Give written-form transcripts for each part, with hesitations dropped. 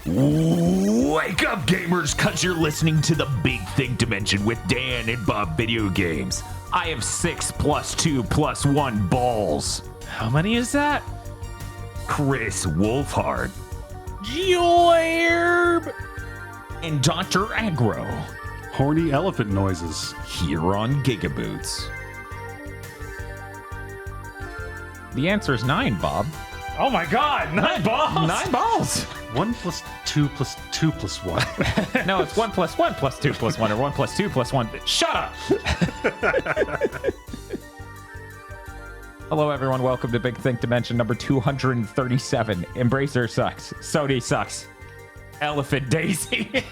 Wake up, gamers, cause you're listening to the Big Think Dimension with Dan and Bob Video Games. I have 6 + 2 + 1 balls. How many is that? Chris Wolfhard. Joerb! And Dr. Agro. Horny elephant noises. Here on GigaBoots. The answer is 9, Bob. Oh my god, 9 balls! 9 balls. 1 + 2 + 2 + 1. No, it's 1 + 1 + 2 + 1 or 1 + 2 + 1. Shut up! Hello, everyone. Welcome to Big Think Dimension number 237. Embracer sucks. Sony sucks. Elephant Daisy.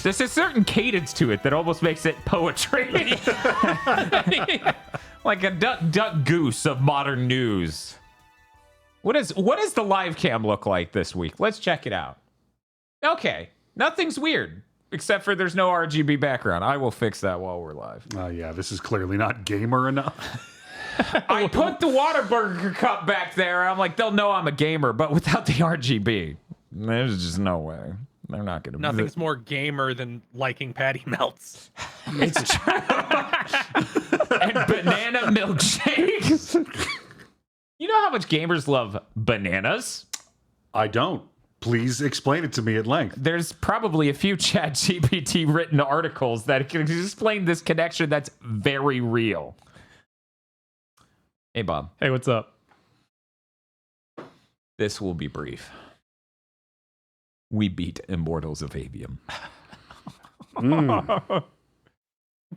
There's a certain cadence to it that almost makes it poetry. Like a duck goose of modern news. What does the live cam look like this week? Let's check it out. Okay, nothing's weird, except for there's no RGB background. I will fix that while we're live. Yeah, this is clearly not gamer enough. I put the Whataburger cup back there. I'm like, they'll know I'm a gamer, but without the RGB, there's just no way. They're not going to. Nothing's more gamer than liking patty melts. It's true. And banana milkshakes. You know how much gamers love bananas? I don't. Please explain it to me at length. There's probably a few ChatGPT written articles that can explain this connection that's very real. Hey, Bob. Hey, what's up? This will be brief. We beat Immortals of Avium.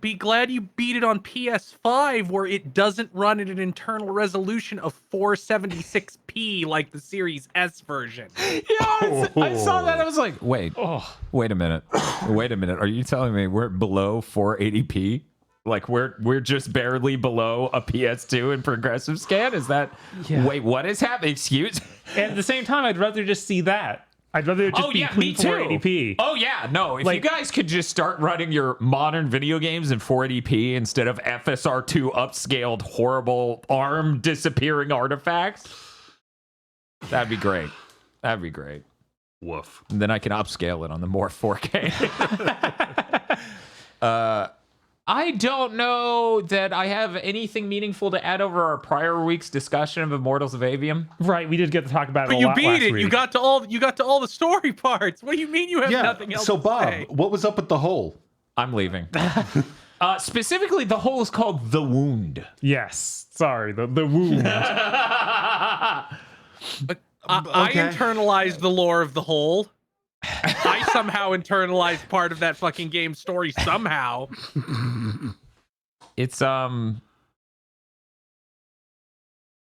Be glad you beat it on PS5 where it doesn't run at an internal resolution of 476p like the Series S version. Yeah, I saw that. I was like, wait a minute. Wait a minute. Are you telling me we're below 480p? Like we're just barely below a PS2 in progressive scan? Is that... Yeah. Wait, what is happening? Excuse? And at the same time, I'd rather just see that. I'd rather it just be clean 480p. Oh, yeah. No, if you guys could just start running your modern video games in 480p instead of FSR2 upscaled, horrible, arm disappearing artifacts, that'd be great. That'd be great. Woof. And then I can upscale it on the more 4K. I don't know that I have anything meaningful to add over our prior week's discussion of Immortals of Avium. Right, we did get to talk about it But a you lot last beat it. week. You got to all the story parts. What do you mean you have nothing else So to Bob, say? what was up with the hole? I'm leaving. Specifically, the hole is called The Wound. Yes, sorry, the wound. I internalized the lore of the whole. I somehow internalized part of that fucking game story somehow. It's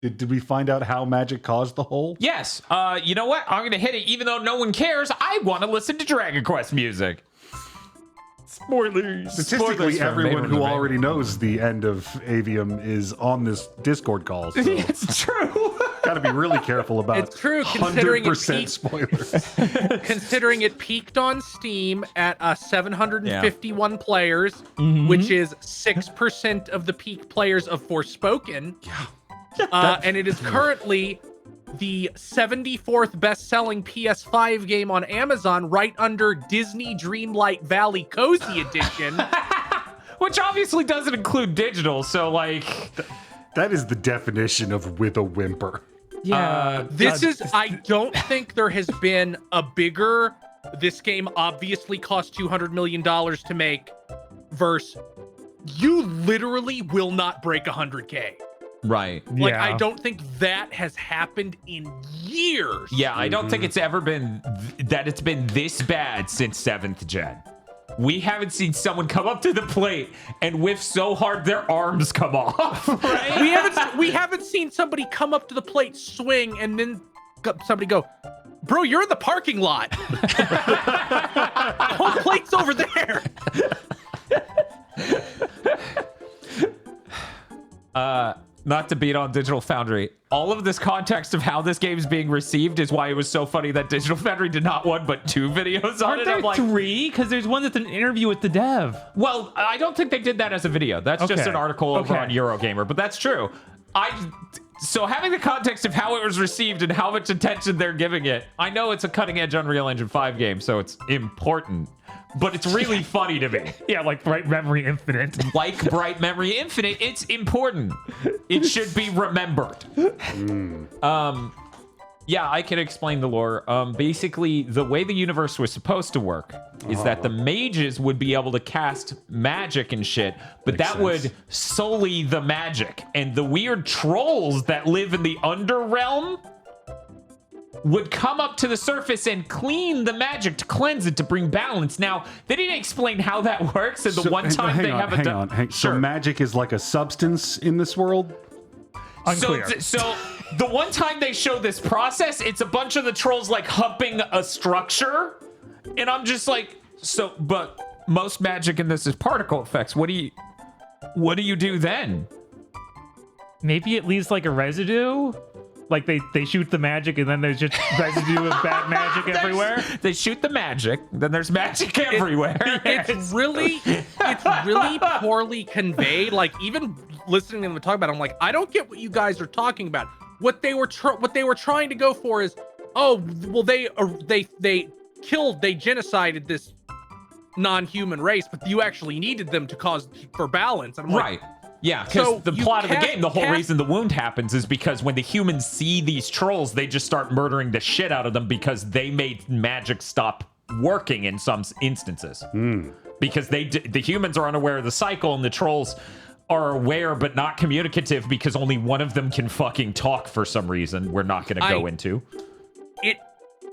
Did we find out how magic caused the hole? yes. You know what? I'm gonna hit it, even though no one cares. I want to listen to Dragon Quest music. Spoilers. Statistically, Spoilers for everyone Maiden who of already knows the end of Avium is on this Discord call. So It's true. gotta be really careful about It's true, considering it 100% peaked- spoilers. Considering it peaked on Steam at 751 players, Mm-hmm. which is 6% of the peak players of Forspoken. And it is currently the 74th best-selling PS5 game on Amazon, right under Disney Dreamlight Valley Cozy Edition. Which obviously doesn't include digital, so like... That is the definition of with a whimper. Yeah. I don't think there has been a bigger, this game obviously cost $200 million to make, verse, you literally will not break 100K. Right. Like, Yeah. I don't think that has happened in years. Yeah, I don't think it's ever been that it's been this bad since 7th gen. We haven't seen someone come up to the plate and whiff so hard their arms come off. Right? We haven't seen somebody come up to the plate, swing, and then somebody go, bro, you're in the parking lot. The whole plate's over there. Not to beat on Digital Foundry. All of this context of how this game is being received is why it was so funny that Digital Foundry did not one but 2 videos on Aren't it. there I'm like, 3? Because there's one that's an interview with the dev. well, I don't think they did that as a video. That's just Okay. an article over Okay. on Eurogamer, but that's true. So having the context of how it was received and how much attention they're giving it, I know it's a cutting-edge Unreal Engine 5 game, so it's important, but it's really funny to me. Yeah, like Bright Memory Infinite. Like Bright Memory Infinite, it's important. It should be remembered. Yeah, I can explain the lore. Basically, the way the universe was supposed to work is that the mages would be able to cast magic and shit, but Makes that would sully the magic. And the weird trolls that live in the Underrealm would come up to the surface and clean the magic to cleanse it, to bring balance. Now, they didn't explain how that works, and the one time they have Hang on. So magic is like a substance in this world? Unclear. So the one time they show this process, it's a bunch of the trolls like humping a structure, and I'm just like, but most magic in this is particle effects. What do you do then? Maybe it leaves like a residue. Like they shoot the magic and then there's just residue of bad magic everywhere. They shoot the magic, then there's magic everywhere. It's really poorly conveyed. Like, even listening to them talk about it, I'm like, I don't get what you guys are talking about. What they were trying to go for is, oh, well, they genocided this non-human race, but you actually needed them to cause for balance. And I'm right. Like, yeah, because so the plot of the game, the whole reason the wound happens is because when the humans see these trolls, they just start murdering the shit out of them because they made magic stop working in some instances. Because the humans are unaware of the cycle, and the trolls are aware but not communicative because only one of them can fucking talk for some reason we're not going to go into.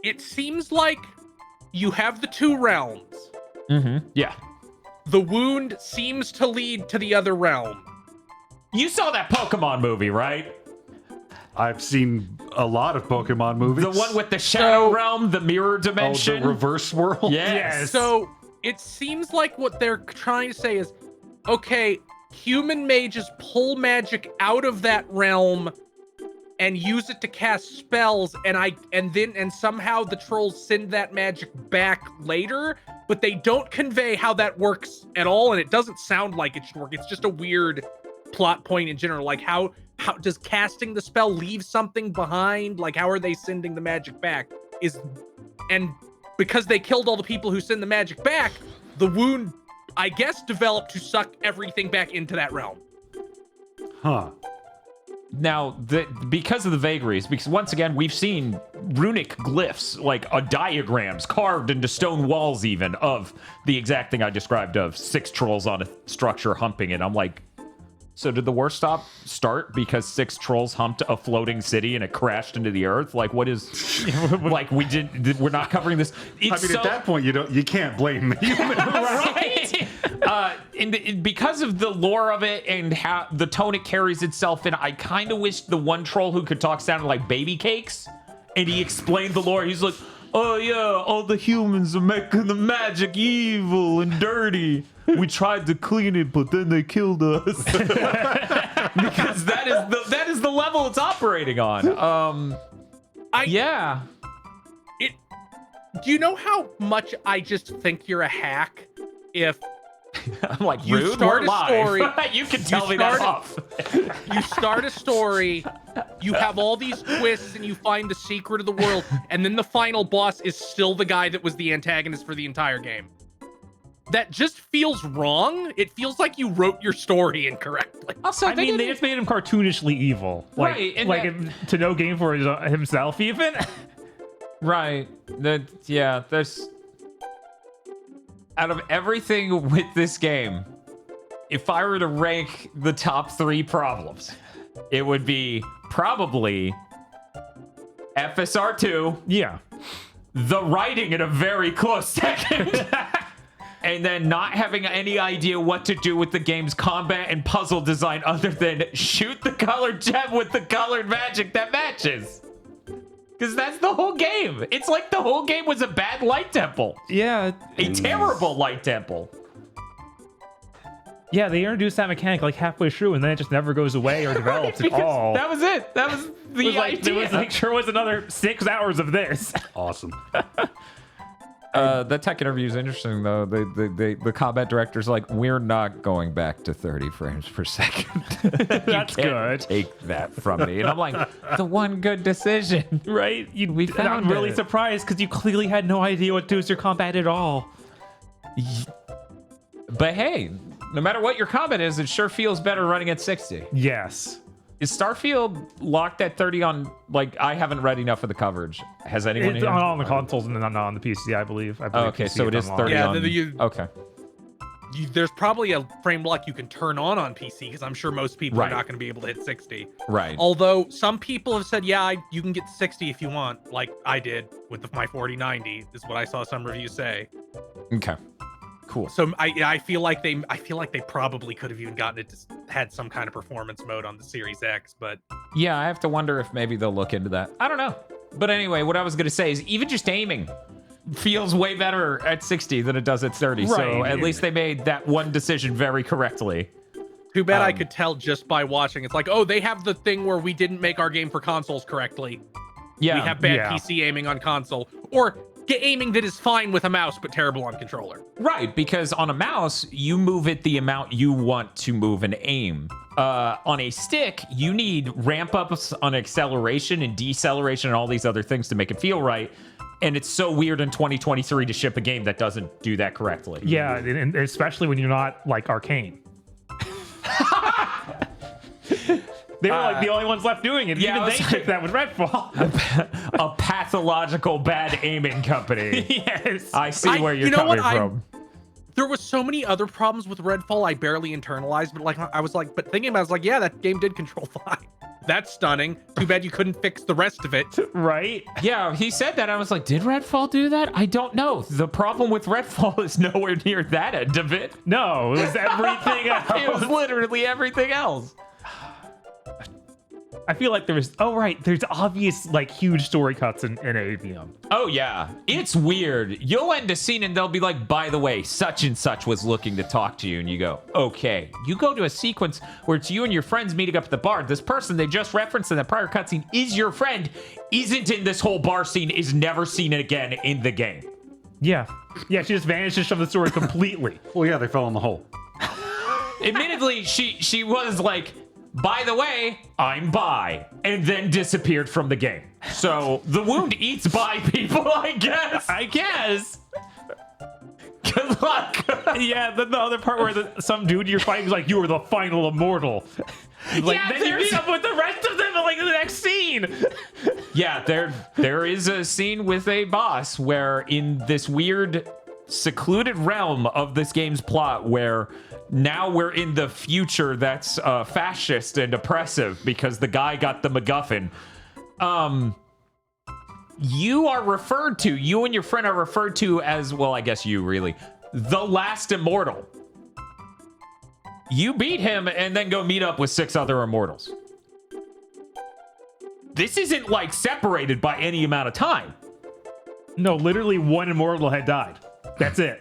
It seems like you have the two realms. Yeah. The wound seems to lead to the other realm. You saw that Pokemon movie, right? I've seen a lot of Pokemon movies. The one with the Shadow Realm, the mirror dimension. Oh, the reverse world? Yes. So it seems like what they're trying to say is, okay, human mages pull magic out of that realm and use it to cast spells, and somehow the trolls send that magic back later, but they don't convey how that works at all, and it doesn't sound like it should work. It's just a weird plot point in general. Like, how does casting the spell leave something behind? Like, how are they sending the magic back? And because they killed all the people who send the magic back, the wound, I guess, developed to suck everything back into that realm. Huh. Now, because of the vagaries, because once again, we've seen runic glyphs, like diagrams carved into stone walls even, of the exact thing I described of 6 trolls on a structure humping it. I'm like, so did the war start because 6 trolls humped a floating city and it crashed into the earth? Like, what is... like, we're not covering this. At that point, you can't blame the humans. Right? Because of the lore of it and how the tone it carries itself in, I kind of wish the one troll who could talk sounded like Baby Cakes, and he explained the lore. He's like, oh yeah, all the humans are making the magic evil and dirty. We tried to clean it, but then they killed us. Because that is the level it's operating on. Yeah. Do you know how much I just think you're a hack? If I'm like, you rude, start we're a live. story, you can tell me that off. You start a story, you have all these twists, and you find the secret of the world, and then the final boss is still the guy that was the antagonist for the entire game. That just feels wrong. It feels like you wrote your story incorrectly. Also, I mean, they just made him cartoonishly evil. Like, right, and to no game for himself, even. Right. There's... Out of everything with this game, if I were to rank the top 3 problems, it would be probably FSR2. Yeah. The writing in a very close second. And then not having any idea what to do with the game's combat and puzzle design other than shoot the colored gem with the colored magic that matches. Because that's the whole game. It's like the whole game was a bad light temple. Yeah. A terrible light temple. Yeah, they introduced that mechanic like halfway through, and then it just never goes away or develops at all. That was it. That was the idea. There was sure was another 6 hours of this. Awesome. The tech interview is interesting though. The combat director's like, we're not going back to 30 frames per second. That's good. Take that from me. And I'm like, the one good decision, Right? We found I'm really it. surprised because you clearly had no idea what to do with your combat at all. But hey, no matter what your combat is, it sure feels better running at 60. Yes. Is Starfield locked at 30 on, like, I haven't read enough of the coverage. Has anyone It's here? on the consoles and then not on the PC, I believe. Okay, PC so it is unlocked. 30 Yeah, on... Okay. There's probably a frame lock you can turn on PC because I'm sure most people Right. are not going to be able to hit 60. Right. Although some people have said, yeah, you can get 60 if you want, like I did with my 4090. Is what I saw some reviews say. Okay. Cool. So I feel like they probably could have even gotten it to had some kind of performance mode on the Series X, but Yeah, I have to wonder if maybe they'll look into that. I don't know. But anyway, what I was going to say is even just aiming feels way better at 60 than it does at 30. So Right. at least they made that one decision very correctly. too bad I could tell just by watching. It's like, oh, they have the thing where we didn't make our game for consoles correctly. Yeah. We have bad Yeah. PC aiming on console, or aiming that is fine with a mouse but terrible on controller. Right, because on a mouse, you move it the amount you want to move and aim. On a stick, you need ramp ups on acceleration and deceleration and all these other things to make it feel right. And it's so weird in 2023 to ship a game that doesn't do that correctly. Yeah, and especially when you're not like Arcane. They were like the only ones left doing it. yeah, Even I they was took that with Redfall. A pathological bad aiming company. Yes. I see where you're you know what? coming from. There was so many other problems with Redfall I barely internalized, but like I was like, but thinking about it, I was like, yeah, that game did control fine. That's stunning. Too bad you couldn't fix the rest of it. Right? Yeah, he said that. I was like, did Redfall do that? I don't know. The problem with Redfall is nowhere near that end of it. No, it was everything else. It was literally everything else. I feel like there's obvious like huge story cuts in AVM. Oh, yeah. It's weird. You'll end a scene and they'll be like, by the way, such and such was looking to talk to you. And you go, okay. You go to a sequence where it's you and your friends meeting up at the bar. This person they just referenced in the prior cutscene is your friend, isn't in this whole bar scene, is never seen again in the game. Yeah. Yeah, she just vanishes from the story completely. Well, yeah, they fell in the hole. Admittedly, she was like, by the way, I'm bi, and then disappeared from the game. So the wound eats bi people, I guess. I guess. Good luck. Yeah, the other part where some dude you're fighting is like, you are the final immortal. Like, Yeah, then you there's- meet up with the rest of them in like the next scene. Yeah, there is a scene with a boss where in this weird secluded realm of this game's plot where now we're in the future that's fascist and oppressive because the guy got the MacGuffin. You and your friend are referred to as, well, I guess you really, the last immortal. You beat him and then go meet up with 6 other immortals. This isn't like separated by any amount of time. No, literally one immortal had died. That's it.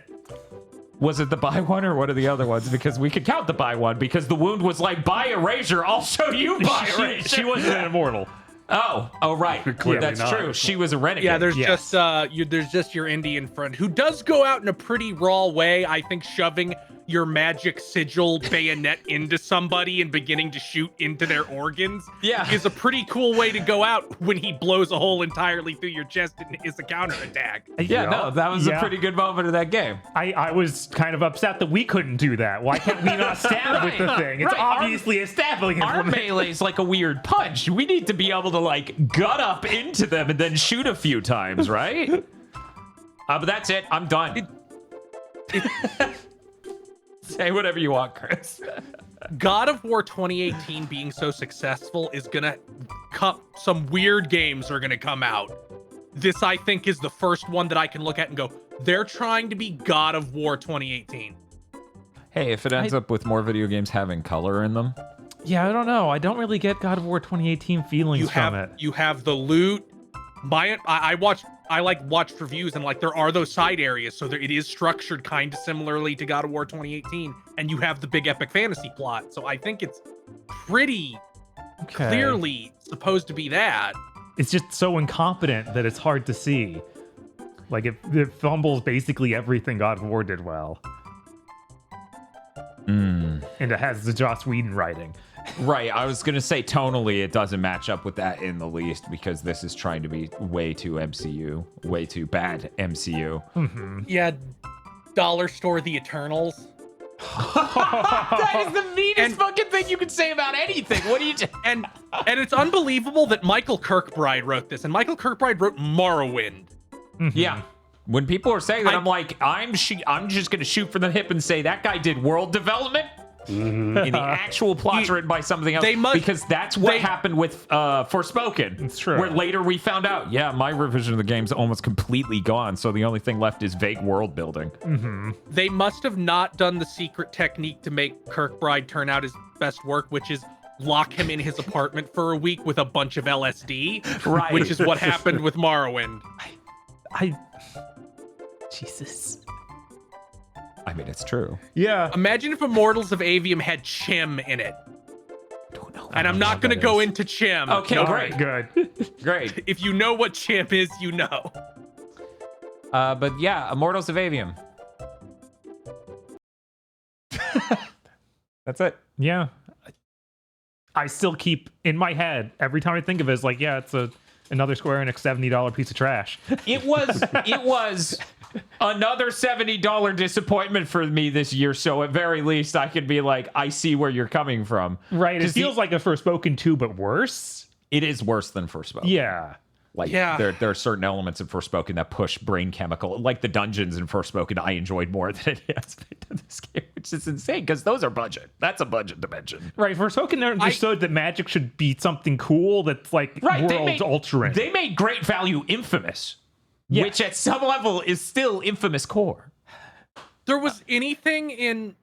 Was it the buy one or what are the other ones? Because we could count the buy one because the wound was like, buy erasure, I'll show you buy erasure. She wasn't an immortal. Oh, right. Clearly That's not. true. She was a renegade. Yeah, there's Yes. there's just your Indian friend who does go out in a pretty raw way. I think shoving your magic sigil bayonet into somebody and beginning to shoot into their organs is a pretty cool way to go out when he blows a hole entirely through your chest and is a counterattack. Yeah, no, that was a pretty good moment of that game. I was kind of upset that we couldn't do that. Why can't we not stab with the thing? It's Right, obviously a stabbing Our implement. melee's like a weird punch. We need to be able to like gut up into them and then shoot a few times, right? But that's it. I'm done. Say whatever you want, Chris. God of War 2018 being so successful is gonna come. Some weird games are gonna come out. This, I think, is the first one that I can look at and go, they're trying to be God of War 2018. Hey, if it ends up with more video games having color in them. Yeah, I don't know. I don't really get God of War 2018 feelings from it. You have the loot. I watched reviews and like there are those side areas, so it is structured kind of similarly to God of War 2018, and you have the big epic fantasy plot. So I think it's pretty clearly supposed to be that. It's just so incompetent that it's hard to see. Like it fumbles basically everything God of War did well. And it has the Joss Whedon writing. Right, I was gonna say tonally it doesn't match up with that in the least because this is trying to be way too MCU, way too bad MCU. Yeah, Dollar Store The Eternals. That is the meanest fucking thing you could say about anything. What do you? And it's unbelievable that Michael Kirkbride wrote this, and Michael Kirkbride wrote Morrowind. Yeah. When people are saying that, I'm like, I'm just gonna shoot from the hip and say that guy did world development. In the actual plot's written by something else, because that's what happened with Forspoken. It's true. Where later we found out, yeah, my revision of the game's almost completely gone, so the only thing left is vague world building. They must have not done the secret technique to make Kirkbride turn out his best work, which is lock him in his apartment for a week with a bunch of LSD, Right. which is what happened with Morrowind. Jesus. I mean, it's true. Yeah. Imagine if Immortals of Avium had Chim in it. Don't know. And I'm not going to go into Chim. Okay, All great. right, good. Great. If you know what Chim is, you know. But yeah, Immortals of Avium. That's it. Yeah. I still keep in my head every time I think of it, it's like, yeah, it's another Square Enix $70 piece of trash. It was another $70 disappointment for me this year, so at very least I could be like, I see where you're coming from. Right. It feels like a Forspoken 2, but worse. It is worse than Forspoken. Yeah. Like, Yeah. there are certain elements of Forspoken that push brain chemical, like the dungeons in Forspoken I enjoyed more than it has in this game, which is insane, because those are budget. That's a budget dimension. Right. Forspoken understood that magic should be something cool that's like worlds altering. They made great value Infamous, which at some level is still Infamous core. There was anything in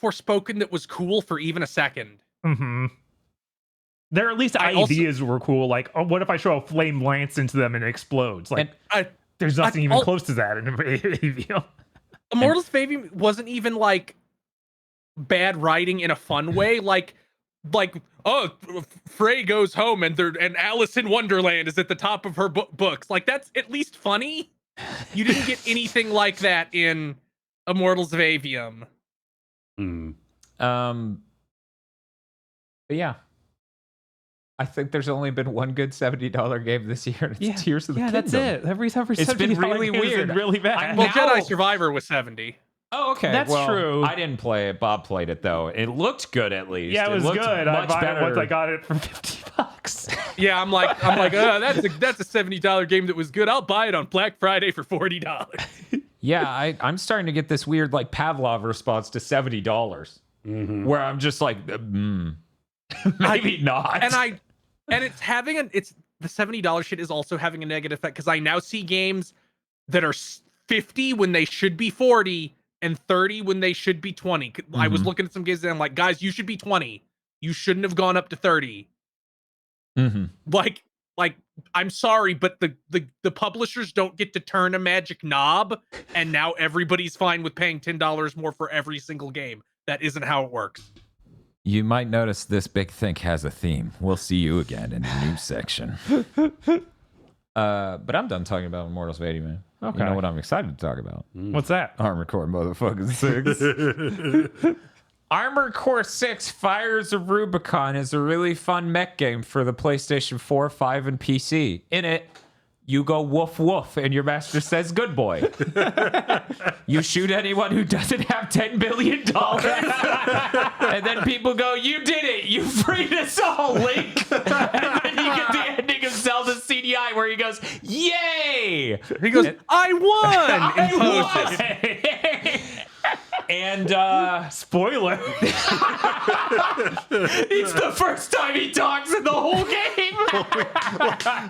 Forspoken that was cool for even a second. There at least ideas were cool. Like, oh, what if I throw a flame lance into them and it explodes? Like, there's nothing even close to that in Avium. Immortals of Avium wasn't even like bad writing in a fun way. Like, oh, Frey goes home and Alice in Wonderland is at the top of her books. Like, that's at least funny. You didn't get anything like that in Immortals of Avium. But yeah. I think there's only been one good $70 game this year, and it's Tears of the Kingdom. That's it. Every it's been really weird. Really bad. Well, Jedi Survivor was 70. Oh, okay. That's true. I didn't play it. Bob played it though. It looked good at least. Yeah, it was looked good. Much better. Once I got it for $50. Yeah, I'm like, oh, that's a $70 game that was good. I'll buy it on Black Friday for $40. Yeah, I'm starting to get this weird like Pavlov response to $70, where I'm just like, maybe not. And it's having the $70 shit is also having a negative effect, because I now see games that are 50 when they should be 40 and 30 when they should be 20. I was looking at some games and I'm like, guys, you should be 20. You shouldn't have gone up to 30. Like I'm sorry, but the publishers don't get to turn a magic knob, and now everybody's fine with paying $10 more for every single game. That isn't how it works. You might notice this big think has a theme. We'll see you again in the news section. But I'm done talking about Immortals of Avium, man. Okay. You know what I'm excited to talk about? What's that? Armored Core motherfucking 6. Armored Core 6 Fires of Rubicon is a really fun mech game for the PlayStation 4, 5, and PC. In it, you go woof woof and your master says good boy. You shoot anyone who doesn't have $10 billion. And then people go, you did it. You freed us all, Link. And then you get the ending of Zelda CDI where he goes, yay. He goes, I won. I won. And spoiler. It's the first time he talks in the whole game.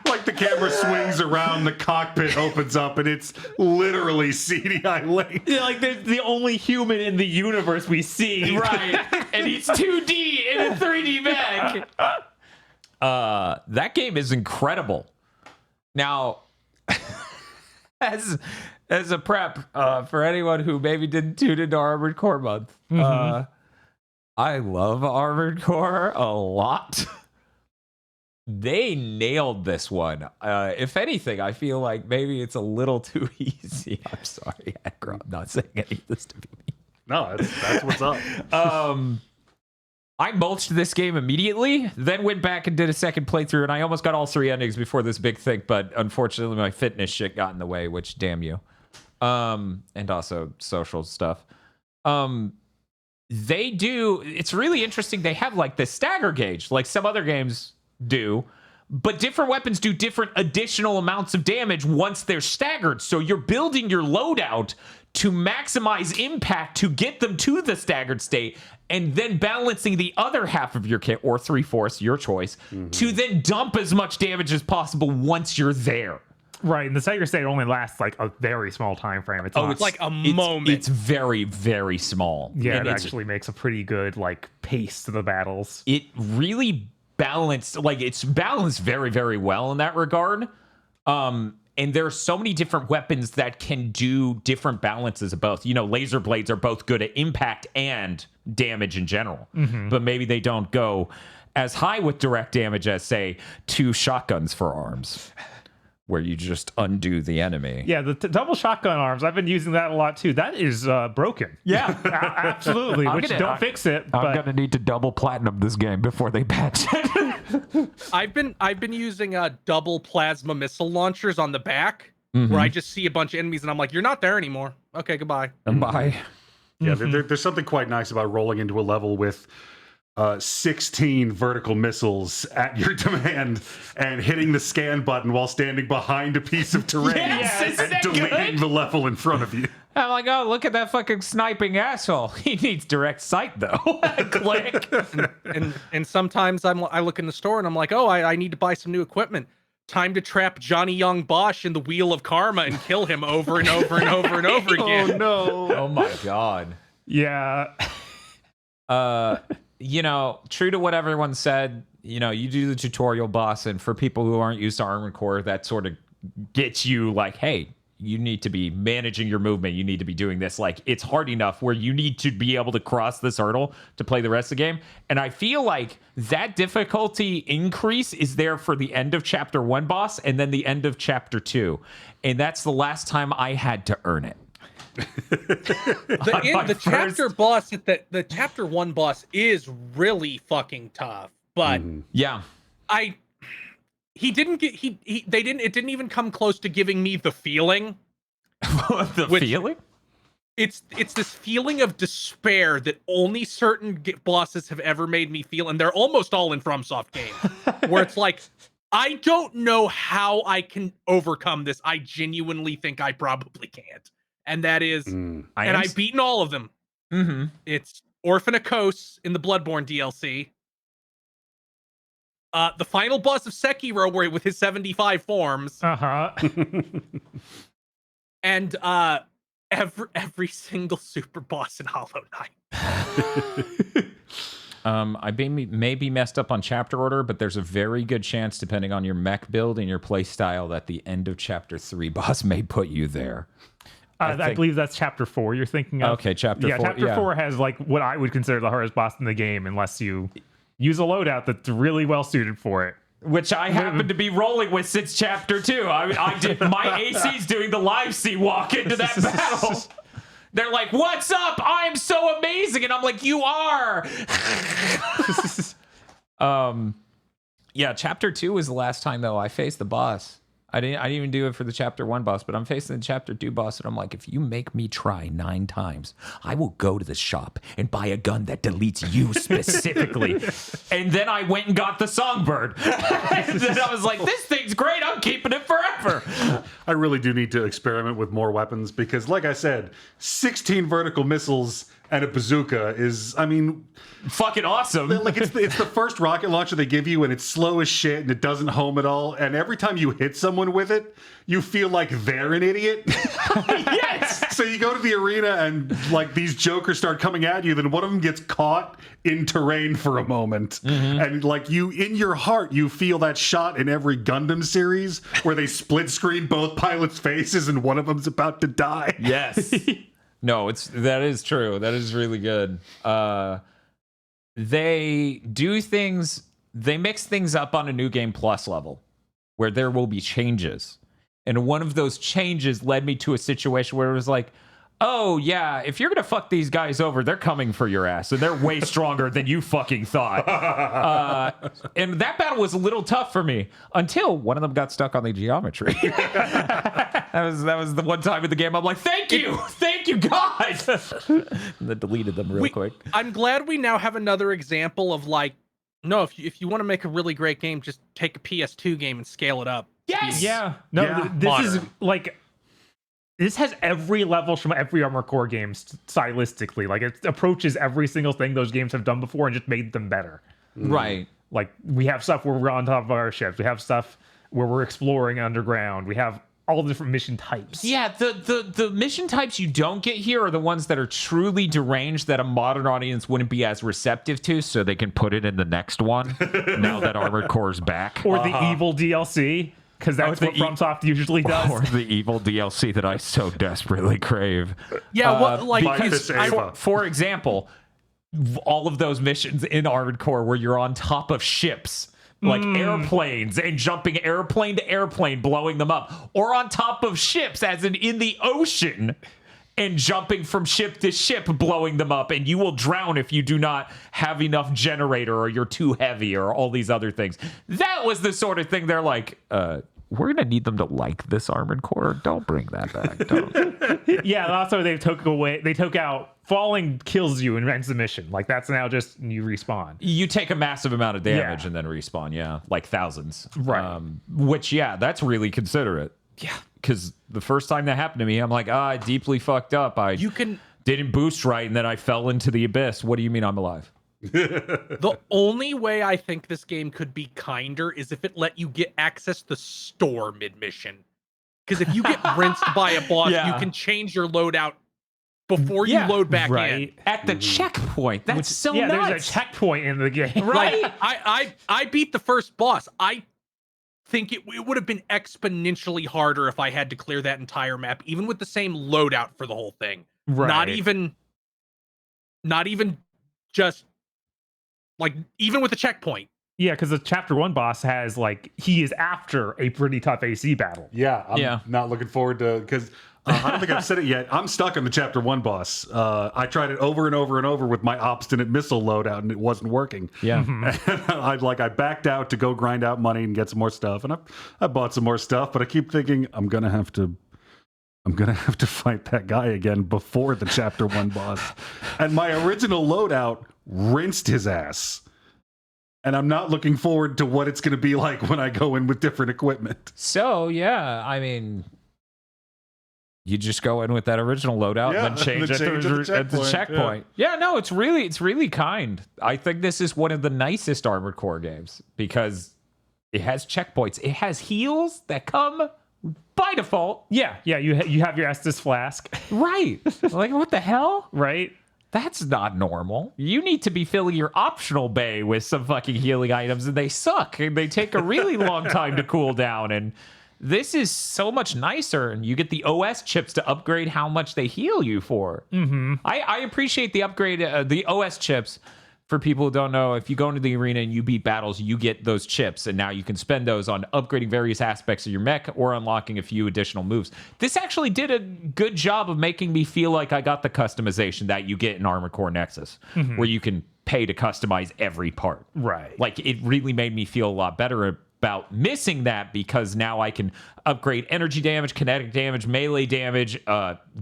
Like the camera swings around, the cockpit opens up, and it's literally CDI Link. Yeah, like the only human in the universe we see. Right. And he's 2D in a 3D mech. That game is incredible. Now, as a prep for anyone who maybe didn't tune into Armored Core Month, I love Armored Core a lot. They nailed this one. If anything, I feel like maybe it's a little too easy. I'm sorry, Akra. I'm not saying any of this to be mean. No, that's what's up. I mulched this game immediately, then went back and did a second playthrough, and I almost got all 3 endings before this big thing, but unfortunately my fitness shit got in the way, which damn you. And also social stuff. They do, it's really interesting. They have like this stagger gauge, like some other games do, but different weapons do different additional amounts of damage once they're staggered. So you're building your loadout to maximize impact to get them to the staggered state, and then balancing the other half of your kit, or 3/4, your choice, to then dump as much damage as possible once you're there. Right, and the stagger state only lasts like a very small time frame. It's not, It's like a moment. It's very, very small. yeah, And it it's- actually makes a pretty good like pace to the battles. it really balanced, like it's balanced very, very well in that regard. And there are so many different weapons that can do different balances of both. You know, laser blades are both good at impact and damage in general, but maybe they don't go as high with direct damage as, say, 2 shotguns for arms, where you just undo the enemy. Yeah, the double shotgun arms. I've been using that a lot too. That is broken. Yeah. Absolutely. Which don't fix it. I'm But gonna need to double platinum this game before they patch it. I've been using double plasma missile launchers on the back, where I just see a bunch of enemies and I'm like, you're not there anymore. Okay, goodbye. Bye. Yeah, there's something quite nice about rolling into a level with 16 vertical missiles at your demand and hitting the scan button while standing behind a piece of terrain Yes, isn't and that deleting good? the level in front of you. I'm like, oh, look at that fucking sniping asshole. He needs direct sight, though. Click. And sometimes I look in the store and I'm like, oh, I need to buy some new equipment. Time to trap Johnny Young Bosch in the Wheel of Karma and kill him over and over and over and over again. no. Oh, my God. yeah. You know, true to what everyone said, you know, you do the tutorial boss, and for people who aren't used to Armored Core, that sort of gets you like, hey, you need to be managing your movement. You need to be doing this. Like, it's hard enough where you need to be able to cross this hurdle to play the rest of the game. And I feel like that difficulty increase is there for the end of Chapter 1 boss and then the end of Chapter 2. And that's the last time I had to earn it. The chapter boss at the chapter 1 boss is really fucking tough, but Yeah. it didn't even come close to giving me the feeling. The Which- feeling? It's this feeling of despair that only certain bosses have ever made me feel, and they're almost all in FromSoft games, where it's like, I don't know how I can overcome this. I genuinely think I probably can't. And that is, I've beaten all of them. Mm-hmm. It's Orphan of Kos in the Bloodborne DLC. The final boss of Sekiro, where with his 75 forms, and every single super boss in Hollow Knight. I may be messed up on chapter order, but there's a very good chance, depending on your mech build and your play style, that the end of chapter 3 boss may put you there. I believe that's chapter 4 you're thinking of. Okay, chapter 4. Yeah, chapter 4 has like what I would consider the hardest boss in the game, unless you use a loadout that's really well suited for it. Which I happen to be rolling with since chapter 2. I did my AC's doing the live sea walk into that battle. They're like, "What's up? I'm so amazing," and I'm like, "You are." Yeah, chapter 2 was the last time though I faced the boss. I didn't even do it for the chapter 1 boss, but I'm facing the chapter 2 boss, and I'm like, if you make me try 9 times, I will go to the shop and buy a gun that deletes you specifically. And then I went and got the Songbird. And then I was like, this thing's great. I'm keeping it forever. I really do need to experiment with more weapons because, like I said, 16 vertical missiles and a bazooka is, I mean, fucking awesome. like it's the first rocket launcher they give you, and it's slow as shit, and it doesn't home at all. And every time you hit someone with it, you feel like they're an idiot. Yes. So you go to the arena, and like these jokers start coming at you. Then one of them gets caught in terrain for a moment, and like you, in your heart, you feel that shot in every Gundam series where they split screen both pilots' faces, and one of them's about to die. Yes. No, that is true. That is really good. They do things they mix things up on a New Game Plus level where there will be changes. And one of those changes led me to a situation where it was like, oh, yeah, if you're going to fuck these guys over, they're coming for your ass, and they're way stronger than you fucking thought. And that battle was a little tough for me until one of them got stuck on the geometry. that was the one time in the game I'm like, thank you, guys. And then deleted them real quick. I'm glad we now have another example of like, no, if you want to make a really great game, just take a PS2 game and scale it up. Yes. Yeah. No, Yeah. this is like, this has every level from every Armored Core game stylistically. Like, it approaches every single thing those games have done before and just made them better. Right. Like, we have stuff where we're on top of our ships. We have stuff where we're exploring underground. We have all the different mission types. Yeah, the mission types you don't get here are the ones that are truly deranged that a modern audience wouldn't be as receptive to, so they can put it in the next one now that Armored Core's back. Or the evil DLC, because that's what FromSoft usually does. Or the evil DLC that I so desperately crave. Yeah, Because, for example, all of those missions in Armored Core where you're on top of ships, like airplanes, and jumping airplane to airplane, blowing them up, or on top of ships, as in the ocean, and jumping from ship to ship, blowing them up, and you will drown if you do not have enough generator, or you're too heavy, or all these other things. That was the sort of thing they're like, we're gonna need them to like this Armored Core. Don't bring that back. Don't. Yeah, also they took out falling kills you and ends the mission. Like, that's now just you respawn. You take a massive amount of damage Yeah. and then respawn, yeah, like thousands. Right. Which, yeah, that's really considerate. Yeah. Because the first time that happened to me, I'm like, I deeply fucked up. I didn't boost right, and then I fell into the abyss. What do you mean I'm alive? The only way I think this game could be kinder is if it let you get access to the store mid-mission. Because if you get rinsed by a boss, Yeah. you can change your loadout before you load back in. At the checkpoint. That's so Yeah, nuts. there's a checkpoint in the game. Right? Like, I beat the first boss. I think it would have been exponentially harder if I had to clear that entire map, even with the same loadout for the whole thing. Right. Not even just like even with the checkpoint. Yeah, because the chapter 1 boss has, like, he is after a pretty tough AC battle. Yeah, I'm not looking forward to, because I don't think I've said it yet. I'm stuck on the chapter 1 boss. I tried it over and over and over with my obstinate missile loadout, and it wasn't working. Yeah. I backed out to go grind out money and get some more stuff, and I bought some more stuff, but I keep thinking I'm gonna have to fight that guy again before the chapter 1 boss. And my original loadout rinsed his ass. And I'm not looking forward to what it's going to be like when I go in with different equipment. So, yeah, I mean, you just go in with that original loadout and then change at the checkpoint. Yeah, no, it's really kind. I think this is one of the nicest Armored Core games because it has checkpoints. It has heals that come by default. Yeah, you have your Estus flask. Right. Like, what the hell? Right? That's not normal. You need to be filling your optional bay with some fucking healing items, and they suck, and they take a really long time to cool down. And this is so much nicer, and you get the OS chips to upgrade how much they heal you for. Mm-hmm. I appreciate the upgrade, the OS chips. For people who don't know, if you go into the arena and you beat battles, you get those chips, and now you can spend those on upgrading various aspects of your mech or unlocking a few additional moves. This actually did a good job of making me feel like I got the customization that you get in Armored Core Nexus, where you can pay to customize every part. Right. Like, it really made me feel a lot better about missing that, because now I can upgrade energy damage, kinetic damage, melee damage,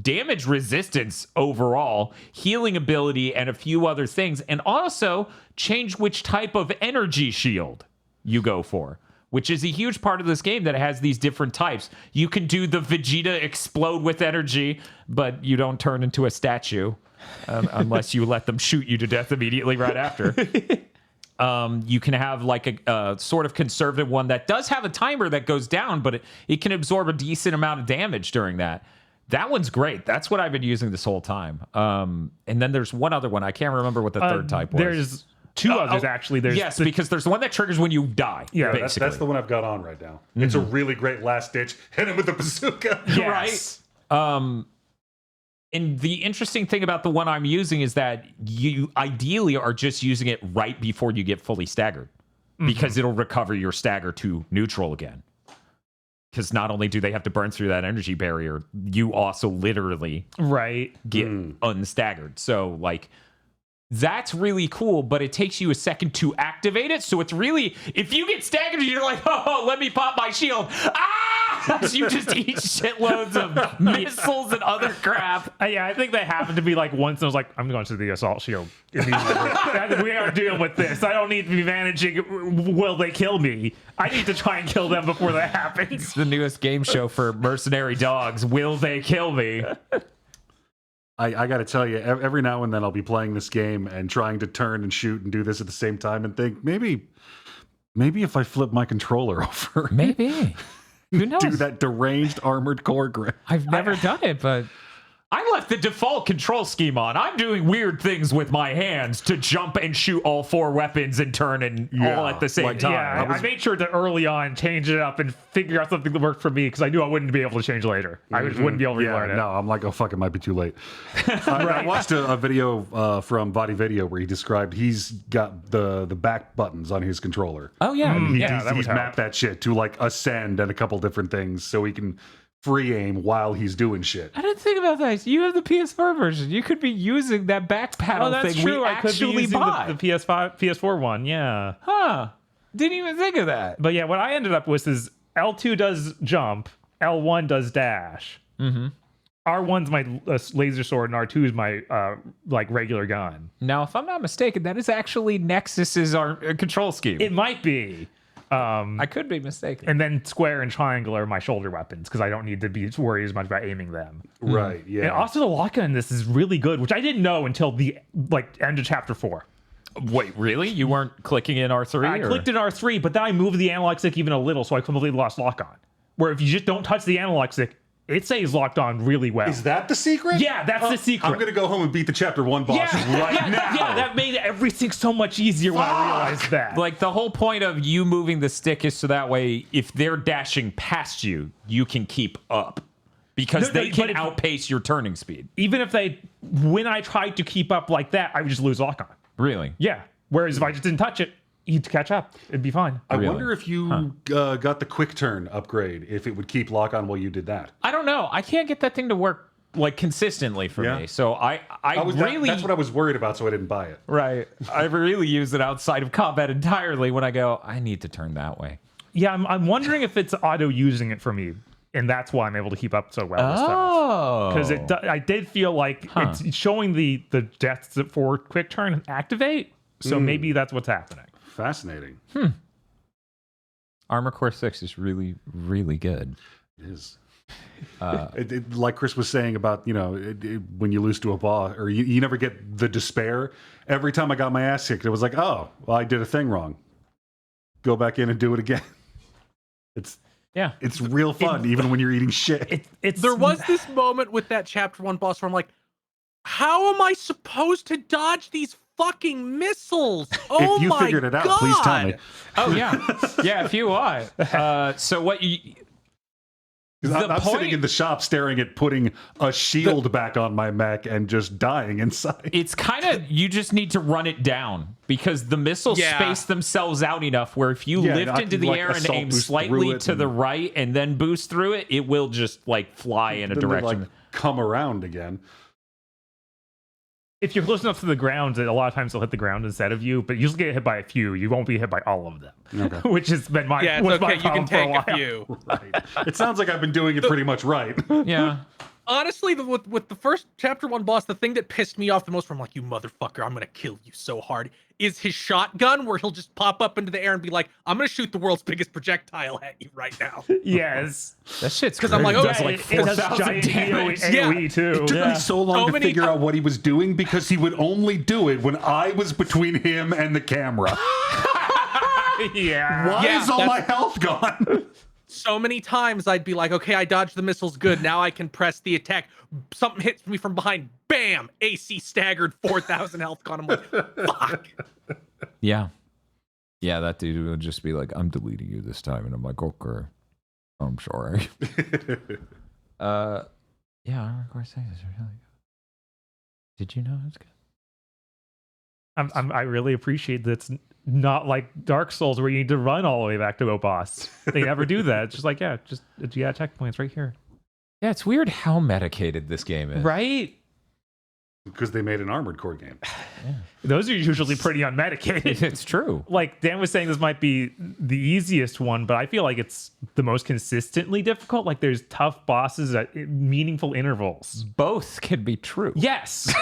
damage resistance overall, healing ability, and a few other things, and also change which type of energy shield you go for, which is a huge part of this game that has these different types. You can do the Vegeta explode with energy, but you don't turn into a statue unless you let them shoot you to death immediately right after. You can have like a sort of conservative one that does have a timer that goes down, but it can absorb a decent amount of damage during that. That one's great. That's what I've been using this whole time. And then there's one other one. I can't remember what the third type was. There's two others, actually. There's because there's the one that triggers when you die. Yeah, that's the one I've got on right now. It's a really great last ditch. Hit him with a bazooka. Yes. Right? And the interesting thing about the one I'm using is that you ideally are just using it right before you get fully staggered. because it'll recover your stagger to neutral again. Because not only do they have to burn through that energy barrier, you also literally get unstaggered. So, like, that's really cool, but it takes you a second to activate it. So it's really, if you get staggered, you're like, oh, let me pop my shield. Ah! So you just eat shitloads of missiles and other crap. Yeah, I think they happened to be like once I was like, I'm going to the assault shield. We are dealing with this. I don't need to be managing, will they kill me? I need to try and kill them before that happens. It's the newest game show for mercenary dogs. Will they kill me? I got to tell you, every now and then I'll be playing this game and trying to turn and shoot and do this at the same time and think, maybe if I flip my controller over. Maybe. Who knows? Do that deranged armored core grip. I've never done it, but I left the default control scheme on. I'm doing weird things with my hands to jump and shoot all 4 weapons and turn and all at the same time. Yeah, I made sure to early on change it up and figure out something that worked for me because I knew I wouldn't be able to change later. I just wouldn't be able to relearn it. No, I'm like, oh fuck, it might be too late. I watched a video from Body Video where he described he's got the back buttons on his controller. Oh yeah, He's mapped that shit to like ascend and a couple different things so he can free aim while he's doing shit. I didn't think about that. You have the PS4 version. You could be using that back paddle thing we actually bought. The PS4 one, yeah. Huh. Didn't even think of that. But yeah, what I ended up with is L2 does jump, L1 does dash. R1's my laser sword, and R2 is my like regular gun. Now, if I'm not mistaken, that is actually Nexus's control scheme. It might be. I could be mistaken. And then square and triangle are my shoulder weapons because I don't need to be worried as much about aiming them. Right, yeah. And also the lock-on in this is really good, which I didn't know until the end of chapter 4. Wait, really? You weren't clicking in R3? I clicked in R3, but then I moved the analog stick even a little, so I completely lost lock-on. Where if you just don't touch the analog stick, it stays locked on really well. Is that the secret? Yeah, that's the secret. I'm going to go home and beat the chapter 1 boss right now. Yeah, that made everything so much easier when I realized that. Like, the whole point of you moving the stick is so that way, if they're dashing past you, you can keep up. Because they can outpace your turning speed. Even if when I tried to keep up like that, I would just lose lock on. Really? Yeah. Whereas if I just didn't touch it, you'd catch up. It'd be fine. I wonder if you got the quick turn upgrade, if it would keep lock on while you did that. I don't know. I can't get that thing to work like consistently for me. So I really that's what I was worried about, so I didn't buy it. Right. I really use it outside of combat entirely when I go, I need to turn that way. Yeah, I'm wondering if it's auto using it for me, and that's why I'm able to keep up so well with stuff. Because I did feel like it's showing the deaths for quick turn and activate, so maybe that's what's happening. Fascinating. Armor Core 6 is really, really good. It is. Like Chris was saying about, when you lose to a boss, or you never get the despair. Every time I got my ass kicked, it was like, oh, well, I did a thing wrong. Go back in and do it again. It's real fun, even when you're eating shit. There was this moment with that chapter 1 boss where I'm like, how am I supposed to dodge these fucking missiles? Oh, if you figured it out, please tell me. Oh yeah, yeah. If you want. So what you? I'm sitting in the shop staring at putting a shield back on my mech and just dying inside. It's kind of, you just need to run it down because the missiles space themselves out enough where if you lift into the air and aim slightly to the right and then boost through it, it will just like fly in a direction. Come around again. If you're close enough to the ground, a lot of times they'll hit the ground instead of you, but you just get hit by a few. You won't be hit by all of them, which has been my my problem for a while. A few. Right. It sounds like I've been doing it pretty much right. Yeah. Honestly, with the first chapter 1 boss, the thing that pissed me off the most, from like, you motherfucker, I'm gonna kill you so hard, is his shotgun, where he'll just pop up into the air and be like, I'm gonna shoot the world's biggest projectile at you right now. Yes. That shit's because I'm like, oh, like 4,000 damage. AoE too. It took me so long to figure out what he was doing because he would only do it when I was between him and the camera. Why is all my health gone? So many times I'd be like, okay, I dodged the missiles, good. Now I can press the attack. Something hits me from behind. Bam! AC staggered, 4,000 health gone. I'm like, fuck. Yeah. Yeah, that dude would just be like, I'm deleting you this time. And I'm like, okay. I'm sorry. Yeah, Armor Core 6 is really good. Did you know it's good? I really appreciate that not like Dark Souls where you need to run all the way back to a boss. They never do that. It's just like, yeah, checkpoints right here. Yeah, it's weird how medicated this game is. Right? Because they made an Armored Core game. Those are usually pretty unmedicated. It's true. Like Dan was saying, this might be the easiest one, but I feel like it's the most consistently difficult. Like there's tough bosses at meaningful intervals. Both can be true. Yes.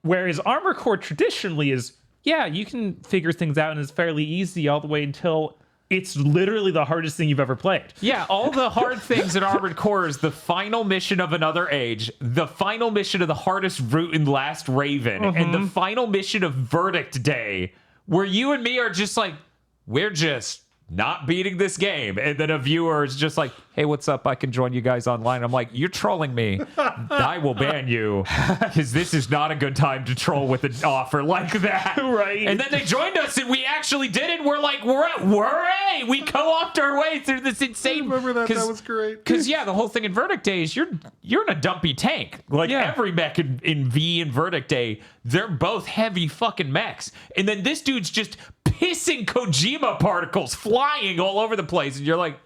Whereas Armored Core traditionally is, yeah, you can figure things out and it's fairly easy all the way until it's literally the hardest thing you've ever played. Yeah, all the hard things in Armored Core is the final mission of Another Age, the final mission of the hardest route in Last Raven, and the final mission of Verdict Day, where you and me are just like, we're just not beating this game. And then a viewer is just like, hey, what's up? I can join you guys online. I'm like, you're trolling me. I will ban you because this is not a good time to troll with an offer like that. Right. And then they joined us and we actually did it. We're like, hooray! We co-opted our way through this insane. Remember that? That was great. Because yeah, the whole thing in Verdict Day is you're in a dumpy tank. Like every mech in V and Verdict Day, they're both heavy fucking mechs. And then this dude's just pissing Kojima particles flying all over the place, and you're like,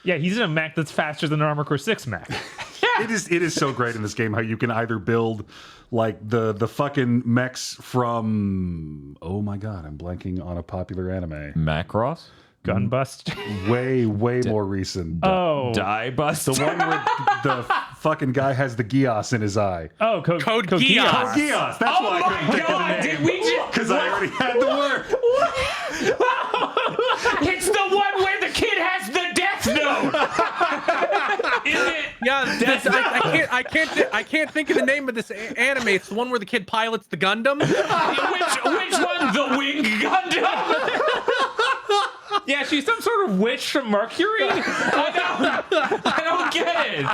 yeah, he's in a mech that's faster than an Armored Core 6 mech. yeah. It is so great in this game how you can either build like the fucking mechs from, oh my god, I'm blanking on a popular anime. Macross? Gunbust. Way more recent. Oh. Die Bust? The one where the fucking guy has the Geass in his eye. Oh, Code Geass. Geass. Geass. That's why I couldn't think of the God, name. did we just... Because I already had the word. It's the one where the kid has the Death Note! Is it? Yeah, I can't think of the name of this anime. It's the one where the kid pilots the Gundam. Which one? The Wing Gundam? Yeah, she's some sort of witch from Mercury. I don't get it.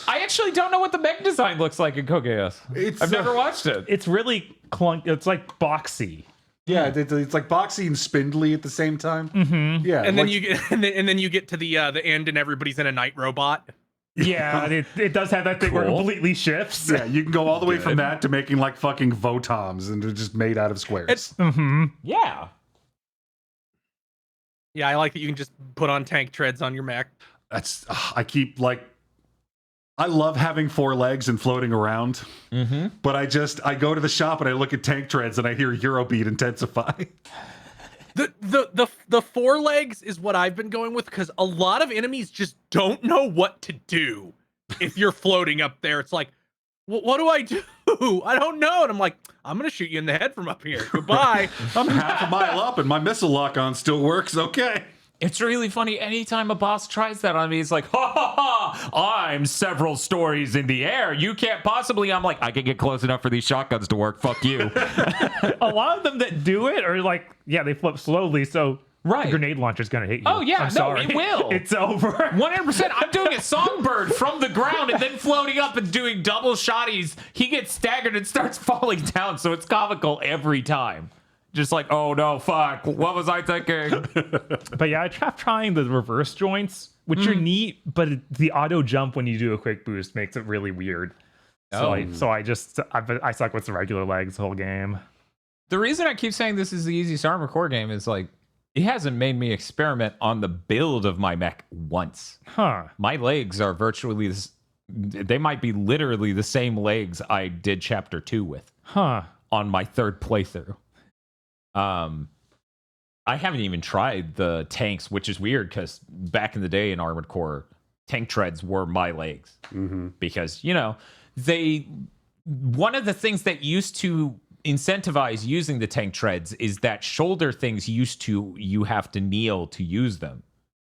I actually don't know what the mech design looks like in Code Geass. I've never watched it. It's really it's like boxy. Yeah, it's like boxy and spindly at the same time. Mm-hmm. Yeah, And then you get and then you get to the end and everybody's in a night robot. Yeah, it does have that thing where it completely shifts. Yeah, you can go all the way from that to making like fucking Votoms and they're just made out of squares. Yeah. Yeah, I like that you can just put on tank treads on your mech. That's I love having 4 legs and floating around. But I go to the shop and I look at tank treads and I hear Eurobeat intensify. The 4 legs is what I've been going with because a lot of enemies just don't know what to do if you're floating up there. It's like, what do I do? I don't know. And I'm like, I'm going to shoot you in the head from up here. Goodbye. I'm half a mile up and my missile lock-on still works. Okay. It's really funny. Anytime a boss tries that on me, it's like, ha ha ha, I'm several stories in the air. You can't possibly. I'm like, I can get close enough for these shotguns to work. Fuck you. A lot of them that do it are like, yeah, they flip slowly, so the grenade launcher's gonna hit you. Oh, yeah, I'm sorry. it will. It's over. 100%. I'm doing a songbird from the ground and then floating up and doing double shotties. He gets staggered and starts falling down, so it's comical every time. Just like, oh no, fuck, what was I thinking? But yeah, I kept trying the reverse joints, which are neat, but the auto jump when you do a quick boost makes it really weird. So I suck with the regular legs the whole game. The reason I keep saying this is the easiest Armored Core game is like, it hasn't made me experiment on the build of my mech once. My legs are virtually they might be literally the same legs I did Chapter 2 with. On my 3rd playthrough. I haven't even tried the tanks, which is weird because back in the day in Armored Core, tank treads were my legs. Because, one of the things that used to incentivize using the tank treads is that shoulder things you have to kneel to use them,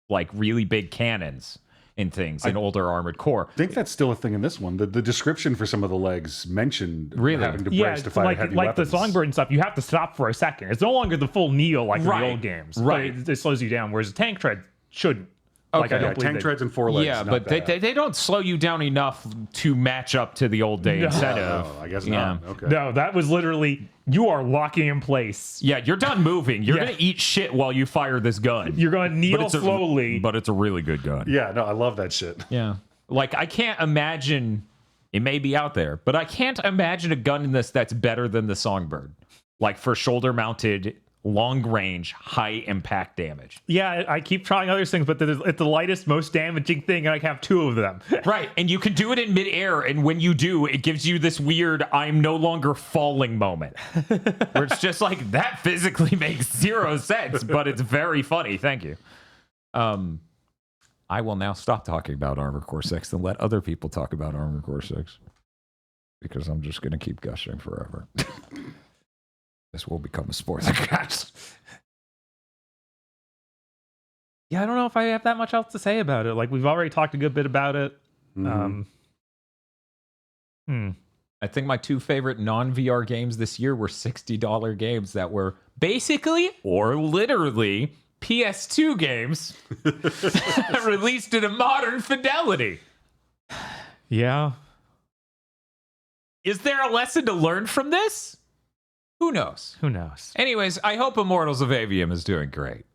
like really big cannons and things in older Armored Core. I think that's still a thing in this one. The description for some of the legs mentioned really having to brace to fight heavy weapons. The songbird and stuff, you have to stop for a second. It's no longer the full kneel like in the old games. Right. But it slows you down, whereas a tank tread shouldn't. Okay, tank treads and 4 legs. Yeah, but they don't slow you down enough to match up to the old day incentive. I guess not. Okay. No, that was literally, you are locking in place. Yeah, you're done moving. You're going to eat shit while you fire this gun. You're going to kneel slowly. But it's a really good gun. Yeah, no, I love that shit. Yeah. Like, I can't imagine It may be out there, but I can't imagine a gun in this that's better than the Songbird. Like for shoulder mounted, long range, high impact damage. Yeah, I keep trying other things, but it's the lightest, most damaging thing, and I have 2 of them. Right, and you can do it in midair, and when you do, it gives you this weird I'm no longer falling moment. Where it's just like, that physically makes 0 sense, but it's very funny. Thank you. I will now stop talking about Armored Core 6 and let other people talk about Armored Core 6. Because I'm just going to keep gushing forever. This will become a sports cast. Yeah, I don't know if I have that much else to say about it. Like, we've already talked a good bit about it. I think my 2 favorite non-VR games this year were $60 games that were basically, or literally, PS2 games released in a modern fidelity. Yeah. Is there a lesson to learn from this? Who knows? Who knows? Anyways, I hope Immortals of Avium is doing great.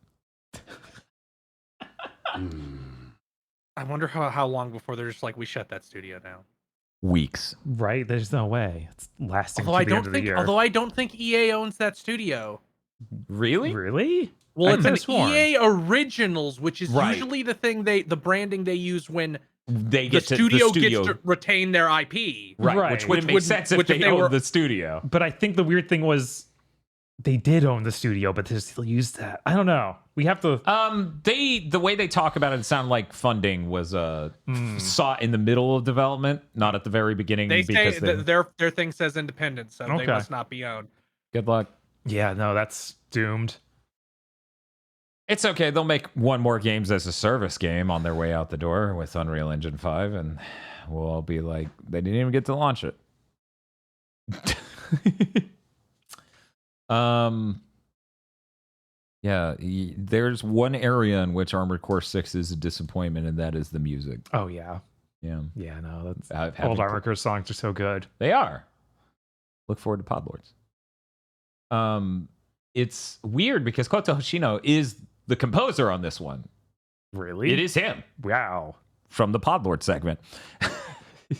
I wonder how long before they're just like, we shut that studio down. Weeks. Right? There's no way. It's lasting Although to the end of the year. I don't think EA owns that studio. Really? Really? Well, I it's could've an sworn. EA Originals, which is Right. usually the thing the branding they use when They the get studio to, gets to retain their IP. right, Right. which wouldn't Which make sense if which they they owned were- the studio. But I think the weird thing was they did own the studio, but they still used that. I don't know. We have to. The way they talk about it sounded like funding was sought in the middle of development, not at the very beginning. They say because their thing says independent, so they Okay. must not be owned. good luck. Yeah, no, that's doomed. It's okay. They'll make one more games as a service game on their way out the door with Unreal Engine 5, and we'll all be like, they didn't even get to launch it. Yeah, there's one area in which Armored Core 6 is a disappointment, and that is the music. Oh yeah, Yeah, yeah. No, that's having old Armored Core songs are so good. They are. Look forward to Podlords. It's weird because Koto Hoshino is the composer on this one. Really? It is him Wow. from the Podlord segment.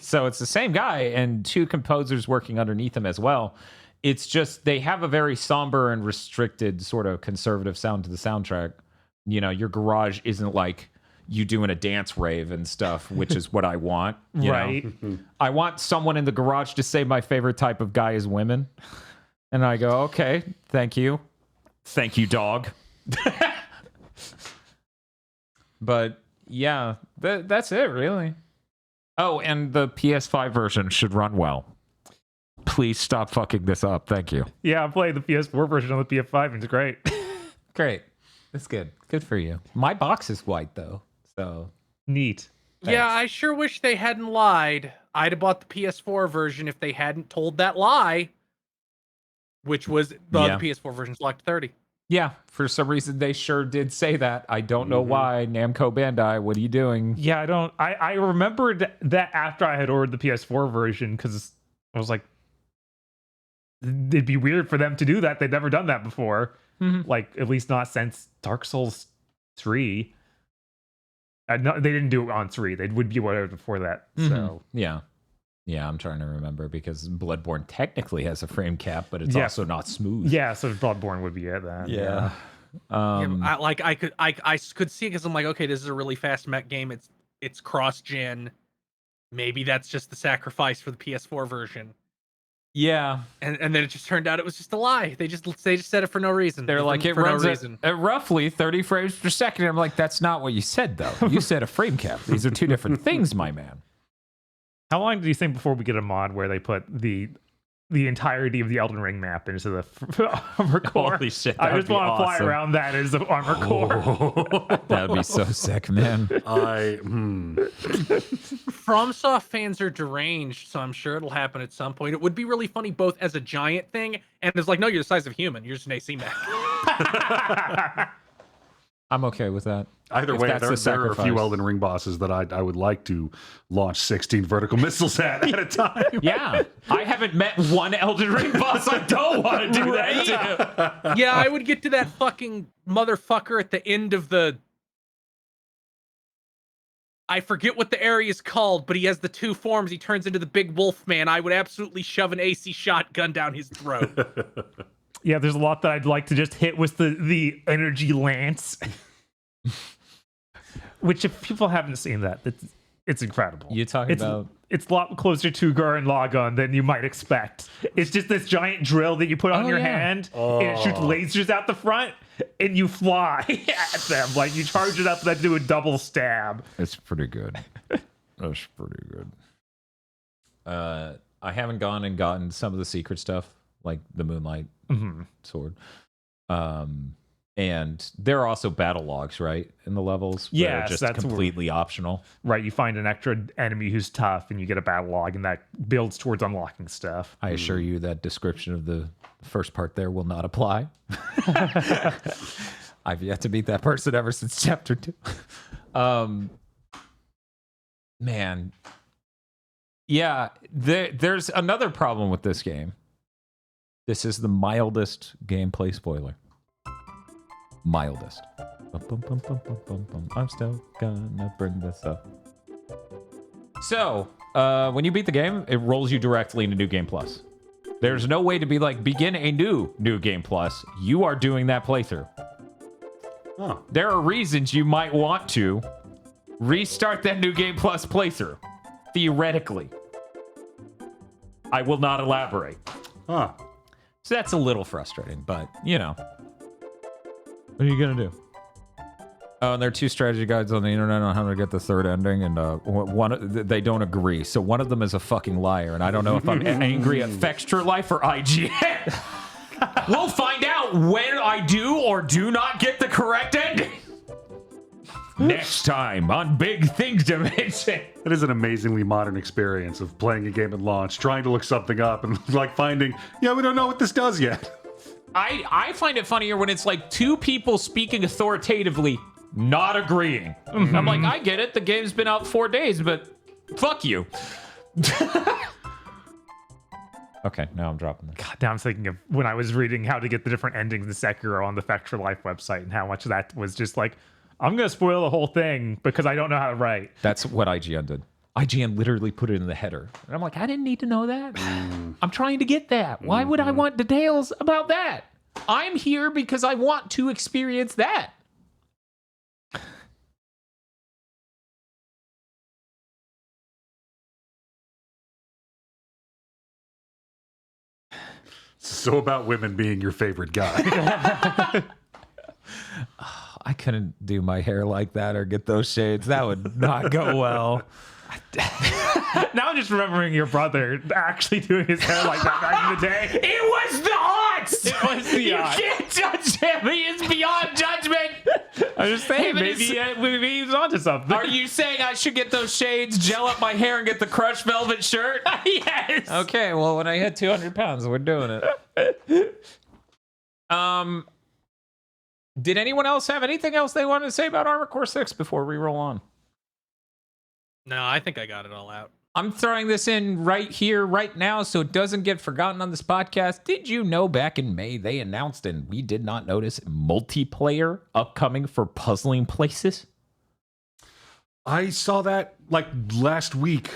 So it's the same guy and 2 composers working underneath him as well. It's just they have a very somber and restricted sort of conservative sound to the soundtrack. You know, your garage isn't like you doing a dance rave and stuff, which is what I want. You Right. know? I want someone in the garage to say my favorite type of guy is women. And I go, okay, thank you. Thank you, dog. But yeah, that's it, really. Oh, and the PS5 version should run well. Please stop fucking this up. Thank you. Yeah, I played the PS4 version on the PS5, and it's great. Great. That's good. Good for you. My box is white, though. So Neat. Yeah, I sure wish they hadn't lied. I'd have bought the PS4 version if they hadn't told that lie, which was the other PS4 version's locked 30. yeah, for some reason, they sure did say that. I don't know why. Namco Bandai, what are you doing? Yeah, I remembered that after I had ordered the PS4 version because I was like, it'd be weird for them to do that. They'd never done that before. Like, at least not since Dark Souls 3. No, they didn't do it on 3. They would be whatever before that. So Yeah. Yeah, I'm trying to remember because Bloodborne technically has a frame cap, but it's Yeah. also not smooth. yeah, so Bloodborne would be it then. Yeah. I could see it because I'm like, okay, this is a really fast mech game. It's cross-gen. Maybe that's just the sacrifice for the PS4 version. Yeah. And then it just turned out it was just a lie. They just said it for no reason. They're like, it for runs no reason. at roughly 30 frames per second. I'm like, that's not what you said, though. You said a frame cap. These are 2 different things, my man. How long do you think before we get a mod where they put the entirety of the Elden Ring map into the Armor Core? Holy shit, I that would just be want to fly awesome. around that as the Armor Core. That would be so sick, man. FromSoft fans are deranged, so I'm sure it'll happen at some point. It would be really funny both as a giant thing and it's like, no, you're the size of a human. You're just an AC mech. I'm okay with that. Either If way, that's the there are a few sacrifice. Elden Ring bosses that I would like to launch 16 vertical missiles at a time. Yeah. I haven't met one Elden Ring boss. I don't want to do that too. Yeah, I would get to that fucking motherfucker at the end of the I forget what the area is called, but he has the two forms. He turns into the big wolf man. I would absolutely shove an AC shotgun down his throat. Yeah, there's a lot that I'd like to just hit with the energy lance. Which, if people haven't seen that, it's incredible. You talking about? It's a lot closer to Gurren Lagann than you might expect. It's just this giant drill that you put on your hand, and it shoots lasers out the front, and you fly at them. Like, you charge it up and then do a double stab. It's pretty good. That's pretty good. I haven't gone and gotten some of the secret stuff, like the Moonlight sword. And there are also battle logs, right, in the levels? Yeah, just completely optional. Right, you find an extra enemy who's tough, and you get a battle log, and that builds towards unlocking stuff. I assure you that description of the first part there will not apply. I've yet to meet that person ever since chapter 2. Man. Yeah, there's another problem with this game. This is the mildest gameplay spoiler. Mildest. I'm still gonna bring this up. So, when you beat the game, it rolls you directly into New Game Plus. There's no way to be like, begin a New Game Plus. You are doing that playthrough. Oh. There are reasons you might want to restart that New Game Plus playthrough. Theoretically. I will not elaborate. Huh. So that's a little frustrating, but, you know. What are you going to do? Oh, and there are 2 strategy guides on the internet on how to get the third ending, and they don't agree. So one of them is a fucking liar, and I don't know if I'm angry at Fextra Life or IGN. We'll find out when I do or do not get the correct ending. Next time on Big Things Dimension. It is an amazingly modern experience of playing a game at launch, trying to look something up, and like finding, yeah, we don't know what this does yet. I find it funnier when it's like 2 people speaking authoritatively, not agreeing. I'm like, I get it. The game's been out 4 days, but fuck you. Okay, now I'm dropping this. God, now I'm thinking of when I was reading how to get the different endings in Sekiro on the Facts for Life website, and how much of that was just like, I'm going to spoil the whole thing because I don't know how to write. That's what IGN did. IGN literally put it in the header. And I'm like, I didn't need to know that. I'm trying to get that. Why would I want details about that? I'm here because I want to experience that. So about women being your favorite guy. I couldn't do my hair like that or get those shades. That would not go well. Now I'm just remembering your brother actually doing his hair like that back in the day. It was the odds. It was the odds. You can't judge him. He is beyond judgment. I'm just saying, maybe he was onto something. Are you saying I should get those shades, gel up my hair, and get the crushed velvet shirt? Yes. Okay, well, when I hit 200 pounds, we're doing it. Did anyone else have anything else they wanted to say about Armored Core 6 before we roll on? No, I think I got it all out. I'm throwing this in right here, right now, so it doesn't get forgotten on this podcast. Did you know back in May they announced, and we did not notice, multiplayer upcoming for Puzzling Places? I saw that like last week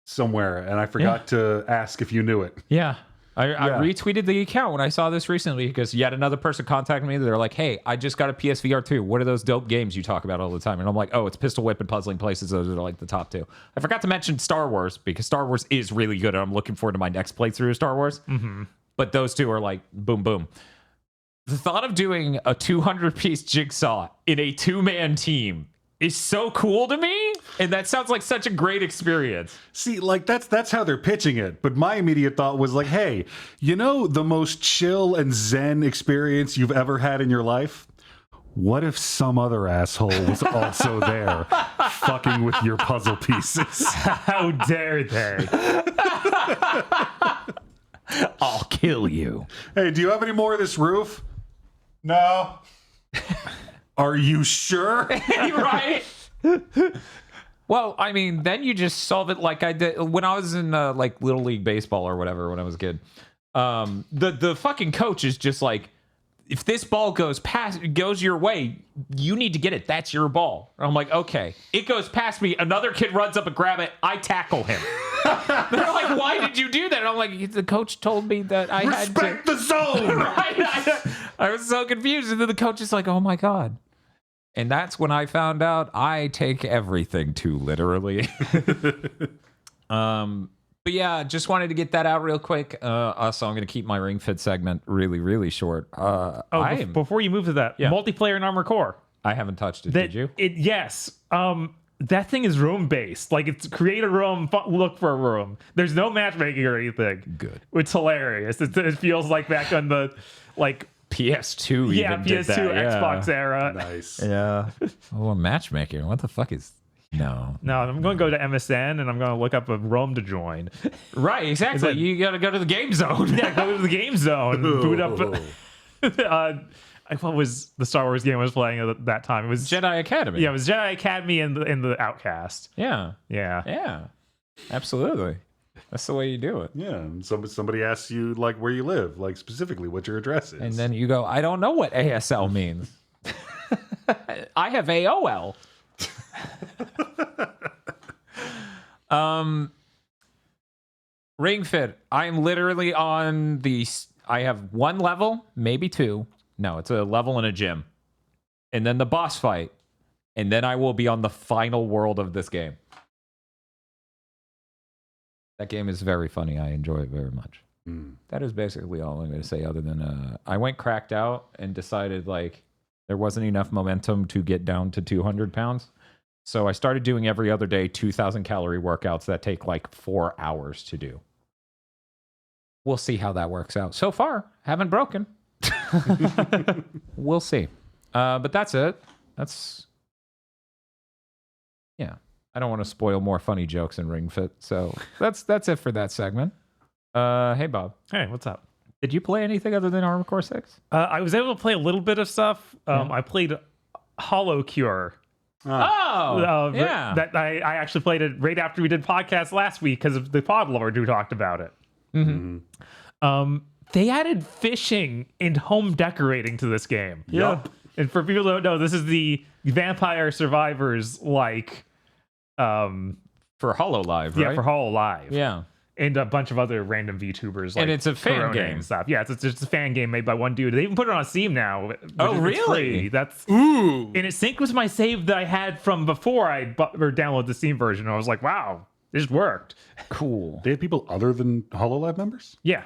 somewhere, and I forgot to ask if you knew it. Yeah. I retweeted the account when I saw this recently because yet another person contacted me. They're like, hey, I just got a PSVR 2. What are those dope games you talk about all the time? And I'm like, oh, it's Pistol Whip and Puzzling Places. Those are like the top 2. I forgot to mention Star Wars because Star Wars is really good. And I'm looking forward to my next playthrough of Star Wars. But those 2 are like boom, boom. The thought of doing a 200-piece jigsaw in a 2-man team is so cool to me, and that sounds like such a great experience. See, like that's how they're pitching it. But my immediate thought was like, hey, you know the most chill and zen experience you've ever had in your life? What if some other asshole was also there fucking with your puzzle pieces? How dare they? I'll kill you. Hey, do you have any more of this roof? No. Are you sure? Right? Well, I mean, then you just solve it like I did when I was in like Little League Baseball or whatever when I was a kid. The fucking coach is just like, if this ball goes your way, you need to get it. That's your ball. And I'm like, okay. It goes past me. Another kid runs up and grab it. I tackle him. They're like, why did you do that? And I'm like, the coach told me that I had to. Respect the zone. Right? I was so confused. And then the coach is like, oh my God. And that's when I found out I take everything too literally. But yeah, just wanted to get that out real quick. Also, I'm going to keep my Ring Fit segment really, really short. Before you move to that, multiplayer in Armored Core. I haven't touched it. Did you? Yes. That thing is room based. Like, it's create a room, look for a room. There's no matchmaking or anything. Good. It's hilarious. It feels like back on the PS2. Yeah, PS2, Xbox era. Nice. Yeah. Oh, a matchmaker. What the fuck is? No, I'm going to go to MSN and I'm going to look up a room to join. Right, exactly. You got to go to the game zone. Yeah, go to the game zone. Boot up. What was the Star Wars game I was playing at that time? It was Jedi Academy. Yeah, it was Jedi Academy and the Outcast. Yeah. Absolutely. That's the way you do it. Yeah, and somebody asks you like where you live, like specifically what your address is, and then you go, I don't know what ASL means. I have AOL. Ring Fit. I'm literally on I have one level, maybe two. No, it's a level in a gym. And then the boss fight. And then I will be on the final world of this game. That game is very funny. I enjoy it very much. That is basically all I'm going to say, other than I went cracked out and decided like there wasn't enough momentum to get down to 200 pounds. So I started doing every other day 2,000 calorie workouts that take like 4 hours to do. We'll see how that works out. So far, haven't broken. We'll see. But that's it. Yeah. I don't want to spoil more funny jokes in Ring Fit. So that's it for that segment. Hey, Bob. Hey, what's up? Did you play anything other than Armored Core 6? I was able to play a little bit of stuff. I played Hollow Cure. Yeah. That I actually played it right after we did podcast last week because of the pod lord who talked about it. They added fishing and home decorating to this game. Yup. And for people who don't know, this is the Vampire Survivors like For HoloLive, right? yeah, for HoloLive. Yeah. And a bunch of other random VTubers. Like And it's a fan Corona game. and stuff. Yeah, it's just a fan game made by one dude. They even put it on Steam now. Oh, It's really? free. That's Ooh. and it synced with my save that I had from before I downloaded the Steam version. I was like, wow, this worked. Cool. They had people other than HoloLive members? Yeah,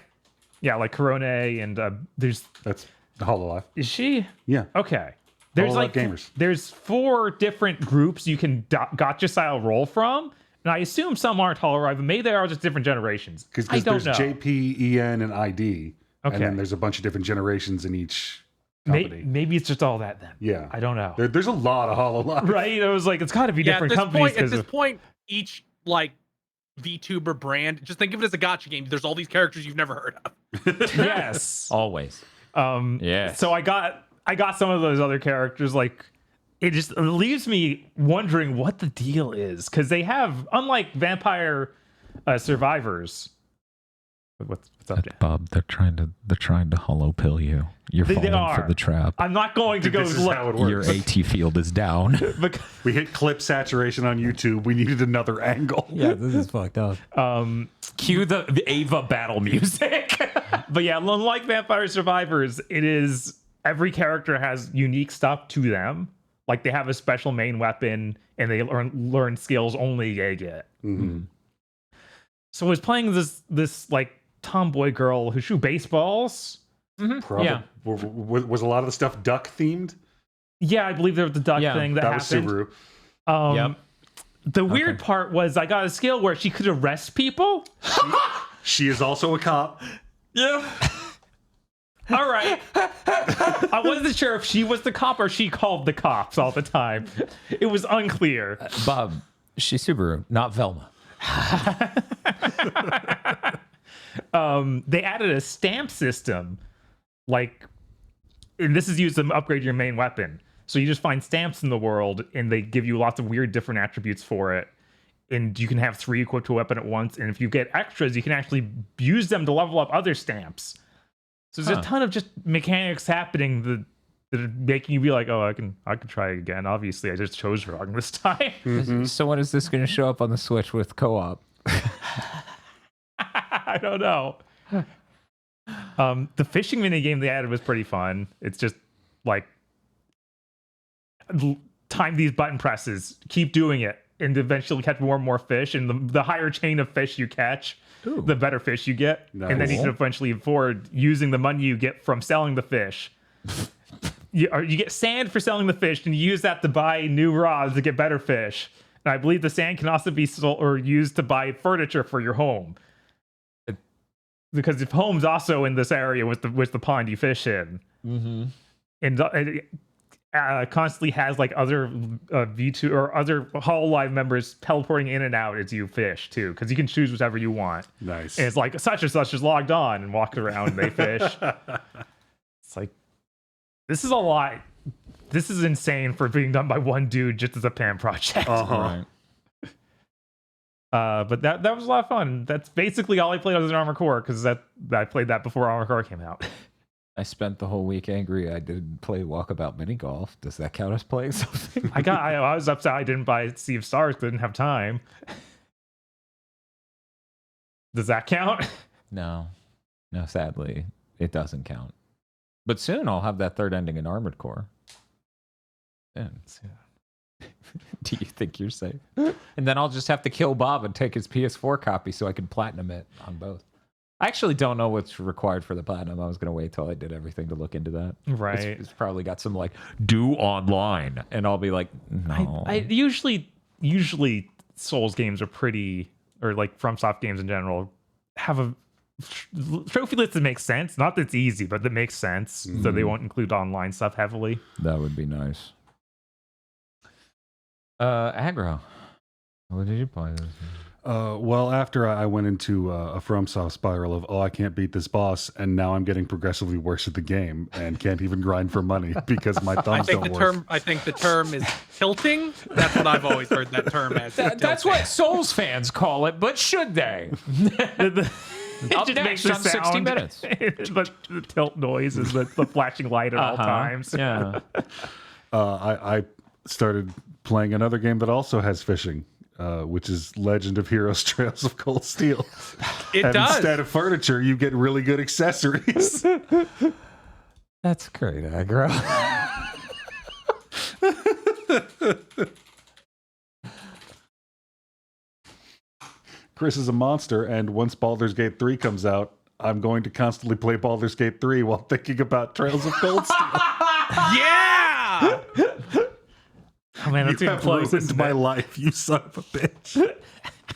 like Corona and there's That's HoloLive. is she Yeah. okay? There's HoloLive like gamers. There's 4 different groups you can gotcha style roll from. And I assume some aren't HoloLive, but maybe they are just different generations. Because I don't there's know. JP, EN, and ID. Okay. And then there's a bunch of different generations in each company. Maybe it's just all that then. Yeah. I don't know. There's a lot of HoloLive. Right? I was like, it's got to be different companies. At this point, each like VTuber brand, just think of it as a gacha game. There's all these characters you've never heard of. Yes. Always. Yes. So I got some of those other characters. Like, it just leaves me wondering what the deal is, because they have, unlike Vampire Survivors. What's up, Jay? Bob, they're trying to hollow pill you. You're They falling are. for the trap. I'm not going to go This is look. how it Your works. AT field is down. We hit clip saturation on YouTube. We needed another angle. Yeah, this is fucked up. Cue the Ava battle music. But yeah, unlike Vampire Survivors, it is every character has unique stuff to them. Like they have a special main weapon, and they learn skills only they get. Mm-hmm. So I was playing this like tomboy girl who shoot baseballs. Probably. Yeah. Was a lot of the stuff duck themed? Yeah, I believe there was the duck thing that was happened. Subaru. Yep. The weird part was I got a skill where she could arrest people. She is also a cop. Yeah. All right. I wasn't sure if she was the cop or she called the cops all the time. It was unclear. Bob, she's Subaru, not Velma. They added a stamp system, like, and this is used to upgrade your main weapon. So you just find stamps in the world, and they give you lots of weird different attributes for it. And you can have 3 equipped to a weapon at once. And if you get extras, you can actually use them to level up other stamps. So there's a ton of just mechanics happening that are making you be like, oh, I can try again. Obviously, I just chose wrong this time. So when is this going to show up on the Switch with co-op? I don't know. The fishing mini game they added was pretty fun. It's just like time these button presses, keep doing it, and eventually catch more and more fish. And the higher chain of fish you catch, the better fish you get. Nice. And then you can eventually afford using the money you get from selling the fish. You get sand for selling the fish, and you use that to buy new rods to get better fish. And I believe the sand can also be sold or used to buy furniture for your home. Because if home's also in this area with the pond you fish in, and it constantly has like other V2 or other Hololive members teleporting in and out as you fish too, because you can choose whatever you want. Nice. And it's like such and such is logged on and walk around and they fish. It's like, this is a lot. This is insane for being done by one dude just as a pan project. Right. But that was a lot of fun. That's basically all I played other than Armored Core, because I played that before Armored Core came out. I spent the whole week angry I didn't play Walkabout Mini Golf. Does that count as playing something? I was upset I didn't buy Sea of Stars, didn't have time. Does that count? No, sadly, it doesn't count. But soon I'll have that third ending in Armored Core. Soon. Do you think you're safe? And then I'll just have to kill Bob and take his PS4 copy so I can platinum it on both. I actually don't know what's required for the platinum. I was going to wait till I did everything to look into that. Right. It's probably got some like do online, and I'll be like, no. I usually Souls games are pretty, or like FromSoft games in general, have a trophy list that makes sense. Not that it's easy, but that makes sense. So they won't include online stuff heavily. That would be nice. Aggro, what did you play this? Well, after I went into a FromSoft spiral of, I can't beat this boss, and now I'm getting progressively worse at the game and can't even grind for money because my thumbs don't work. I think the term is tilting. That's what I've always heard that term as. That's what Souls fans call it, but should they? It Up just next makes the on 60 sound. Minutes. But the tilt noise is the flashing light at all times. Yeah. I started playing another game that also has fishing, which is Legend of Heroes Trails of Cold Steel. It does. Instead of furniture, you get really good accessories. That's great, Aggro. Chris is a monster, and once Baldur's Gate 3 comes out, I'm going to constantly play Baldur's Gate 3 while thinking about Trails of Cold Steel. Yeah! Oh man, that's You even have close. ruined my life, you son of a bitch.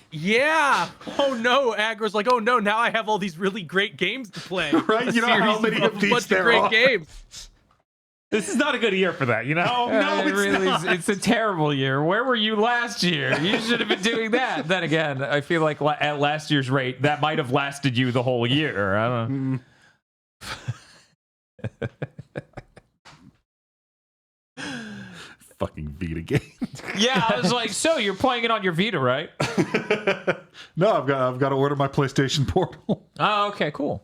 Yeah. Oh no, Aggro's like, oh no, now I have all these really great games to play. Right? A You know how series many of these bunch there of great are? games. This is not a good year for that, you know? No, it it's really not. It's a terrible year. Where were you last year? You should have been doing that. Then again, I feel like at last year's rate, that might have lasted you the whole year. I don't know. Fucking Vita game. Yeah, I was like, so you're playing it on your Vita, right? No, I've got to order my PlayStation Portal Oh, okay, cool.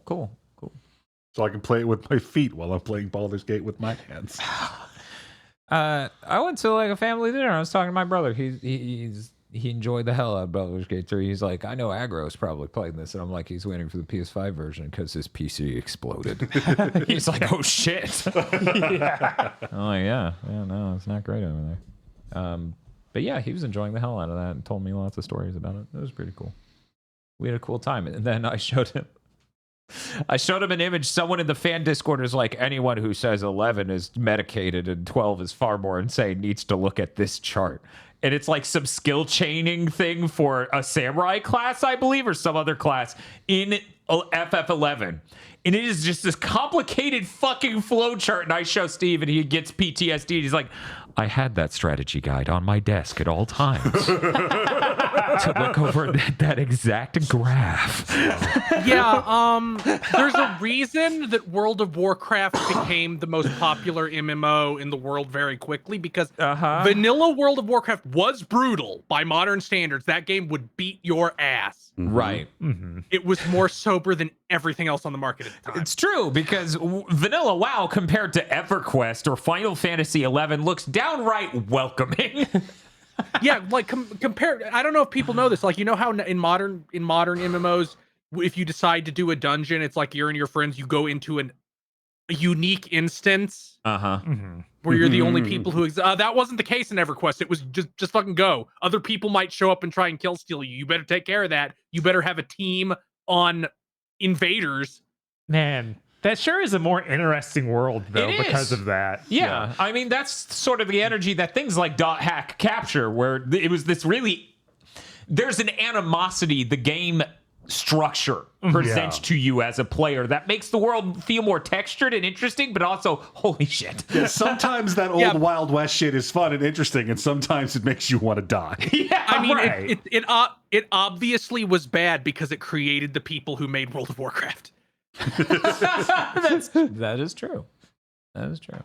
so I can play it with my feet while I'm playing Baldur's Gate with my hands. I went to like a family dinner. I was talking to my brother. He enjoyed the hell out of Baldur's Gate 3. He's like, I know Aggro's probably playing this, and I'm like, he's waiting for the PS5 version because his PC exploded. He's like, oh shit. Yeah. I'm like, yeah, no, it's not great over there. But yeah, he was enjoying the hell out of that and told me lots of stories about it. It was pretty cool. We had a cool time, and then I showed him an image. Someone in the fan Discord is like, anyone who says 11 is medicated and 12 is far more insane needs to look at this chart. And it's like some skill chaining thing for a samurai class, I believe, or some other class in FF11. And it is just this complicated fucking flow chart. And I show Steve and he gets PTSD. And he's like, I had that strategy guide on my desk at all times. to look over that exact graph. Yeah, there's a reason that World of Warcraft became the most popular MMO in the world very quickly, because vanilla World of Warcraft was brutal by modern standards. That game would beat your ass. Right. It was more sober than everything else on the market at the time. It's true, because vanilla WoW compared to EverQuest or Final Fantasy 11 looks downright welcoming. Yeah, like compare. I don't know if people know this. Like, you know how in modern MMOs, if you decide to do a dungeon, it's like you're and your friends, you go into a unique instance. Where you're the only people who that wasn't the case in EverQuest. It was just fucking go. Other people might show up and try and kill steal you. You better take care of that. You better have a team on invaders. Man, that sure is a more interesting world, though, because of that. Yeah. I mean, that's sort of the energy that things like dot hack capture, where it was this really, there's an animosity the game structure presents to you as a player that makes the world feel more textured and interesting, but also, holy shit. Yeah, sometimes that old Wild West shit is fun and interesting, and sometimes it makes you want to die. Yeah, I mean, right. it obviously was bad because it created the people who made World of Warcraft. That is true. That is true.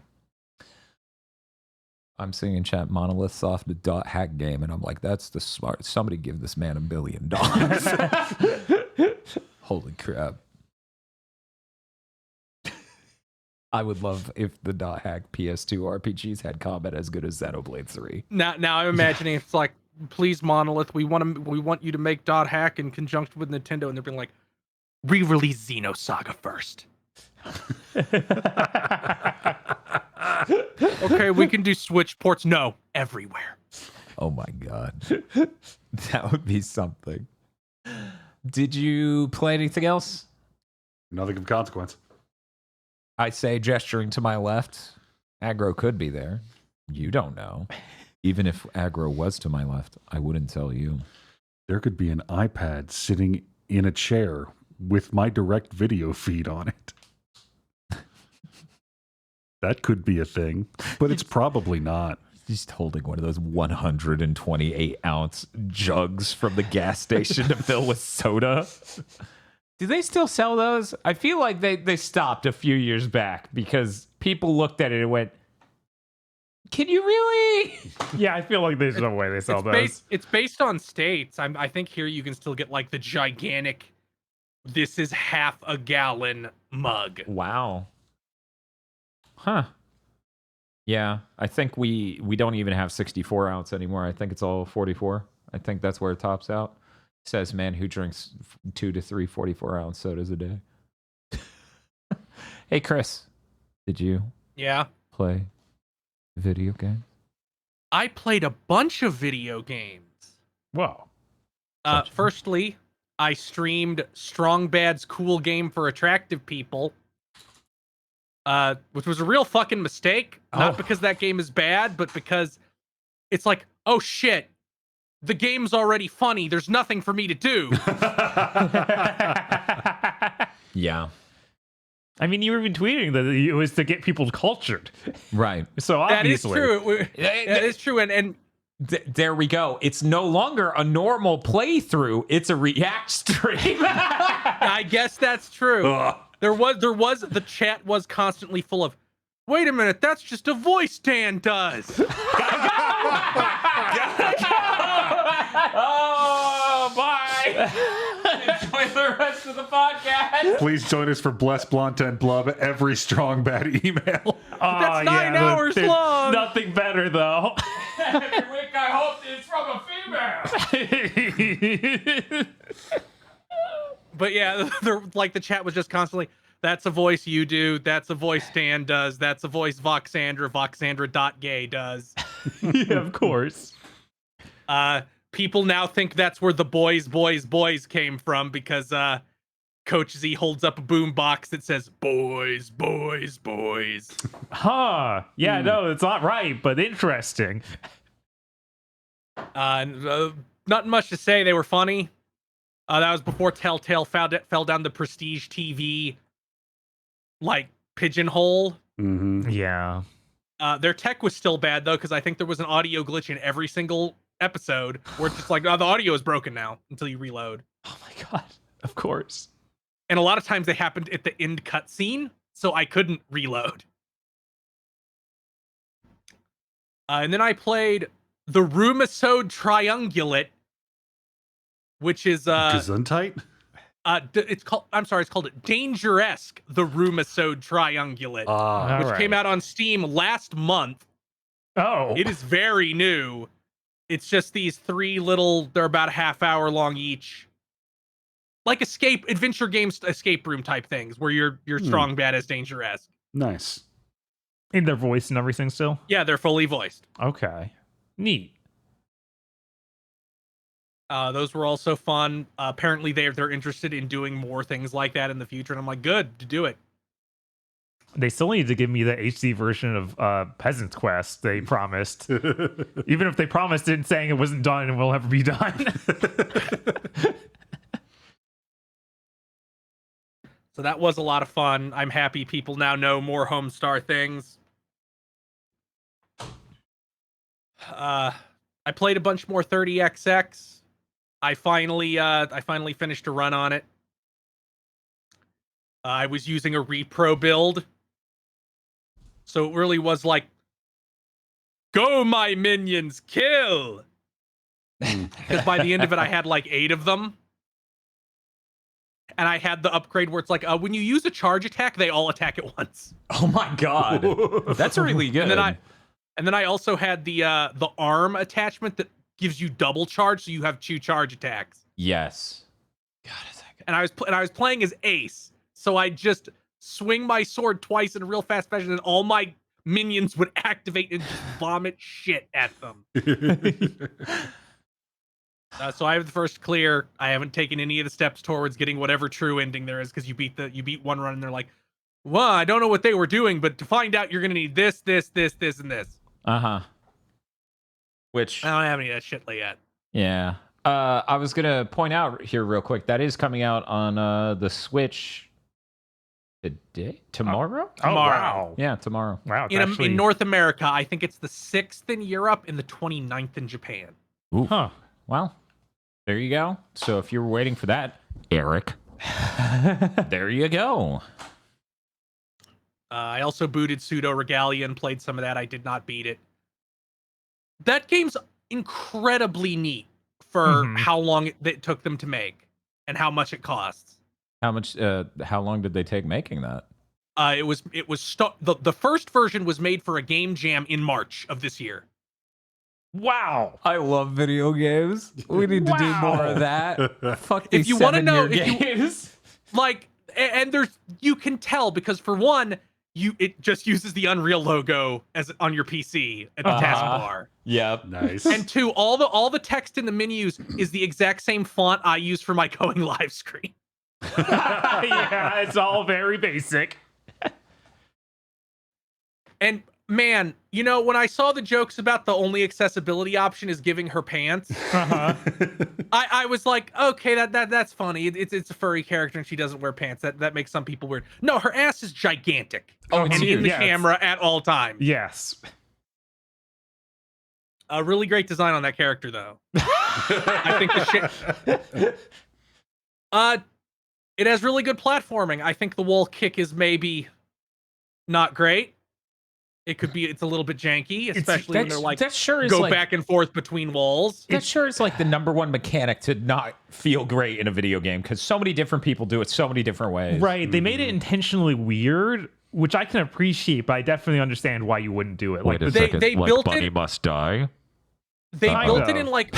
I'm seeing in chat Monolith Soft the dot hack game, and I'm like, that's the smart. Somebody give this man $1 billion. Holy crap. I would love if the dot hack PS2 RPGs had combat as good as Xenoblade 3. Now I'm imagining it's like, please Monolith, we want you to make dot hack in conjunction with Nintendo, and they're being like, re-release Xenosaga first. Okay, we can do Switch ports. No, everywhere. Oh my god. That would be something. Did you play anything else? Nothing of consequence. I say, gesturing to my left, aggro could be there. You don't know. Even if aggro was to my left, I wouldn't tell you. There could be an iPad sitting in a chair with my direct video feed on it. That could be a thing, but it's probably not. Just holding one of those 128-ounce jugs from the gas station to fill with soda. Do they still sell those? I feel like they stopped a few years back because people looked at it and went, can you really? Yeah, I feel like there's no way they sell those. It's based on states. I think here you can still get like the gigantic, this is half a gallon mug. Wow. Huh. Yeah, I think we don't even have 64 ounce anymore. I think it's all 44. I think that's where it tops out. Says man who drinks 2 to 3 44-ounce sodas a day. Hey, Chris, did you play video games? I played a bunch of video games. Whoa. Firstly, I streamed Strong Bad's Cool Game for Attractive People. Which was a real fucking mistake. Not because that game is bad, but because it's like, oh shit, the game's already funny. There's nothing for me to do. Yeah. I mean, you were even tweeting that it was to get people cultured. Right. So obviously. That is true. That is true. And there we go. It's no longer a normal playthrough. It's a react stream. I guess that's true. Ugh. There was the chat was constantly full of, wait a minute, that's just a voice Dan does. Oh, bye. Enjoy the rest of the podcast. Please join us for Bless Blunt and Blub every Strong Bad email. That's 9 hours long. Nothing better, though. Every week I hope it's from a female. But yeah, the chat was just constantly, that's a voice you do, that's a voice Dan does, that's a voice Voxandra.gay does. Yeah, of course. People now think that's where the boys came from because Coach Z holds up a boom box that says boys. Huh. Yeah, no, it's not right, but interesting. Not much to say. They were funny. That was before Telltale fell down the prestige TV like pigeonhole. Mm-hmm. Yeah. Their tech was still bad though, because I think there was an audio glitch in every single episode where it's just like, oh, the audio is broken now until you reload. Oh my god! Of course. And a lot of times they happened at the end cutscene, so I couldn't reload. And then I played the Rumisode Triungulate, which is Gesundheit? it's called Dangeresque, the Rumisode Triungulate, which Alright. came out on Steam last month. Oh. It is very new. It's just these 3 little, they're about a half hour long each. Like adventure games, escape room type things where you're strong, badass, dangerous. Nice. In their voice and everything still? Yeah, they're fully voiced. Okay. Neat. Those were also fun. Apparently they're interested in doing more things like that in the future, and I'm like, good, to do it. They still need to give me the HD version of Peasant's Quest they promised. Even if they promised it saying it wasn't done and will never be done. So that was a lot of fun. I'm happy people now know more Homestar things. I played a bunch more 30XX. I finally finished a run on it. I was using a repro build. So it really was like, go my minions, kill! Because by the end of it, I had like 8 of them. And I had the upgrade where it's like, when you use a charge attack, they all attack at once. Oh my god, that's really good. And then I also had the arm attachment that gives you double charge, so you have 2 charge attacks. Yes. God, And I was playing as Ace, so I just swing my sword twice in a real fast fashion, and all my minions would activate and just vomit shit at them. So I have the first clear. I haven't taken any of the steps towards getting whatever true ending there is, because you beat one run and they're like, well, I don't know what they were doing, but to find out, you're gonna need this, and this. Which I don't have any of that shit yet. yeah. I was gonna point out here real quick that is coming out on the Switch today, tomorrow. Oh, wow. Yeah, tomorrow. Wow. It's In actually... North America, I think it's the 6th in Europe and the 29th in Japan. Ooh. Huh. Well, there you go. So if you were waiting for that, Eric, there you go. I also booted Pseudo Regalia and played some of that. I did not beat it. That game's incredibly neat for how long it took them to make and how much it costs. How long did they take making that? The first version was made for a game jam in March of this year. Wow. I love video games. We need to do more of that. Fuck these If you want to know, games. and you can tell because for one, it just uses the Unreal logo as on your PC at the taskbar. Yep. Nice. And 2, all the text in the menus is the exact same font I use for my going live screen. Yeah, it's all very basic. And man, when I saw the jokes about the only accessibility option is giving her pants, I was like, okay, that's funny. It's a furry character and she doesn't wear pants. That makes some people weird. No, her ass is gigantic. Oh, it's and in huge. the Yeah, camera at all times. Yes. A really great design on that character, though. I think the shit. It has really good platforming. I think the wall kick is maybe not great. It's a little bit janky, especially when they're like, that sure is go like, back and forth between walls. That sure is like the number one mechanic to not feel great in a video game because so many different people do it so many different ways. Right. They made it intentionally weird, which I can appreciate, but I definitely understand why you wouldn't do it. Wait a Like, second. they like built Bunny it- must die. They built it of. in like,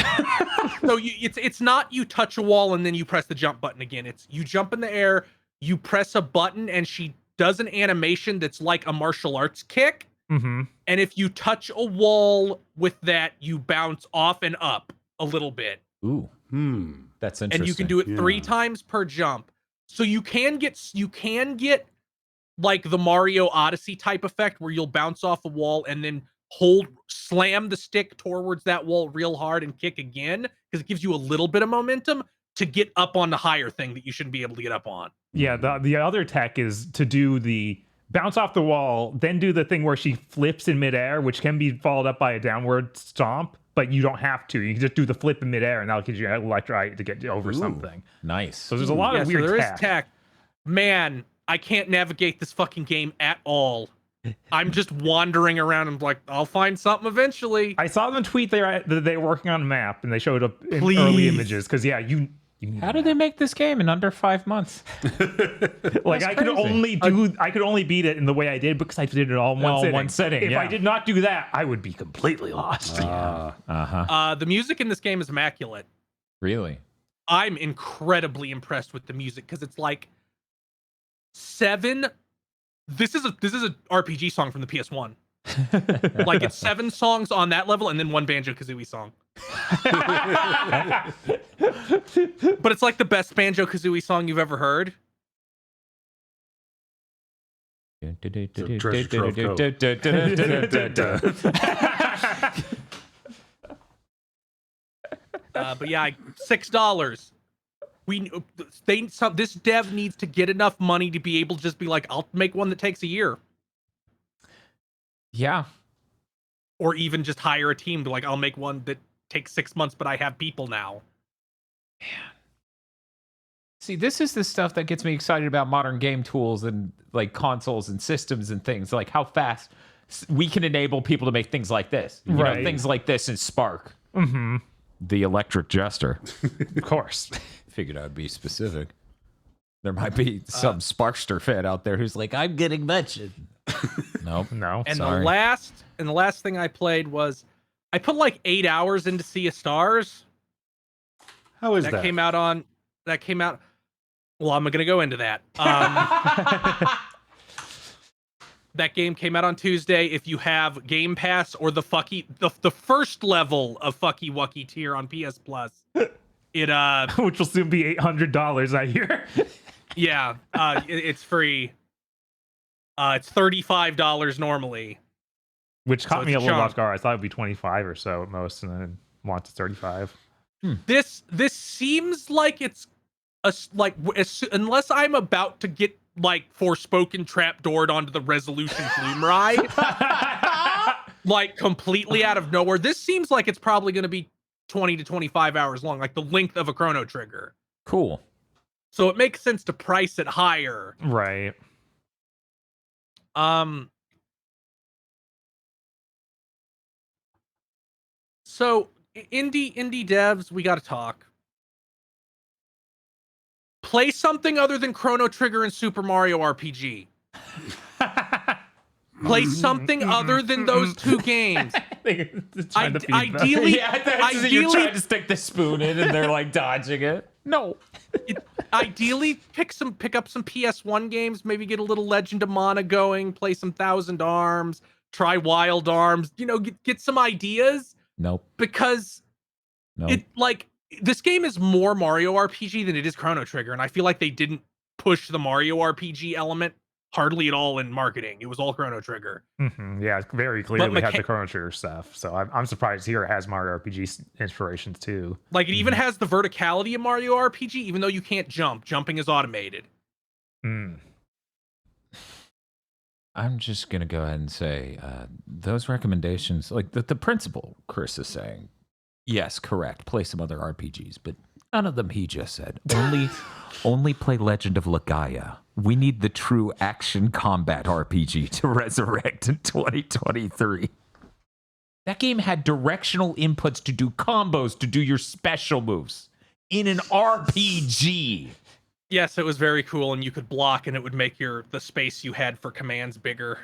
so it's not you touch a wall and then you press the jump button again. It's you jump in the air, you press a button, and she does an animation that's like a martial arts kick. mhm. And if you touch a wall with that, you bounce off and up a little bit. Ooh, Hmm. that's interesting. And you can do it 3 Yeah. times per jump. So you can get like the Mario Odyssey type effect where you'll bounce off a wall and then slam the stick towards that wall real hard and kick again, because it gives you a little bit of momentum to get up on the higher thing that you shouldn't be able to get up on. Yeah, the other tech is to do the bounce off the wall, then do the thing where she flips in midair, which can be followed up by a downward stomp. but you don't have to. You can just do the flip in midair, and that'll give you an electrite to get over something. Nice. So there's a lot of weird so there tech. is tech. Man, I can't navigate this fucking game at all. I'm just wandering around and like, I'll find something eventually. I saw them tweet that they were working on a map, and they showed up in Please. early images. Because you need How did they make this game in under 5 months? like I could only beat it in the way I did because I did it all in one sitting. If I did not do that, I would be completely lost. The music in this game is immaculate. Really? I'm incredibly impressed with the music because it's like 7. This is a RPG song from the PS1. Like it's 7 songs on that level and then 1 Banjo-Kazooie song. But it's like the best Banjo-Kazooie song you've ever heard. Treasure Trove Cove. But yeah, $6. This dev needs to get enough money to be able to just be like, I'll make one that takes a year. Yeah. Or even just hire a team to like, I'll make one that takes 6 months, but I have people now. See, this is the stuff that gets me excited about modern game tools and like consoles and systems and things, like how fast we can enable people to make things like this. You know, things like this in Spark. Mm-hmm. The electric jester. Of course. Figured I'd be specific. There might be some Sparkster fan out there who's like, I'm getting mentioned. Nope. No. And Sorry. the last thing I played was I put like 8 hours into Sea of Stars. How is that? Came out. Well, I'm gonna go into that. That game came out on Tuesday. If you have Game Pass or the first level of Fucky Wucky tier on PS Plus, it which will soon be $800, I hear. yeah, it's free. It's $35 normally, Which caught it's me a a little chunk. off guard. I thought it'd be 25 or so at most, and then launched to 35. This seems like it's unless I'm about to get like Forspoken trapdoored onto the Resolution Flume ride, like completely out of nowhere. This seems like it's probably going to be 20 to 25 hours long, like the length of a Chrono Trigger. Cool. So it makes sense to price it higher. Right. So indie devs, we got to talk. Play something other than Chrono Trigger and Super Mario RPG. Play something other than those 2 games. Ideally, You're trying to stick the spoon in and they're like dodging it. No. Ideally, pick up some PS1 games, maybe get a little Legend of Mana going, play some Thousand Arms, try Wild Arms, get some ideas. Nope. Because this game is more Mario RPG than it is Chrono Trigger, and I feel like they didn't push the Mario RPG element hardly at all in marketing. It was all Chrono Trigger. Mm-hmm. Yeah, it very clearly had the Chrono Trigger stuff. So I'm surprised here it has Mario RPG inspirations too. Like it even has the verticality of Mario RPG, even though you can't jump. Jumping is automated. Mm. I'm just going to go ahead and say those recommendations, like the principle Chris is saying, yes, correct. Play some other RPGs, but none of them he just said. Only play Legend of Legaia. We need the true action combat RPG to resurrect in 2023. That game had directional inputs to do combos, to do your special moves in an RPG. Yes, it was very cool, and you could block, and it would make the space you had for commands bigger.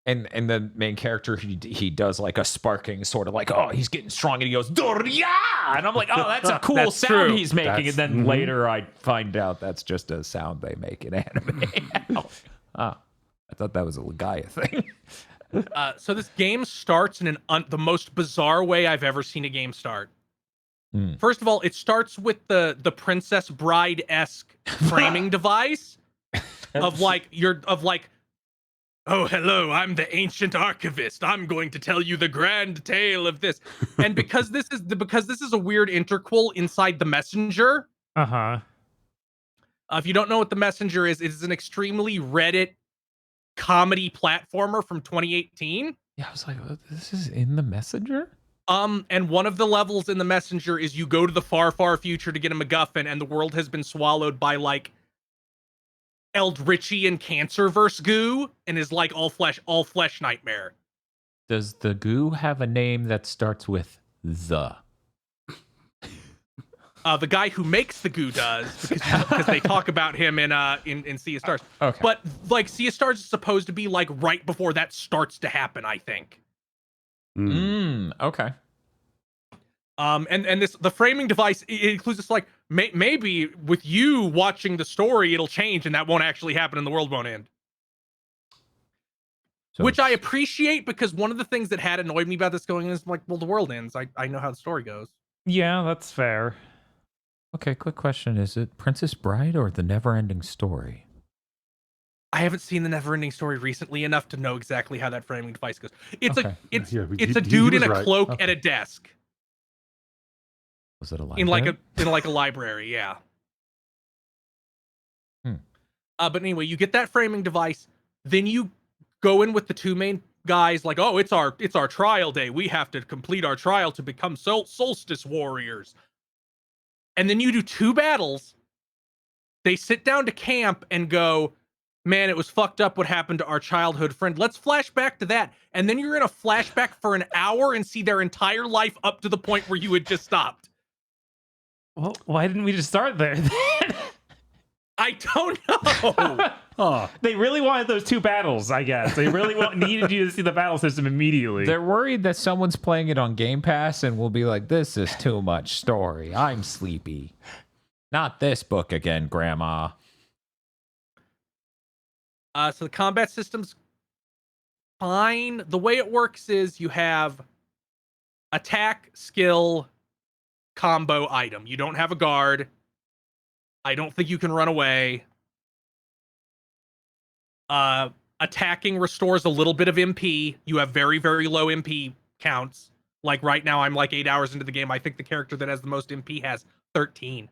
And the main character, he does like a sparking sort of like, oh, he's getting strong, and he goes, Doria! And I'm like, oh, that's a cool That's sound true. he's making. And then later I find out that's just a sound they make in anime. I thought that was a Legaia thing. So this game starts in the most bizarre way I've ever seen a game start. First of all, it starts with the Princess Bride-esque framing device of like, oh, hello, I'm the ancient archivist. I'm going to tell you the grand tale of this. And because this is a weird interquel inside the Messenger. Uh-huh. If you don't know what the Messenger is, it is an extremely Reddit comedy platformer from 2018. Yeah, I was like, this is in the Messenger? And one of the levels in the messenger is you go to the far, far future to get a MacGuffin, and the world has been swallowed by like Eldritchian Cancerverse goo, and is like all flesh nightmare. Does the goo have a name that starts with the? The guy who makes the goo does, because they talk about him in Sea of Stars. Okay. But like Sea of Stars is supposed to be like right before that starts to happen, I think. Okay. And the framing device, it includes this like maybe with you watching the story it'll change and that won't actually happen and the world won't end. So Which I appreciate, because one of the things that had annoyed me about this going in is like, well, the world ends. I know how the story goes. Yeah, that's fair. Okay, quick question. Is it Princess Bride or The Neverending Story? I haven't seen the Neverending Story recently enough to know exactly how that framing device goes. It's Okay. it's Yeah, it's he a dude was in a right. cloak Okay. at a desk Was it a library? in like a library, yeah. Hmm. But anyway, you get that framing device, then you go in with the two main guys, like, oh, it's our trial day. We have to complete our trial to become solstice warriors. And then you do 2 battles. They sit down to camp and go, man, it was fucked up what happened to our childhood friend. Let's flash back to that. And then you're in a flashback for an hour and see their entire life up to the point where you had just stopped. Well, why didn't we just start there? I don't know. Oh, They really wanted those 2 battles, I guess. They really needed you to see the battle system immediately. They're worried that someone's playing it on Game Pass and will be like, this is too much story. I'm sleepy. Not this book again, Grandma. So the combat system's fine. The way it works is you have attack, skill, combo, item. You don't have a guard. I don't think you can run away. Attacking restores a little bit of MP. You have very, very low MP counts. Like right now, I'm like 8 hours into the game. I think the character that has the most MP has 13.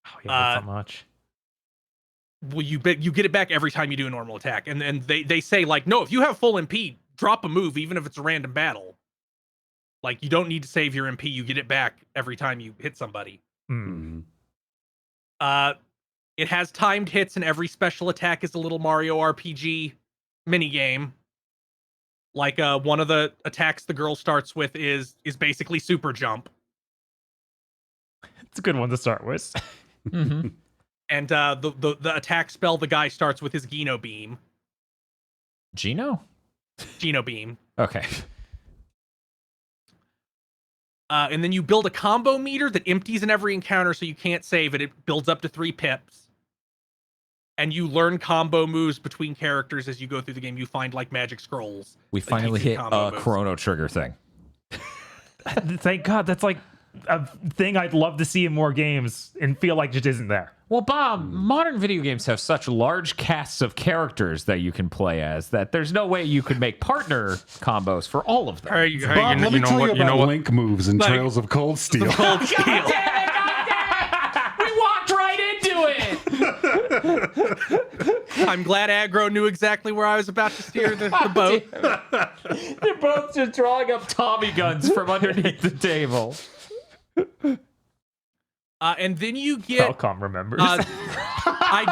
Oh, yeah, that's not much. Well, you get it back every time you do a normal attack. And they say, like, no, if you have full MP, drop a move, even if it's a random battle. Like, you don't need to save your MP. You get it back every time you hit somebody. Mm. It has timed hits, and every special attack is a little Mario RPG minigame. Like, one of the attacks the girl starts with is basically super jump. It's a good one to start with. Mm-hmm. And the attack spell the guy starts with is Geno Beam. Gino? Geno Beam. Okay. And then you build a combo meter that empties in every encounter, so you can't save it. It builds up to 3 pips. And you learn combo moves between characters as you go through the game. You find like magic scrolls. We that finally teach you hit combo a moves. Chrono Trigger thing. Thank God, that's like a thing I'd love to see in more games and feel like just isn't there. Well, Bob, modern video games have such large casts of characters that you can play as that there's no way you could make partner combos for all of them. Hey, Bob, let me tell you about Link moves and Like, Trails of Cold Steel. Cold Steel. God damn it! We walked right into it! I'm glad Aggro knew exactly where I was about to steer the boat. They're both just drawing up Tommy guns from underneath the table. And then you get Falcom remembers. I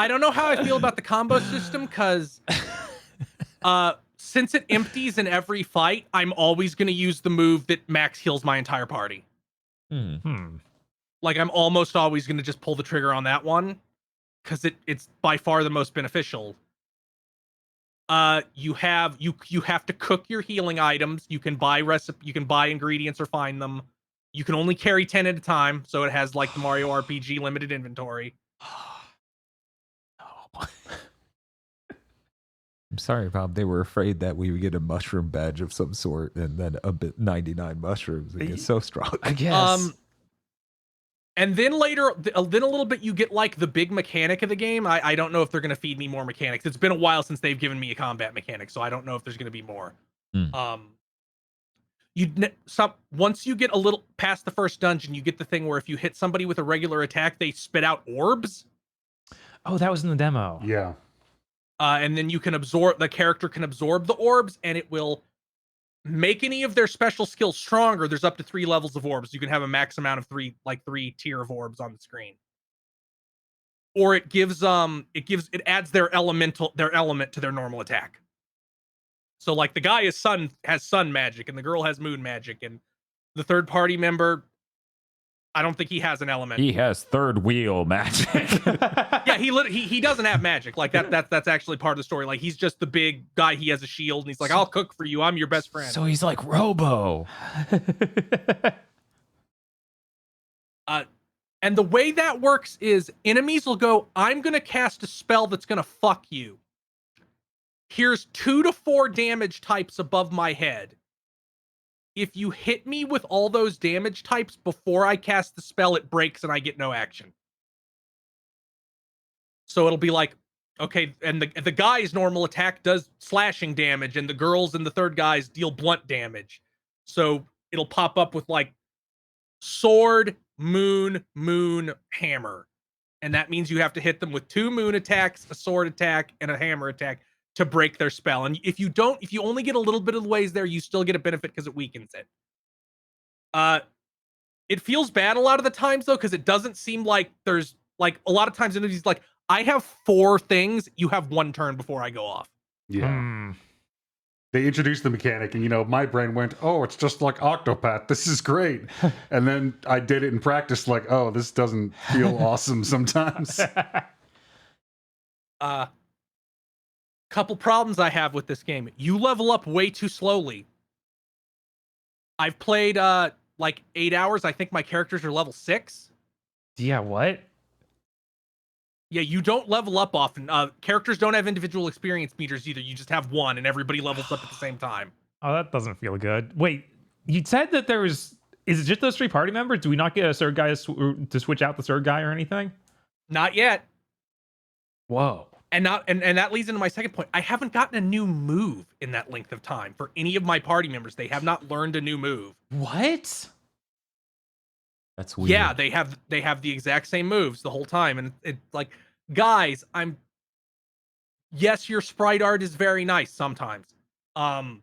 don't know how I feel about the combo system, because since it empties in every fight, I'm always going to use the move that max heals my entire party. Like, I'm almost always going to just pull the trigger on that one, because it's by far the most beneficial. You have to cook your healing items. You can buy ingredients or find them. You can only carry 10 at a time, so it has like the Mario RPG limited inventory. I'm sorry, Bob. They were afraid that we would get a mushroom badge of some sort, and then 99 mushrooms. It gets so strong. I guess. And then later, then a little bit, you get like the big mechanic of the game. I don't know if they're going to feed me more mechanics. It's been a while since they've given me a combat mechanic, so I don't know if there's going to be more. Once you get a little past the first dungeon, you get the thing where if you hit somebody with a regular attack, they spit out orbs. Oh, that was in the demo. Yeah. And then you can the character can absorb the orbs, and it will make any of their special skills stronger. There's up to 3 levels of orbs. You can have a max amount of 3 tier of orbs on the screen. Or it adds their element to their normal attack. So like the guy has sun magic and the girl has moon magic, and the third party member, I don't think he has an element. He has third wheel magic. Yeah, he doesn't have magic. Like that's actually part of the story. Like he's just the big guy. He has a shield and he's like, I'll cook for you. I'm your best friend. So he's like Robo. And the way that works is enemies will go, I'm going to cast a spell that's going to fuck you. Here's 2 to 4 damage types above my head. If you hit me with all those damage types before I cast the spell, it breaks and I get no action. So it'll be like, okay, and the guy's normal attack does slashing damage, and the girls and the third guys deal blunt damage. So it'll pop up with like sword, moon, hammer. And that means you have to hit them with 2 moon attacks, a sword attack, and a hammer attack to break their spell. And if you only get a little bit of the ways there, you still get a benefit because it weakens it. It feels bad a lot of the times though, because it doesn't seem like there's like a lot of times enemies like, I have 4 things, you have 1 turn before I go off. Yeah. They introduced the mechanic, and my brain went, "Oh, it's just like Octopath. This is great." And then I did it in practice, like, "Oh, this doesn't feel awesome sometimes." Couple problems I have with this game. You level up way too slowly. I've played like 8 hours. I think my characters are level 6. Yeah, what? Yeah, you don't level up often. Characters don't have individual experience meters either. You just have 1, and everybody levels up at the same time. Oh, that doesn't feel good. Wait, you said that there was... Is it just those 3 party members? Do we not get a third guy to switch out the third guy or anything? Not yet. Whoa. And that leads into my second point. I haven't gotten a new move in that length of time for any of my party members. They have not learned a new move. What? That's weird. Yeah, they have the exact same moves the whole time, and it's like, guys, yes, your sprite art is very nice sometimes, but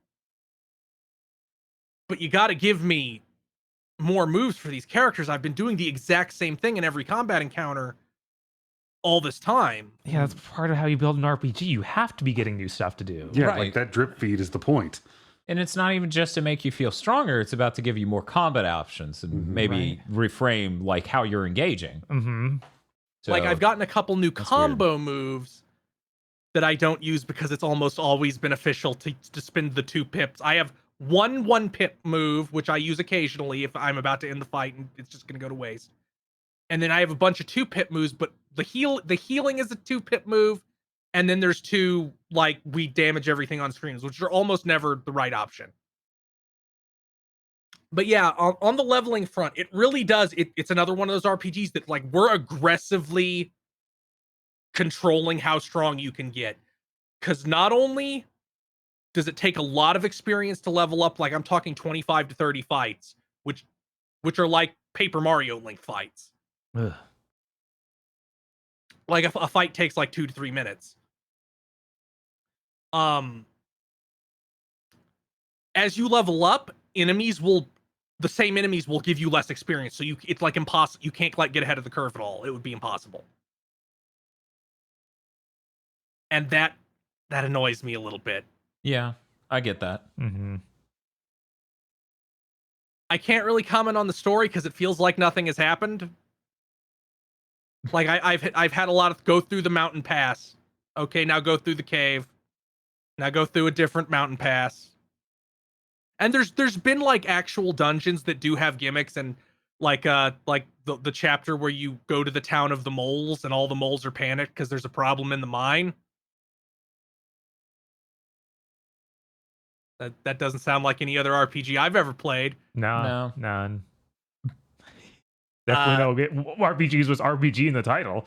you got to give me more moves for these characters. I've been doing the exact same thing in every combat encounter all this time. Yeah, that's part of how you build an RPG. You have to be getting new stuff to do. Yeah, Right. like that drip feed is the point. And it's not even just to make you feel stronger. It's about to give you more combat options and maybe reframe like how you're engaging. Mm-hmm. So, Like I've gotten a couple new combo moves that I don't use because it's almost always beneficial to spend the 2 pips. I have one pip move, which I use occasionally if I'm about to end the fight and it's just going to go to waste. And then I have a bunch of 2 pip moves, but the healing is a 2 pip move. And then there's 2, like, we damage everything on screens, which are almost never the right option. But yeah, on the leveling front, it really does. It's another one of those RPGs that, like, we're aggressively controlling how strong you can get. Because not only does it take a lot of experience to level up, like I'm talking 25 to 30 fights, which are like Paper Mario length fights. Ugh. Like a fight takes like 2 to 3 minutes. As you level up, the same enemies will give you less experience. So it's like impossible. You can't like get ahead of the curve at all. It would be impossible. And that annoys me a little bit. yeah, I get that. Mm-hmm. I can't really comment on the story because it feels like nothing has happened. Like I've had a lot of go through the mountain pass. Okay, now go through the cave. Now go through a different mountain pass. And there's been like actual dungeons that do have gimmicks, and like the chapter where you go to the town of the moles and all the moles are panicked because there's a problem in the mine. That doesn't sound like any other RPG I've ever played. No, none. Definitely no. RPGs was RPG in the title.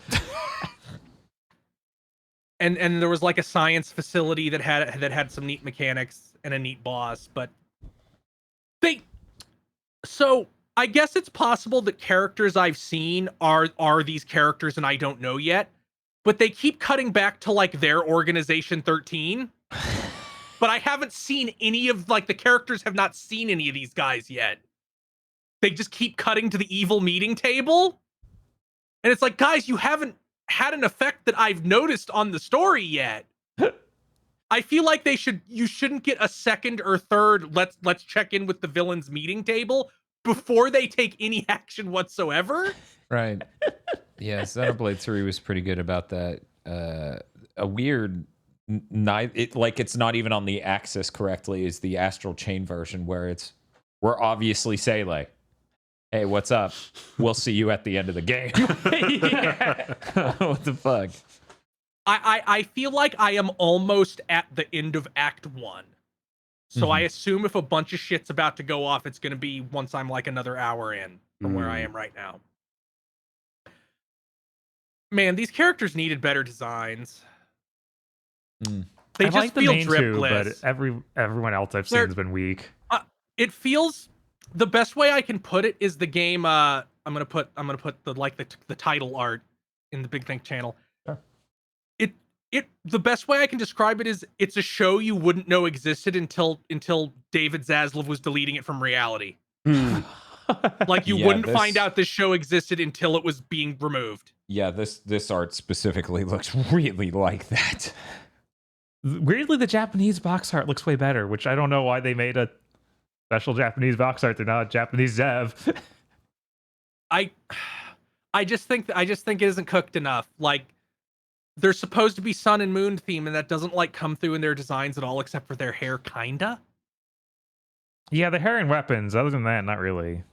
And there was like a science facility that had some neat mechanics and a neat boss, but so I guess it's possible that characters I've seen are these characters and I don't know yet. but they keep cutting back to like their Organization 13. But I haven't seen any of like the characters have not seen any of these guys yet. They just keep cutting to the evil meeting table. And it's like, guys, you haven't had an effect that I've noticed on the story yet. I feel like you shouldn't get a second or third let's check in with the villains meeting table before they take any action whatsoever. Right. Yeah, Xenoblade 3 was pretty good about that. A weird it's not even on the axis correctly is the Astral Chain version where we're obviously say like, hey, what's up? We'll see you at the end of the game. What the fuck? I feel like I am almost at the end of Act 1. So I assume if a bunch of shit's about to go off, it's going to be once I'm like another hour in from where I am right now. Man, these characters needed better designs. They just like feel the main two, dripless. but everyone else I've seen has been weak. It feels the best way I can put it is the game. I'm gonna put the title art in the Big Think channel. Sure. The best way I can describe it is it's a show you wouldn't know existed until David Zaslav was deleting it from reality. Like you wouldn't find out this show existed until it was being removed. Yeah, this art specifically looks really like that. Weirdly, the Japanese box art looks way better, which I don't know why they made a special Japanese box art. They're not Japanese Zev. I just think it isn't cooked enough. Like there's supposed to be sun and moon theme, and that doesn't like come through in their designs at all, except for their hair, kinda. Yeah, the hair and weapons. Other than that, not really.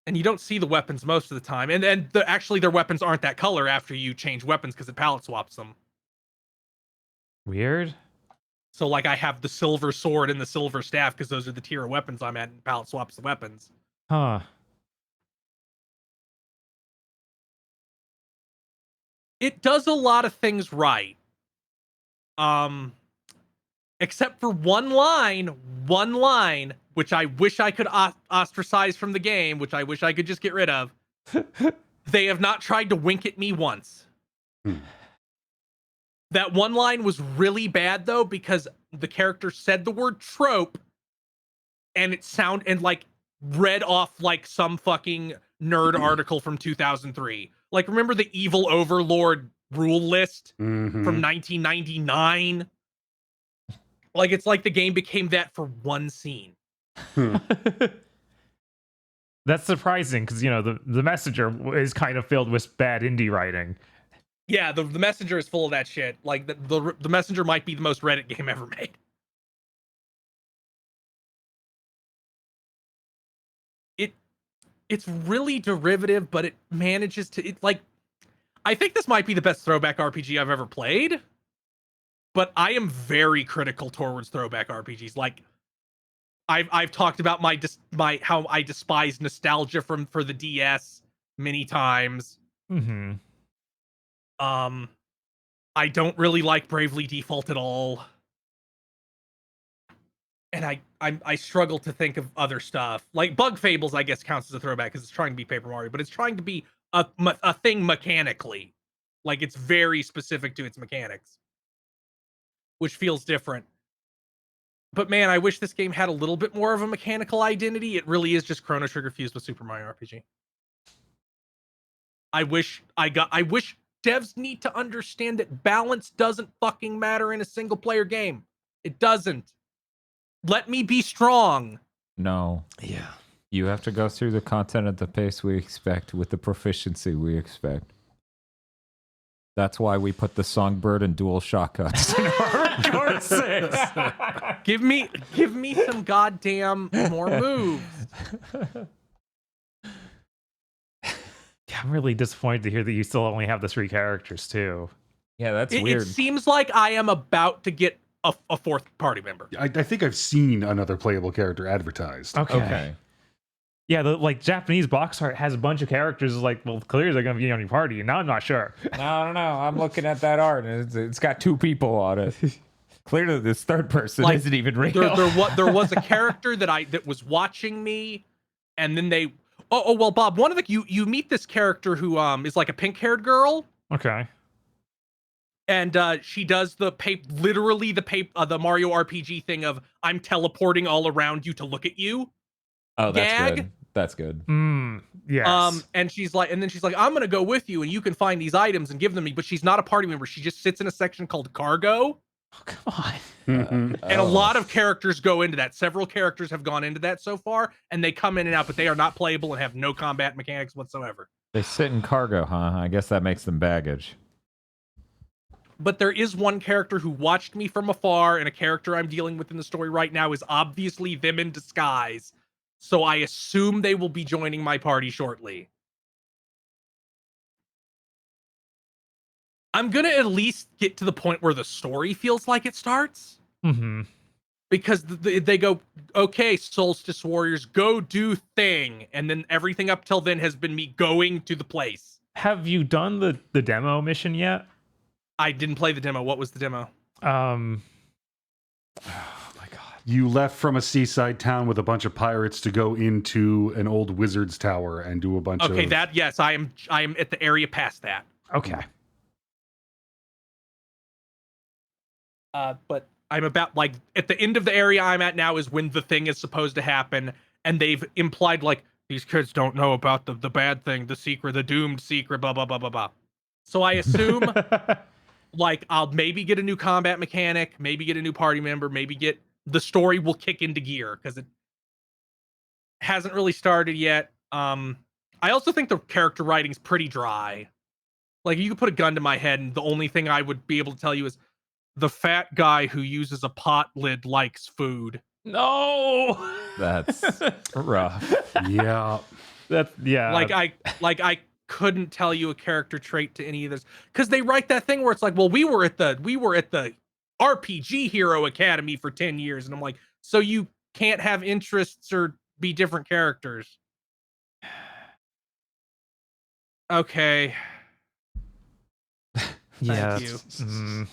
And you don't see the weapons most of the time. And actually their weapons aren't that color after you change weapons because it palette swaps them. Weird. So like I have the silver sword and the silver staff because those are the tier of weapons I'm at, and palette swaps the weapons. Huh. It does a lot of things right. Except for one line, which I wish I could ostracize from the game, which I wish I could just get rid of. They have not tried to wink at me once. That one line was really bad though, because the character said the word trope and like read off like some fucking nerd article from 2003. Like remember the evil overlord rule list from 1999? Like it's like the game became that for one scene. That's surprising because the messenger is kind of filled with bad indie writing. Yeah, the messenger is full of that shit. Like the messenger might be the most Reddit game ever made. It's really derivative, but it manages to I think this might be the best throwback RPG I've ever played. But I am very critical towards throwback RPGs. Like, I've talked about how I despise nostalgia for the DS many times. Mm-hmm. I don't really like Bravely Default at all, and I struggle to think of other stuff. Like Bug Fables, I guess counts as a throwback because it's trying to be Paper Mario, but it's trying to be a thing mechanically. Like it's very specific to its mechanics, which feels different. But man, I wish this game had a little bit more of a mechanical identity. It really is just Chrono Trigger fused with Super Mario RPG. I wish devs need to understand that balance doesn't fucking matter in a single player game. It doesn't. Let me be strong. No. Yeah. You have to go through the content at the pace we expect with the proficiency we expect. That's why we put the Songbird and dual shotguns in our courses. Give me some goddamn more moves. Yeah, I'm really disappointed to hear that you still only have the 3 characters too. Yeah, that's weird. It seems like I am about to get a fourth party member. I think I've seen another playable character advertised. Okay. Yeah, the Japanese box art has a bunch of characters. Like, well, clearly they're going to be on your party, and now I'm not sure. I don't know. I'm looking at that art, and it's got 2 people on it. Clearly, this third person isn't even real. There was a character that was watching me, and then they. Oh well, Bob. One of you meet this character who is like a pink-haired girl. Okay. And she does the literally the Mario RPG thing of I'm teleporting all around you to look at you. Oh, that's Gag. good. That's good. Yes. And she's like, I'm gonna go with you, and you can find these items and give them to me. But she's not a party member. She just sits in a section called cargo. Oh, come on. And a lot of characters go into that. Several characters have gone into that so far, and they come in and out, but they are not playable and have no combat mechanics whatsoever. They sit in cargo, huh? I guess that makes them baggage. But there is one character who watched me from afar, and a character I'm dealing with in the story right now is obviously them in disguise. So I assume they will be joining my party shortly. I'm gonna at least get to the point where the story feels like it starts. Because they go, okay, Solstice Warriors, go do thing. And then everything up till then has been me going to the place. Have you done the demo mission yet? I didn't play the demo. What was the demo? Oh my god. You left from a seaside town with a bunch of pirates to go into an old wizard's tower and do a bunch of... Okay, yes, I am at the area past that. Okay. But I'm about, like, at the end of the area I'm at now is when the thing is supposed to happen, and they've implied, like, these kids don't know about the bad thing, the secret, the doomed secret, blah, blah, blah, blah, blah. So I assume, like, I'll maybe get a new combat mechanic, maybe get a new party member, maybe the story will kick into gear, because it hasn't really started yet. I also think the character writing's pretty dry. Like, you could put a gun to my head, and the only thing I would be able to tell you is, the fat guy who uses a pot lid likes food. No. That's rough. Yeah. I couldn't tell you a character trait to any of this, because they write that thing where it's like, well, we were at the RPG Hero Academy for 10 years, and I'm like, so you can't have interests or be different characters. Okay. Yeah. Thank you.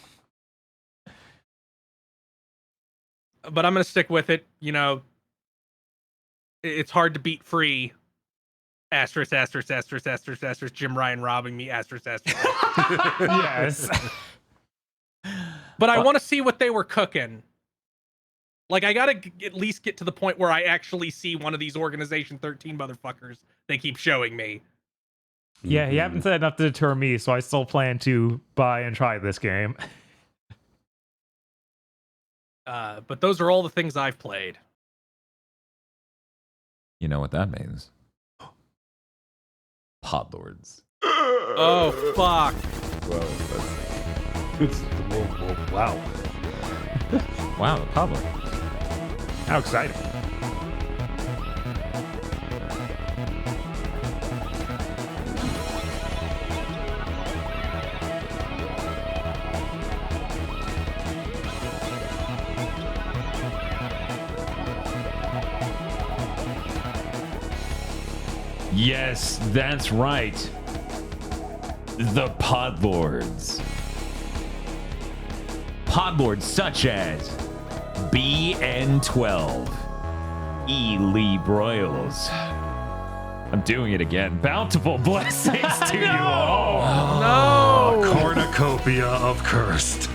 But I'm gonna stick with it. You know, it's hard to beat free. Asterisk, asterisk, asterisk, asterisk, asterisk. Jim Ryan robbing me. Asterisk, asterisk. Yes. But I want to see what they were cooking. Like, I gotta at least get to the point where I actually see one of these Organization 13 motherfuckers they keep showing me. Yeah, you haven't said enough to deter me, so I still plan to buy and try this game. But those are all the things I've played. You know what that means? Podlords. Oh, fuck. Wow. Wow, the Podlord. How exciting. Yes, that's right. The Podlords. Podlords such as BN12, E. Lee Broyles. I'm doing it again. Bountiful blessings to you all. No! A cornucopia of cursed.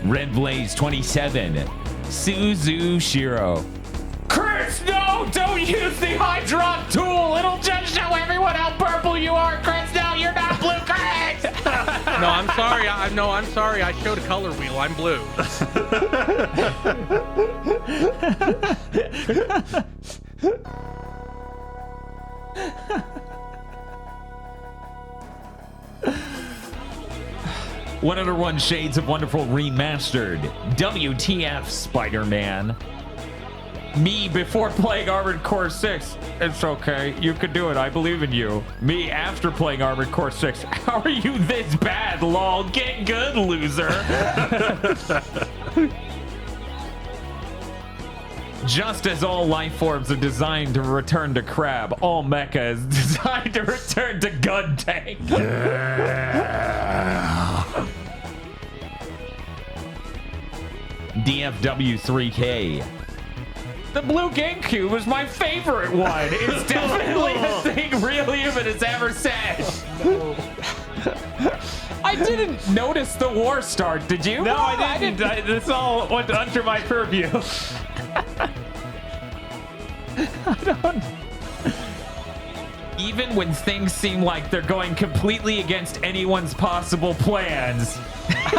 Red Blaze 27, Suzu Shiro. Chris, no! Don't use the high drop tool! It'll just show everyone how purple you are, Chris! No, you're not blue, Chris! No, I'm sorry. I'm sorry. I showed a color wheel. I'm blue. One Under One Shades of Wonderful Remastered. WTF, Spider-Man. Me before playing Armored Core 6. It's okay. You can do it. I believe in you. Me after playing Armored Core 6. How are you this bad, lol? Get good, loser. Just as all life forms are designed to return to crab, all mecha is designed to return to gun tank. DFW3K. The blue GameCube was my favorite one. It's definitely the thing real human has ever said. I didn't notice the war start, did you? No, I didn't. This all went under my purview. Even when things seem like they're going completely against anyone's possible plans, he's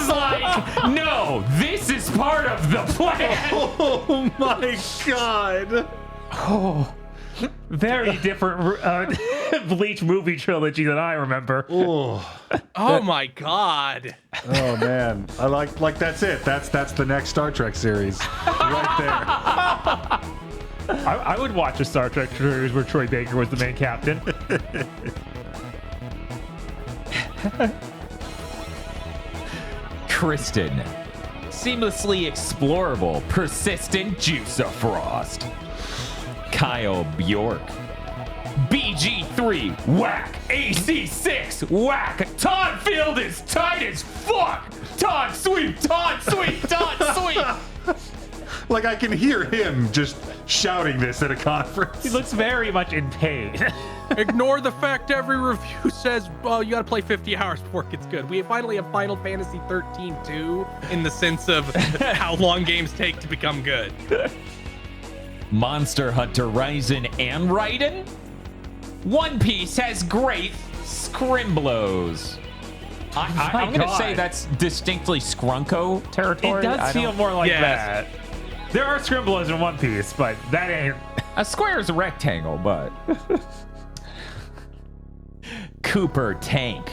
like, no, this is part of the plan. Oh my god. Oh, very different Bleach movie trilogy than I remember. Oh. Oh my god. Oh man, I like that's it. That's the next Star Trek series, right there. I would watch a Star Trek series where Troy Baker was the main captain. Kristen, seamlessly explorable, persistent juice of frost. Kyle Bjork, BG3, whack. AC6, whack. Todd Field is tight as fuck. Todd sweep, Todd sweep, Todd sweep. Like I can hear him just shouting this at a conference. He looks very much in pain. Ignore the fact every review says, well, you gotta play 50 hours before it gets good. We finally have Final Fantasy 13 2 in the sense of how long games take to become good. Monster Hunter Rising and Raiden? One Piece has great scrimblos. I'm going to say that's distinctly Scrunko territory. It does feel more like Yes. that. There are scribbles in One Piece, but that ain't. A square is a rectangle, but... Cooper Tank.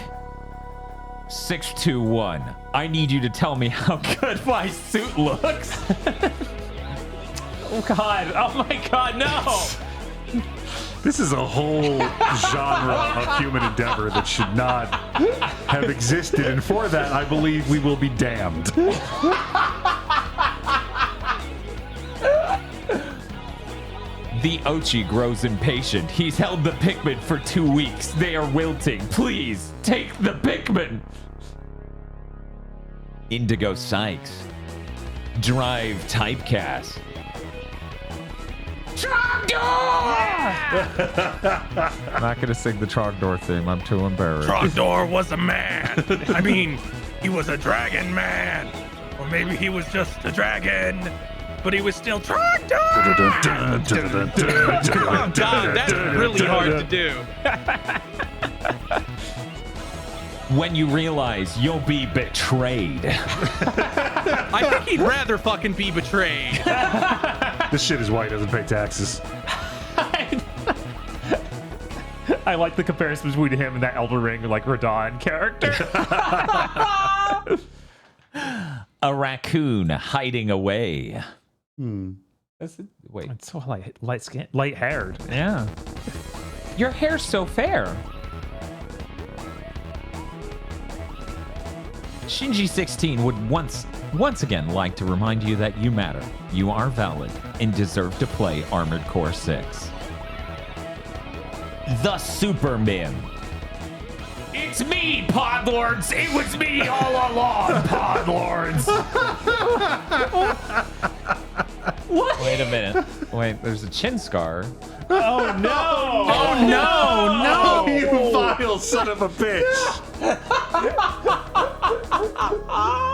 621. I need you to tell me how good my suit looks. Oh god! Oh my god! No! This is a whole genre of human endeavor that should not have existed, and for that, I believe we will be damned. The Ochi grows impatient. He's held the Pikmin for 2 weeks. They are wilting. Please, take the Pikmin. Indigo Sykes. Drive Typecast. I'm not gonna sing the Trogdor theme. I'm too embarrassed. Trogdor was a man. I mean, he was a dragon man. Or maybe he was just a dragon, but he was still Trogdor. Oh god, that's really hard to do. When you realize you'll be betrayed. I think he'd rather fucking be betrayed. This shit is why he doesn't pay taxes. I like the comparison between him and that Elder Ring, like Radon character. A raccoon hiding away. Wait. It's so light skin, light haired. Yeah. Your hair's so fair. Shinji16 would once again like to remind you that you matter, you are valid, and deserve to play Armored Core 6. The Superman. It's me, Podlords! It was me all along, Podlords! What? Wait a minute. Wait, there's a chin scar. Oh no! Oh no, no! You vile son of a bitch!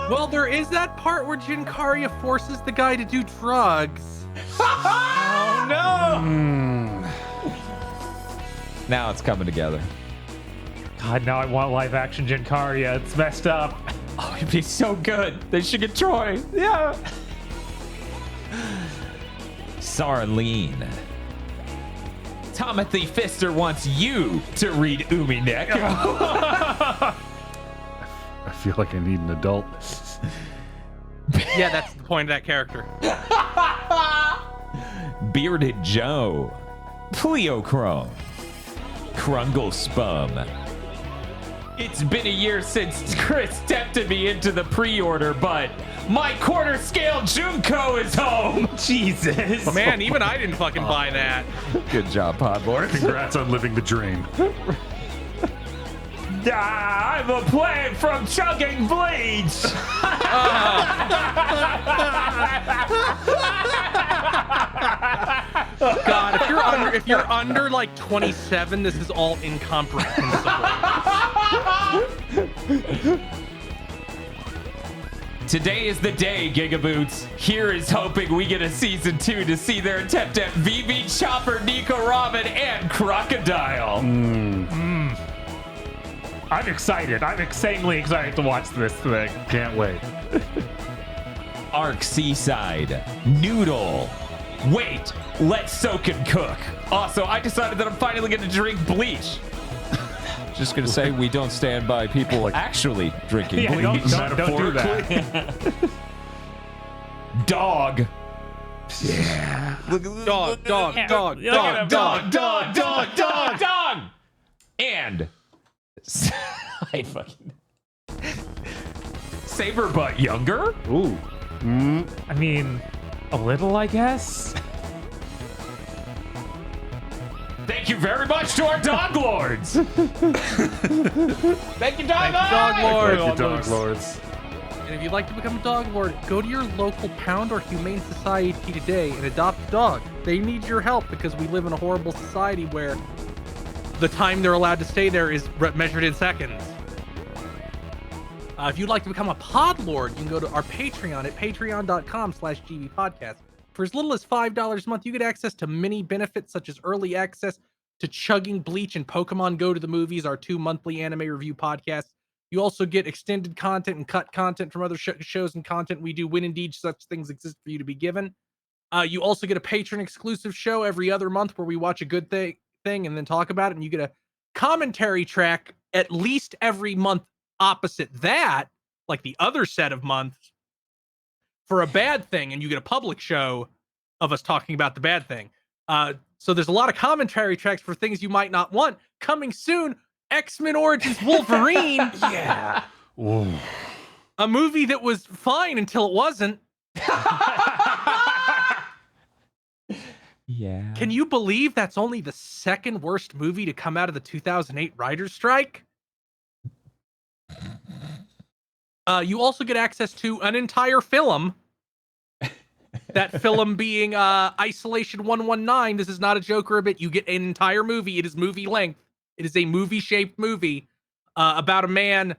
Well, there is that part where Jinkaria forces the guy to do drugs. Oh no! Now it's coming together. God, now I want live action Jinkaria. It's messed up. Oh, it'd be so good. They should get Troy. Yeah. Sarlene. Timothy Pfister wants you to read Uminek. I feel like I need an adult. Yeah, that's the point of that character. Bearded Joe. Pleochrome. Krungle Spum. It's been a year since Chris tempted me into the pre-order, but my quarter scale Junko is home. Jesus. Man, even I didn't fucking buy that. Good job, Podlord. Congrats on living the dream. I'm a plant from chugging bleach. God, if you're under like 27, this is all incomprehensible. Today is the day, GigaBoots. Here is hoping we get a season 2 to see their attempt at VV Chopper, Nico Robin, and Crocodile. I'm excited. I'm insanely excited to watch this thing. Can't wait. Arc Seaside, Noodle. Wait, let's soak and cook. Also, I decided that I'm finally going to drink bleach. Just gonna say we don't stand by people actually drinking Yeah, bleach. don't do that. Dog. Dog. And I fucking Saber Butt Younger. Ooh. I mean, a little, I guess. Thank you very much to our dog lords. Thank you, dog Dog lords. Lord. Thank you, dog lords. And if you'd like to become a dog lord, go to your local Pound or Humane Society today and adopt a dog. They need your help because we live in a horrible society where the time they're allowed to stay there is measured in seconds. If you'd like to become a pod lord, you can go to our Patreon at patreon.com/gbpodcast. For as little as $5 a month, you get access to many benefits such as early access to Chugging Bleach and Pokemon Go to the Movies, our 2 monthly anime review podcasts. You also get extended content and cut content from other shows and content we do when indeed such things exist for you to be given. You also get a patron exclusive show every other month where we watch a good thing and then talk about it. And you get a commentary track at least every month opposite that, like the other set of months, for a bad thing. And you get a public show of us talking about the bad thing. So there's a lot of commentary tracks for things you might not want. Coming soon, X-Men Origins Wolverine. Yeah. Ooh. A movie that was fine until it wasn't. Yeah. Can you believe that's only the second worst movie to come out of the 2008 writer's strike? You also get access to an entire film. That film being Isolation 119. This is not a joke or a bit. You get an entire movie. It is movie length. It is a movie-shaped movie about a man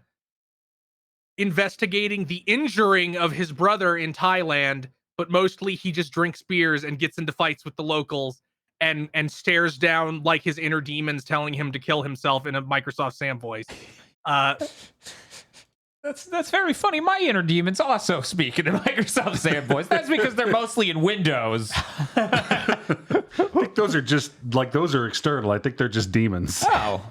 investigating the injuring of his brother in Thailand, but mostly he just drinks beers and gets into fights with the locals and stares down like his inner demons telling him to kill himself in a Microsoft Sam voice. That's very funny. My inner demons also speak in a Microsoft Sam voice. That's because they're mostly in Windows. I think those are just like those are external. I think they're just demons. Oh.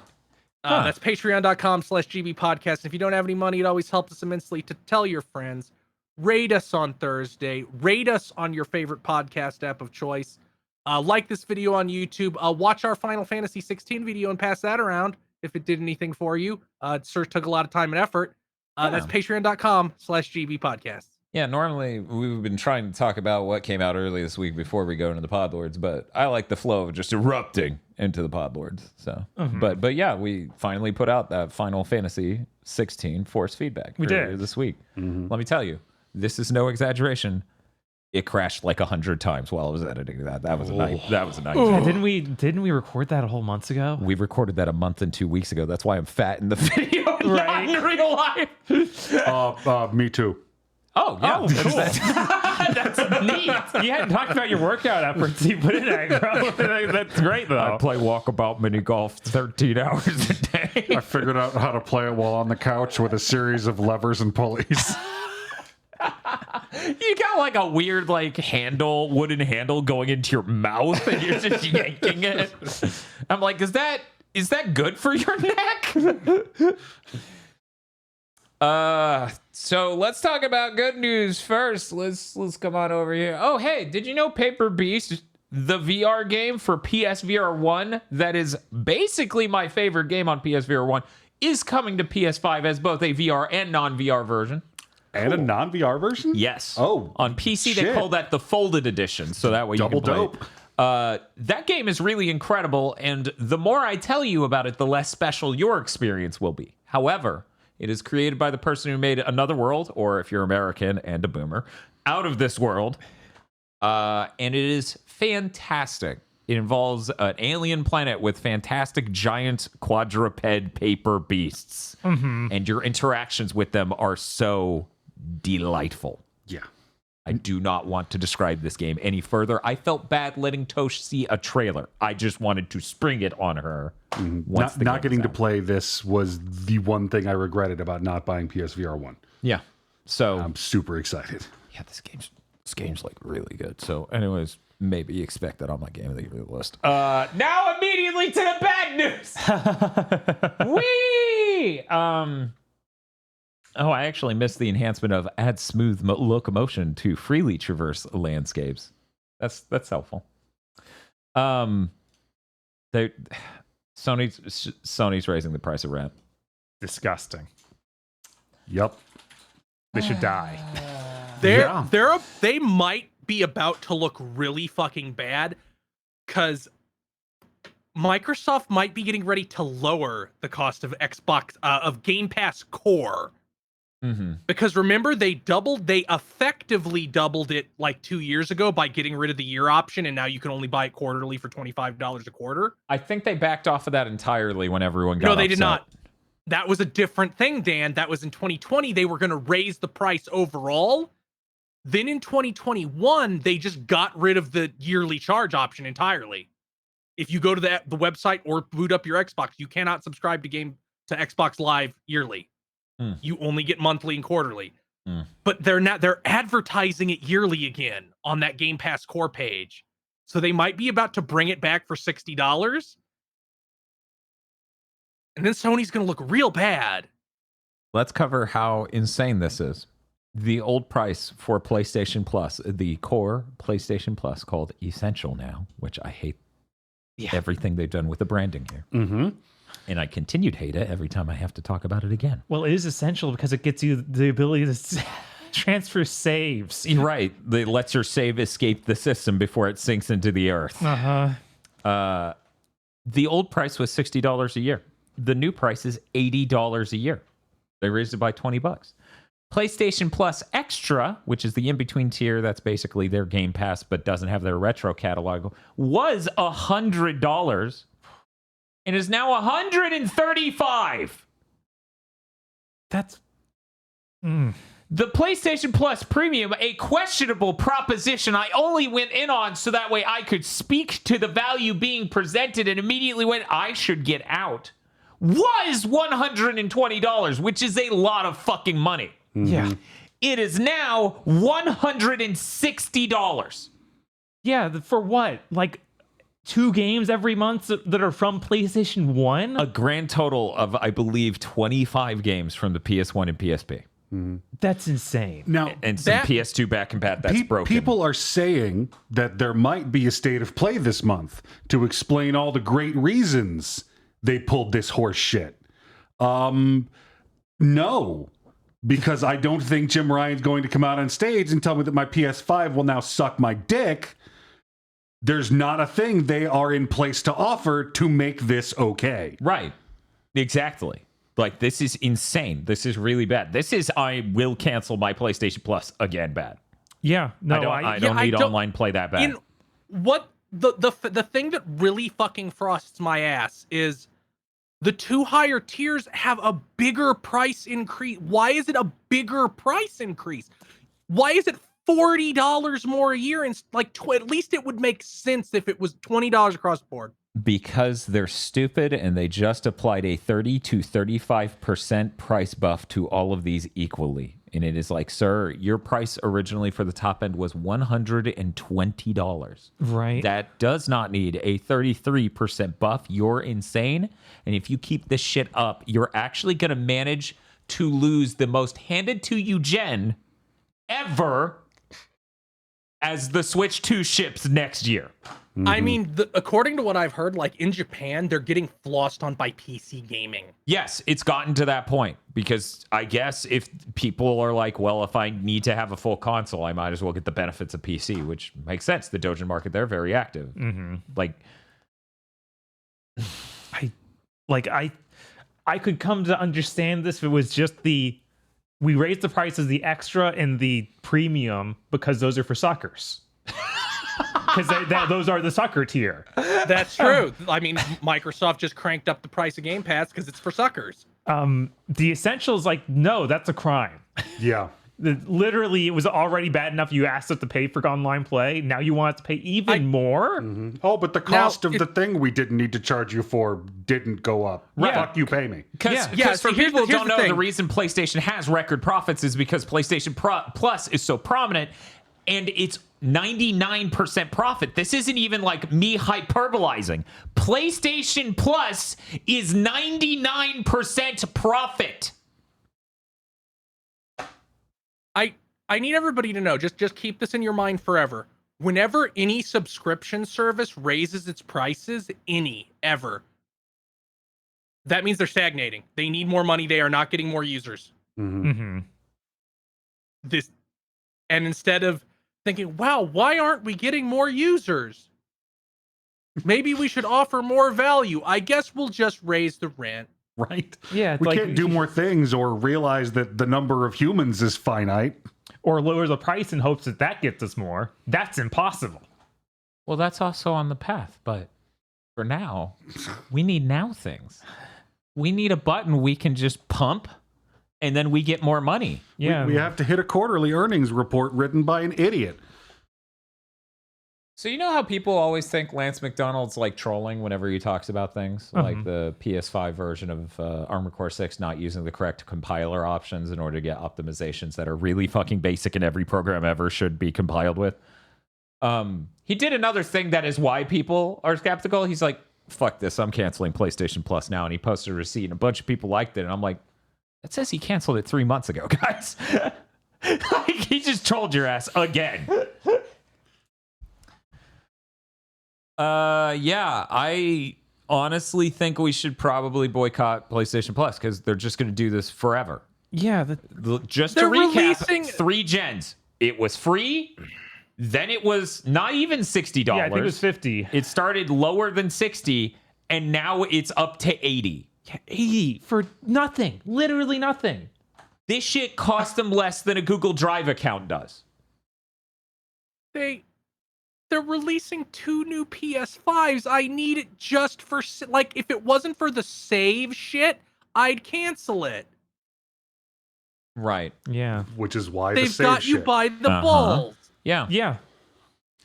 That's patreon.com/GB podcast. And if you don't have any money, it always helps us immensely to tell your friends. Rate us on Thursday. Rate us on your favorite podcast app of choice. Like this video on YouTube. Watch our Final Fantasy 16 video and pass that around if it did anything for you. It sure took a lot of time and effort. That's patreon.com/GB podcast. Yeah, normally we've been trying to talk about what came out early this week before we go into the Podlords, but I like the flow of just erupting into the Podlords. So, but yeah, we finally put out that Final Fantasy 16 force feedback earlier this week. Let me tell you, this is no exaggeration. It crashed like 100 times while I was editing that. That was a night. That was a night. Yeah, didn't we record that a whole month ago? We recorded that a month and 2 weeks ago. That's why I'm fat in the video, Right. not in real life. Me too. Oh, yeah. Oh, cool. That's neat. You hadn't talked about your workout efforts you put in aggro. That's great, though. I play walkabout mini golf 13 hours a day. I figured out how to play it while on the couch with a series of levers and pulleys. You got like a weird like wooden handle going into your mouth and you're just yanking it. I'm like, is that good for your neck? So let's talk about good news first. Let's come on over here. Oh, hey, did you know Paper Beast, the VR game for PSVR 1 that is basically my favorite game on PSVR 1, is coming to PS5 as both a VR and non-VR version? And a non-VR version? Yes. Oh, on PC they shit. call that the folded edition, so that way Double you can play dope. it. That game is really incredible, and the more I tell you about it, the less special your experience will be. However, it is created by the person who made Another World, or if you're American and a boomer, Out of This World, and it is fantastic. It involves an alien planet with fantastic giant quadruped paper beasts. And your interactions with them are so delightful. Yeah. I do not want to describe this game any further. I felt bad letting Tosh see a trailer. I just wanted to spring it on her. Not getting to play this was the one thing I regretted about not buying PSVR 1. Yeah. So I'm super excited. yeah, this game's like really good. So anyways, maybe expect that on my game of the year list. Now immediately to the bad news. Whee! Oh, I actually missed the enhancement of add smooth locomotion to freely traverse landscapes. That's helpful. Sony's raising the price of rent. Disgusting. Yep. They should die. They might be about to look really fucking bad because Microsoft might be getting ready to lower the cost of Xbox of Game Pass Core. Because remember, they effectively doubled it like 2 years ago by getting rid of the year option, and now you can only buy it quarterly for $25 a quarter. I think they backed off of that entirely when everyone got No, they upset. did not. That was a different thing, Dan. That was in 2020. They were going to raise the price overall. Then in 2021, they just got rid of the yearly charge option entirely. If you go to the website or boot up your Xbox, you cannot subscribe to Xbox Live yearly. You only get monthly and quarterly. But they're advertising it yearly again on that Game Pass Core page. So they might be about to bring it back for $60. And then Sony's going to look real bad. Let's cover how insane this is. The old price for PlayStation Plus, the core PlayStation Plus called Essential now, which I hate everything they've done with the branding here. And I continue to hate it every time I have to talk about it again. Well, it is essential because it gets you the ability to transfer saves. You're right. It lets your save escape the system before it sinks into the earth. The old price was $60 a year. The new price is $80 a year. They raised it by $20. PlayStation Plus Extra, which is the in-between tier, that's basically their Game Pass but doesn't have their retro catalog, was $100 and is now $135. That's... The PlayStation Plus Premium, a questionable proposition I only went in on so that way I could speak to the value being presented and immediately went, I should get out, was $120, which is a lot of fucking money. Yeah. It is now $160. Yeah, for what? Like 2 games every month that are from PlayStation 1? A grand total of, I believe, 25 games from the PS1 and PSP. That's insane. Now, And some PS2 back and bat that's broken. people are saying that there might be a state of play this month to explain all the great reasons they pulled this horse shit. No, because I don't think Jim Ryan's going to come out on stage and tell me that my PS5 will now suck my dick. There's not a thing they are in place to offer to make this okay. Right. Exactly. Like, this is insane. This is really bad. This is, I will cancel my PlayStation Plus again bad. Yeah. No, I don't need online play that bad. What the thing that really fucking frosts my ass is the 2 higher tiers have a bigger price increase. Why is it a bigger price increase? Why is it $40 more a year? And like, at least it would make sense if it was $20 across the board. Because they're stupid and they just applied a 30 to 35% price buff to all of these equally. And it is like, sir, your price originally for the top end was $120. Right. That does not need a 33% buff. You're insane. And if you keep this shit up, you're actually going to manage to lose the most handed to you gen ever as the Switch 2 ships next year. I mean, according to what I've heard, like in Japan, they're getting flossed on by PC gaming. Yes, it's gotten to that point because I guess if people are like, well, if I need to have a full console, I might as well get the benefits of PC, which makes sense. The Dojin market, they're very active. Like, I could come to understand this if it was just we raised the prices, the extra and the premium, because those are for suckers. because those are the sucker tier. That's true. I mean, Microsoft just cranked up the price of Game Pass because it's for suckers. The Essentials, like, no, that's a crime. Yeah. Literally, it was already bad enough you asked us to pay for online play. Now you want us to pay even more? Oh, but the cost of the thing we didn't need to charge you for didn't go up. Right. Fuck you, pay me. Because for people who don't know, the reason PlayStation has record profits is because PlayStation Plus is so prominent, and it's 99% profit. This isn't even like me hyperbolizing. PlayStation Plus is 99% profit. I need everybody to know, just keep this in your mind forever. Whenever any subscription service raises its prices, ever, that means they're stagnating. They need more money. They are not getting more users. Mm-hmm. And instead of thinking, wow, why aren't we getting more users? Maybe we should offer more value. I guess we'll just raise the rent. Right? Yeah, We can't do more things or realize that the number of humans is finite. Or lower the price in hopes that gets us more. That's impossible. Well, that's also on the path, but for now, we need now things. We need a button we can just pump, and then we get more money. Yeah, We have to hit a quarterly earnings report written by an idiot. So you know how people always think Lance McDonald's like trolling whenever he talks about things, like the PS5 version of Armored Core 6 not using the correct compiler options in order to get optimizations that are really fucking basic and every program ever should be compiled with. He did another thing that is why people are skeptical. He's like, fuck this, I'm canceling PlayStation Plus now. And he posted a receipt and a bunch of people liked it. And I'm like, it says he canceled it 3 months ago, guys. Like, he just trolled your ass again. Yeah, I honestly think we should probably boycott PlayStation Plus because they're just going to do this forever. Yeah, Just to They're recap, releasing- 3 gens. It was free, then it was not even $60. yeah, I think it was 50. It started lower than 60, and now it's up to 80. 80 for nothing. Literally nothing. This shit cost them less than a Google Drive account does. They're releasing 2 new PS5s. I need it just for, like, if it wasn't for the save shit, I'd cancel it. Right. Yeah. Which is why They've got you by the balls. Yeah. Yeah.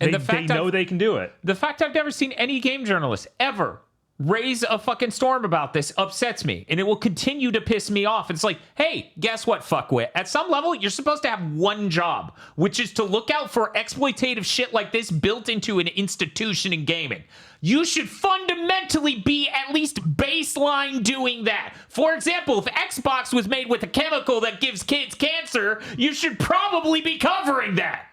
And they, the fact they know I've- they can do it. The fact I've never seen any game journalist ever raise a fucking storm about this upsets me, and it will continue to piss me off. It's like, hey, guess what, fuckwit? At some level, you're supposed to have one job, which is to look out for exploitative shit like this built into an institution in gaming. You should fundamentally be at least baseline doing that. For example, if Xbox was made with a chemical that gives kids cancer, you should probably be covering that.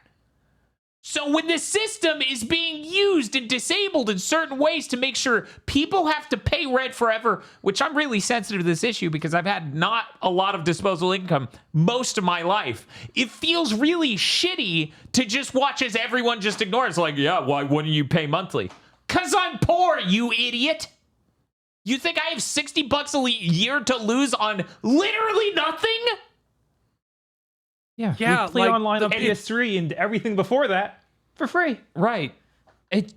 So when the system is being used and disabled in certain ways to make sure people have to pay rent forever, which I'm really sensitive to this issue because I've had not a lot of disposable income most of my life, it feels really shitty to just watch as everyone just ignores. Like, yeah, why wouldn't you pay monthly? Because I'm poor, you idiot. You think I have $60 a year to lose on literally nothing? Yeah. Yeah, We play like, online on the- PS3 and everything before that for free. Right.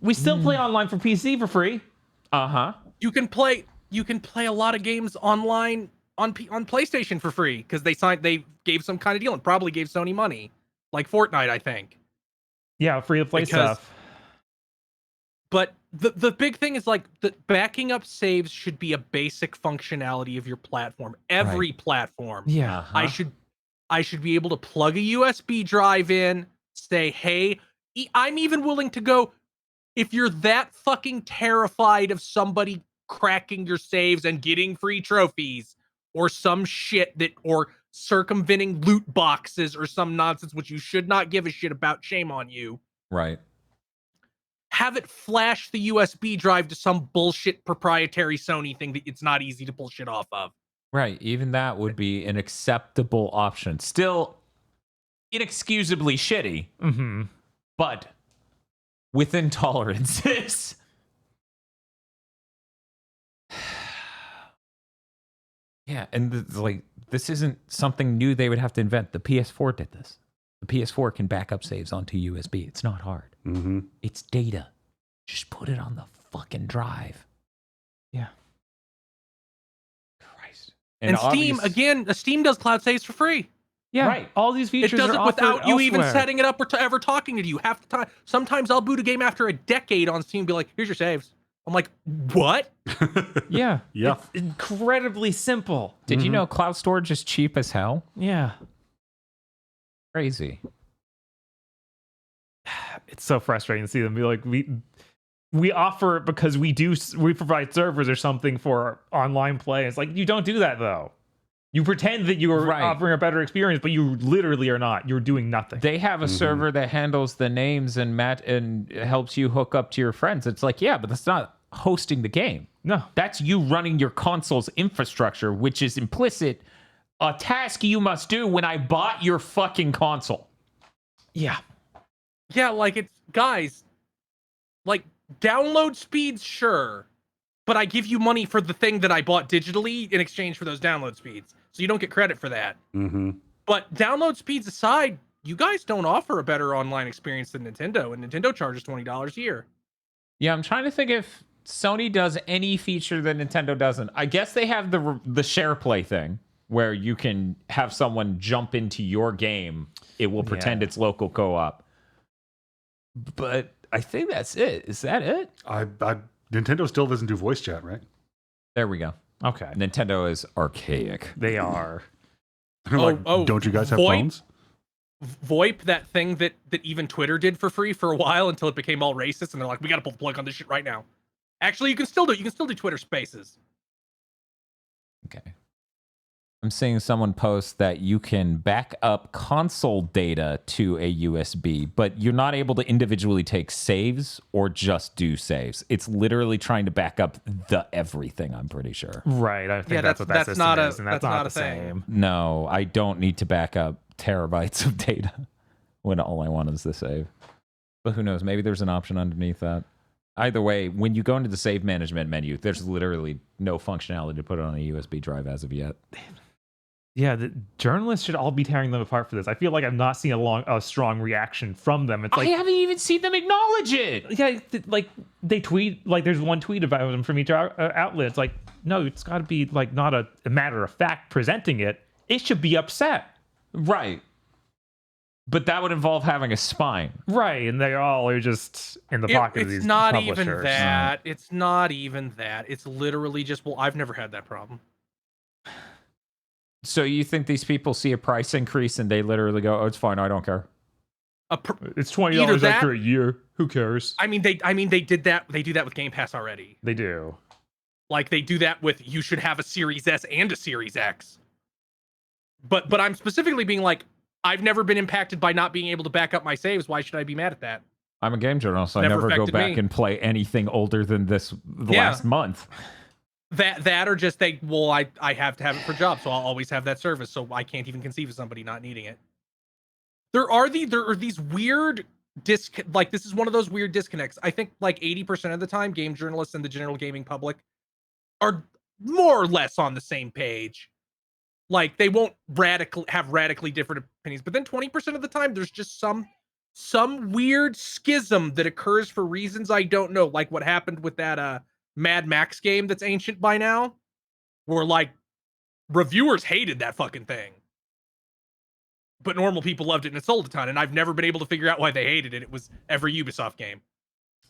We still play online for PC for free. Uh-huh. You can play a lot of games online on PlayStation for free because they gave some kind of deal and probably gave Sony money, like Fortnite, I think. Yeah, free to play Because- stuff. But the big thing is, like, the backing up saves should be a basic functionality of your platform. Every platform. Yeah. I should be able to plug a USB drive in, say, hey, I'm even willing to go, if you're that fucking terrified of somebody cracking your saves and getting free trophies or some shit or circumventing loot boxes or some nonsense, which you should not give a shit about, shame on you. Right. Have it flash the USB drive to some bullshit proprietary Sony thing that it's not easy to pull shit off of. Right. Even that would be an acceptable option. Still inexcusably shitty, Mm-hmm. but within tolerances. Yeah, and like this isn't something new they would have to invent. The PS4 did this. The PS4 can back up saves onto USB. It's not hard. Mm-hmm. It's data. Just put it on the fucking drive. Yeah. Christ. And Steam, again, Steam does cloud saves for free. Yeah, Right. all these features It does are it without offered you even elsewhere. setting it up or ever talking to you. Half the time, sometimes I'll boot a game after a decade on Steam and be like, here's your saves. I'm like, what? Yeah. Yeah. It's incredibly simple. Did you know cloud storage is cheap as hell? Yeah. Crazy. It's so frustrating to see them be like, we offer it because we provide servers or something for online play. It's like, you don't do that though. You pretend that you are Right. offering a better experience, but you literally are not. You're doing nothing. They have a server that handles the names and helps you hook up to your friends. It's like, yeah, but that's not hosting the game. No. That's you running your console's infrastructure, which is implicit, a task you must do when I bought your fucking console. Yeah. Yeah, like it's, guys, like download speeds, sure. But I give you money for the thing that I bought digitally in exchange for those download speeds. So you don't get credit for that. Mm-hmm. But download speeds aside, you guys don't offer a better online experience than Nintendo, and Nintendo charges $20 a year. Yeah, I'm trying to think if Sony does any feature that Nintendo doesn't. I guess they have the share play thing where you can have someone jump into your game. It will pretend it's local co-op. But I think that's it. Is that it? Nintendo still doesn't do voice chat, right? There we go. Okay. Nintendo is archaic. They are. Don't you guys have VoIP? phones? VoIP, that thing that even Twitter did for free for a while until it became all racist, and they're like, we gotta pull the plug on this shit right now. Actually, you can still do Twitter Spaces. Okay. I'm seeing someone post that you can back up console data to a USB, but you're not able to individually take saves or just do saves. It's literally trying to back up the everything, I'm pretty sure. Right. I think Yeah, that's what that that's system not a- is, and that's that's not not the a thing. same. No, I don't need to back up terabytes of data when all I want is the save. But who knows? Maybe there's an option underneath that. Either way, when you go into the save management menu, there's literally no functionality to put it on a USB drive as of yet. Yeah, the journalists should all be tearing them apart for this. I feel like I've not seen a strong reaction from them. It's like, I haven't even seen them acknowledge it. yeah, like they tweet, like there's one tweet about them from each outlet. It's like, no, it's got to be like not a matter of fact presenting it. It should be upset. Right. But that would involve having a spine. Right, and they all are just in the pocket of these It's not publishers. even that. It's not even that. It's literally just, well, I've never had that problem. So you think these people see a price increase and they literally go, "Oh, it's fine, I don't care." It's $20 Either that- after a year. Who cares? I mean, they did that. They do that with Game Pass already. They do. Like they do that with, you should have a Series S and a Series X. But I'm specifically being like, I've never been impacted by not being able to back up my saves. Why should I be mad at that? I'm a game journalist. I Never never go affected back me. and play anything older than the last month. That or just I have to have it for jobs, so I'll always have that service. So I can't even conceive of somebody not needing it. There are these weird this is one of those weird disconnects. I think like 80% of the time, game journalists and the general gaming public are more or less on the same page. Like they won't have radically different opinions, but then 20% of the time, there's just some weird schism that occurs for reasons I don't know, like what happened with that Mad Max game that's ancient by now, where like reviewers hated that fucking thing, but normal people loved it and it sold a ton, and I've never been able to figure out why they hated it. It was every Ubisoft game,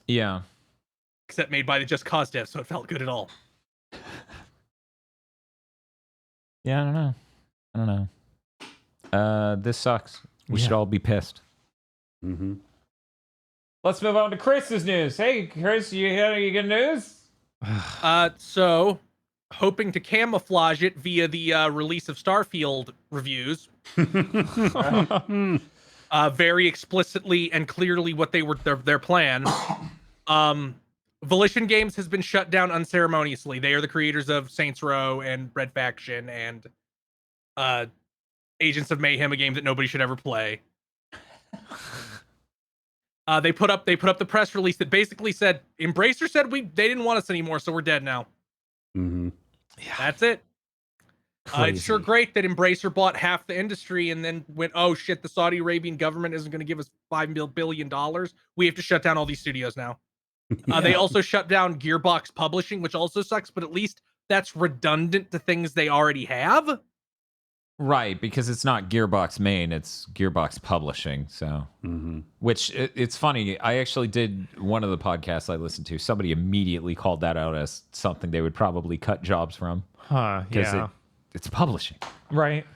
Yeah. except made by the Just Cause devs, so it felt good at all. Yeah, I don't know. This sucks. We should all be pissed. Mm-hmm. Let's move on to Chris's news. Hey, Chris, you got any good news? So hoping to camouflage it via the release of Starfield reviews, very explicitly and clearly what they were their plan. Volition Games has been shut down unceremoniously. They are the creators of Saints Row and Red Faction and Agents of Mayhem, a game that nobody should ever play. They put up the press release that basically said Embracer said they didn't want us anymore, so we're dead now. Mm-hmm. That's it. It's sure great that Embracer bought half the industry and then went, oh shit, the Saudi Arabian government isn't going to give us $5 billion. We have to shut down all these studios now. They also shut down Gearbox Publishing, which also sucks, but at least that's redundant to things they already have. Right, because it's not Gearbox main, it's Gearbox Publishing. So, which it's funny. I actually did one of the podcasts I listened to. Somebody immediately called that out as something they would probably cut jobs from. Huh? Yeah. It's publishing. Right.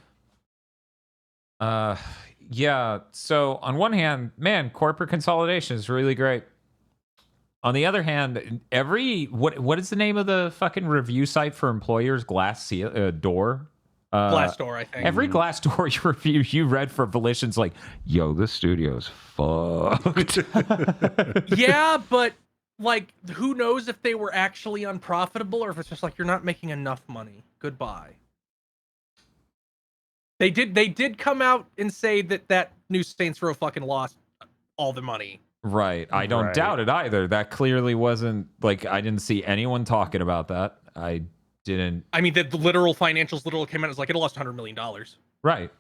Yeah. So on one hand, man, corporate consolidation is really great. On the other hand, what is the name of the fucking review site for employers? Glassdoor. Glassdoor, I think. Every Glassdoor review you read for Volition's like, yo, this studio's fucked. Yeah, but like, who knows if they were actually unprofitable or if it's just like you're not making enough money. Goodbye. They did come out and say that new Saints Row fucking lost all the money. Right. I don't doubt it either. That clearly wasn't like I didn't see anyone talking about that. I mean, the literal financials literally came out as like it lost $100 million. Right.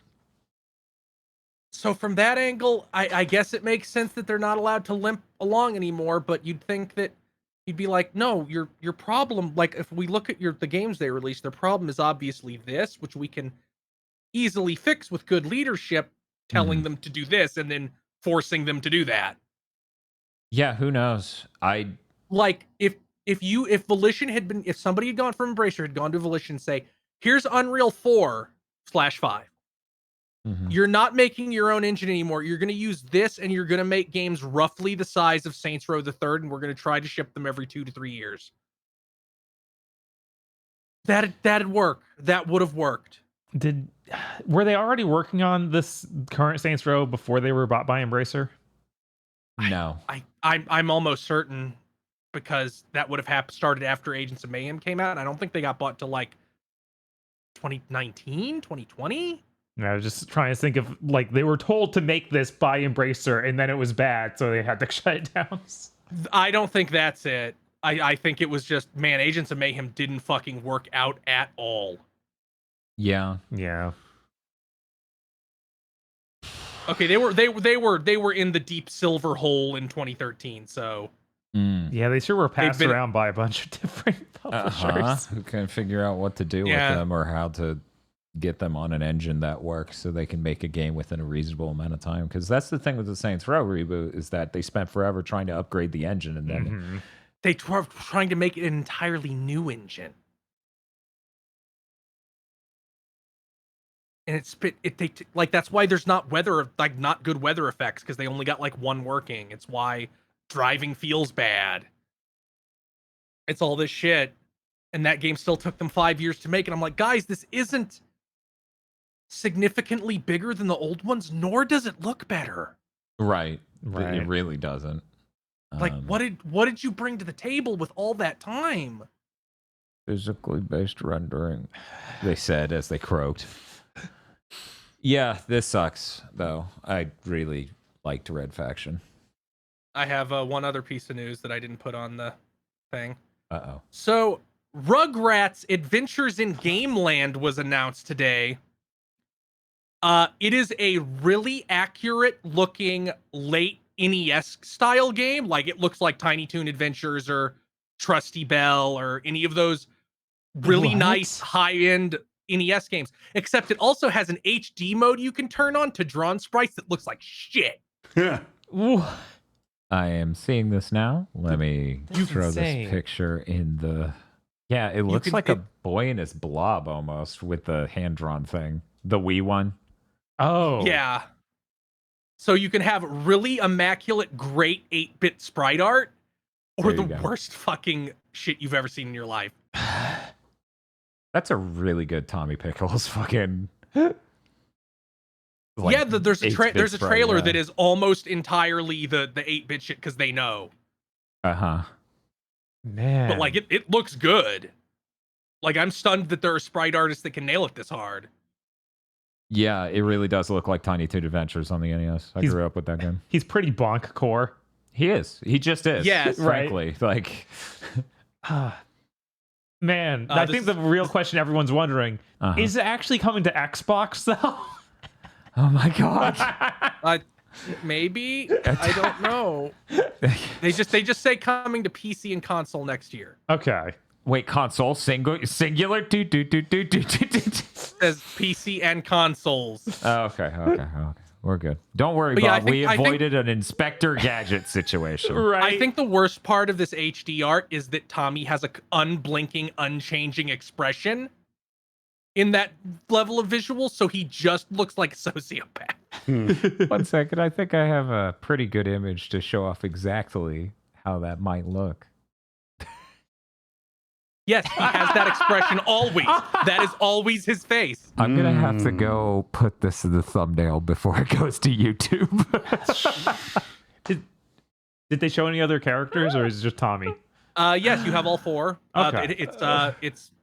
So from that angle, I guess it makes sense that they're not allowed to limp along anymore. But you'd think that you'd be like, no, your problem. Like if we look at the games they released, their problem is obviously this, which we can easily fix with good leadership, telling them to do this and then forcing them to do that. Yeah, who knows? Like if Volition had been, if somebody had gone from Embracer, had gone to Volition and say, here's Unreal 4/5. You're not making your own engine anymore. You're going to use this and you're going to make games roughly the size of Saints Row the Third, and we're going to try to ship them every 2 to 3 years. That'd work. That would have worked. Were they already working on this current Saints Row before they were bought by Embracer? No. I'm almost certain, because that would have started after Agents of Mayhem came out, and I don't think they got bought till like 2019, 2020. I was just trying to think of, like, they were told to make this by Embracer and then it was bad, so they had to shut it down. I don't think that's it. I think it was just, man, Agents of Mayhem didn't fucking work out at all. Yeah. Okay, they were in the deep silver hole in 2013, so yeah, they sure were passed around by a bunch of different publishers who can figure out what to do with them or how to get them on an engine that works so they can make a game within a reasonable amount of time. Because that's the thing with the Saints Row reboot, is that they spent forever trying to upgrade the engine, and then they were trying to make it an entirely new engine. And like, that's why there's not good weather effects, because they only got like one working. It's why driving feels bad. It's all this shit. And that game still took them 5 years to make. And I'm like, guys, this isn't significantly bigger than the old ones, nor does it look better. Right. It really doesn't. Like, what did you bring to the table with all that time? Physically based rendering, they said as they croaked. Yeah, this sucks, though. I really liked Red Faction. I have one other piece of news that I didn't put on the thing. Uh-oh. So, Rugrats Adventures in Gameland was announced today. It is a really accurate-looking late NES style game. Like, it looks like Tiny Toon Adventures or Trusty Bell or any of those really nice high-end NES games, except it also has an HD mode you can turn on to drawn sprites that looks like shit. Yeah. I am seeing this now. Let me throw this picture in the... Yeah, it looks like a boy in his blob almost with the hand-drawn thing. The Wii one. Oh. Yeah. So you can have really immaculate, great 8-bit sprite art, or the worst fucking shit you've ever seen in your life. That's a really good Tommy Pickles fucking... Like, there's a trailer that is almost entirely the 8-bit shit, because they know. Man. But like, it looks good. Like, I'm stunned that there are sprite artists that can nail it this hard. Yeah, it really does look like Tiny Toon Adventures on the NES. I grew up with that game. He's pretty bonk core. He is. He just is. Yes. Frankly. Like... Man, I think the real question everyone's wondering, is it actually coming to Xbox, though? Oh my god. Maybe. I don't know. They just say coming to PC and console next year. Okay. Wait, console singular? Do. Says PC and consoles. Okay. We're good. Don't worry, But yeah, Bob. We avoided an Inspector Gadget situation. Right. I think the worst part of this HD art is that Tommy has a unblinking, unchanging expression in that level of visual, so he just looks like a sociopath. 1 second. I think I have a pretty good image to show off exactly how that might look. Yes, he has that expression always. That is always his face. I'm going to have to go put this in the thumbnail before it goes to YouTube. Did they show any other characters, or is it just Tommy? Yes, you have all four. Okay.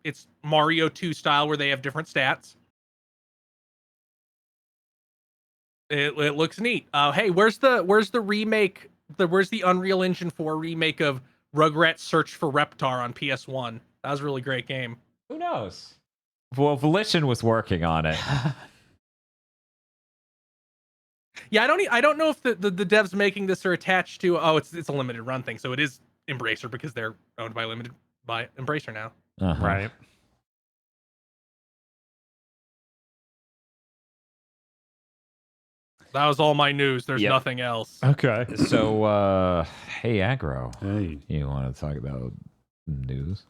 It's Mario 2 style where they have different stats. It looks neat. Hey, where's the remake? Where's the Unreal Engine 4 remake of Rugrats Search for Reptar on PS1? That was a really great game. Who knows? Well, Volition was working on it. Yeah, I don't know if the devs making this are attached to. Oh, it's a limited run thing, so it is Embracer because they're owned by Embracer now. Right. That was all my news. There's nothing else. Okay. So, hey, Aggro. Hey. You want to talk about news?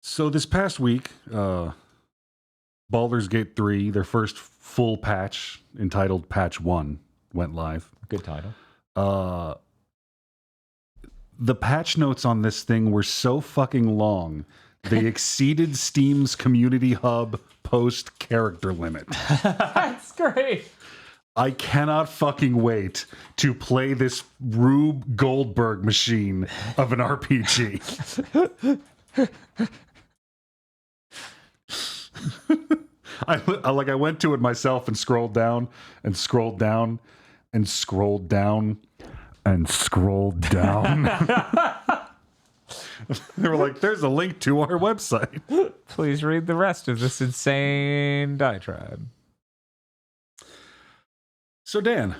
So this past week, Baldur's Gate 3, their first full patch entitled Patch 1, went live. Good title. The patch notes on this thing were so fucking long, they exceeded Steam's Community Hub post character limit. That's great. I cannot fucking wait to play this Rube Goldberg machine of an RPG. I went to it myself and scrolled down and scrolled down and scrolled down and scrolled down. They were like, there's a link to our website. Please read the rest of this insane diatribe. So Dan,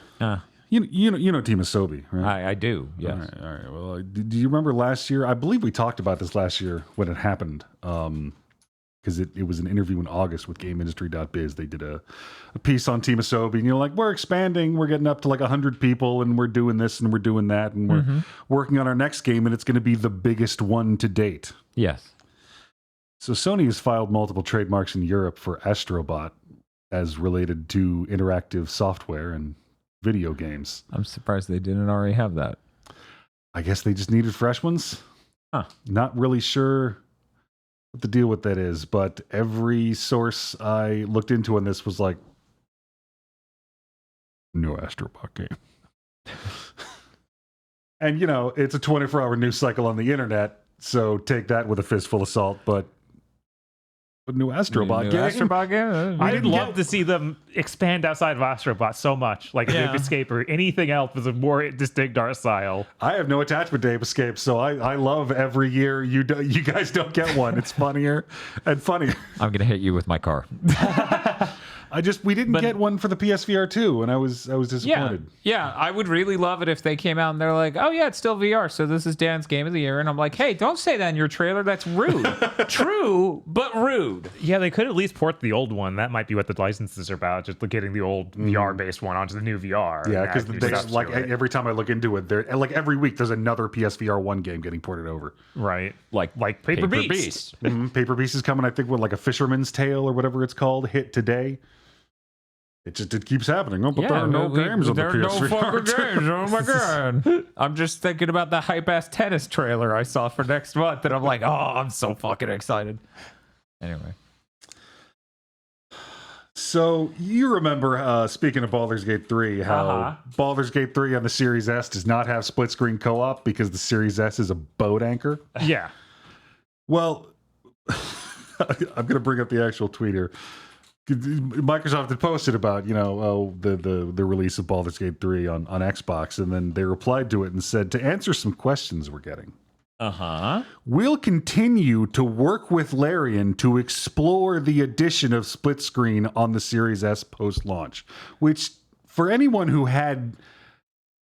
you know Team Asobi, right? I do, yes. All right. Well, do you remember last year? I believe we talked about this last year when it happened. Because it was an interview in August with GameIndustry.biz. They did a piece on Team Asobi, and like, we're expanding, we're getting up to like 100 people, and we're doing this and we're doing that, and we're working on our next game, and it's going to be the biggest one to date. Yes. So Sony has filed multiple trademarks in Europe for Astrobot as related to interactive software and video games. I'm surprised they didn't already have that. I guess they just needed fresh ones. Not really sure what the deal with that is, but every source I looked into on this was like, no Astrobot game. And, it's a 24-hour news cycle on the internet, so take that with a fistful of salt, but a new Astrobot game. Astrobot game? I'd love to see them expand outside of Astrobot so much, like Ape Escape or anything else with a more distinct art style. I have no attachment to Ape Escape, so I love every year you guys don't get one. It's funnier and funnier. I'm going to hit you with my car. We didn't get one for the PSVR 2, and I was disappointed. Yeah, I would really love it if they came out and they're like, oh yeah, it's still VR, so this is Dan's Game of the Year. And I'm like, hey, don't say that in your trailer. That's rude. True, but rude. Yeah, they could at least port the old one. That might be what the licenses are about, just getting the old VR-based one onto the new VR. Yeah, because every time I look into it, like every week, there's another PSVR 1 game getting ported over. Right. Like Paper Beast. Paper Beast is coming, I think, with like a Fisherman's Tale or whatever it's called, hit today. It keeps happening. Oh, but there are no games on the PS3. There are no fucking games. Oh my god. I'm just thinking about the hype-ass tennis trailer I saw for next month, and I'm like, oh, I'm so fucking excited. Anyway. So, you remember, speaking of Baldur's Gate 3, how Baldur's Gate 3 on the Series S does not have split-screen co-op because the Series S is a boat anchor? Yeah. Well, I'm going to bring up the actual tweet here. Microsoft had posted about, the release of Baldur's Gate 3 on Xbox, and then they replied to it and said, to answer some questions we're getting, We'll continue to work with Larian to explore the addition of split screen on the Series S post-launch, which for anyone who had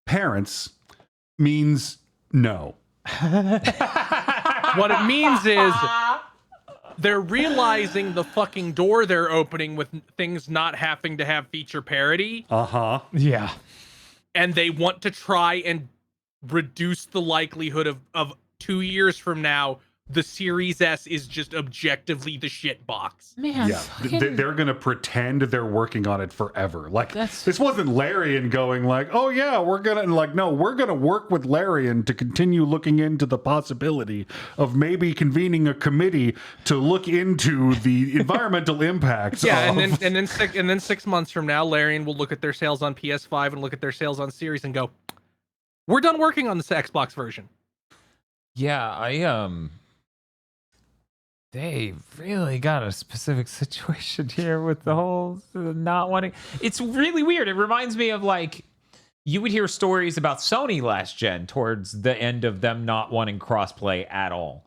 parents means no. What it means is they're realizing the fucking door they're opening with things not having to have feature parity. Yeah. And they want to try and reduce the likelihood of 2 years from now, the Series S is just objectively the shit box. Man, Yeah, they're going to pretend they're working on it forever. Like, That's- this wasn't Larian going like, oh yeah, we're going to, like, no, we're going to work with Larian to continue looking into the possibility of maybe convening a committee to look into the environmental impacts Yeah, of... and then 6 months from now, Larian will look at their sales on PS5 and look at their sales on Series and go, we're done working on this Xbox version. Yeah, they really got a specific situation here with the whole not wanting. It's really weird. It reminds me of, like, you would hear stories about Sony last gen towards the end of them not wanting crossplay at all.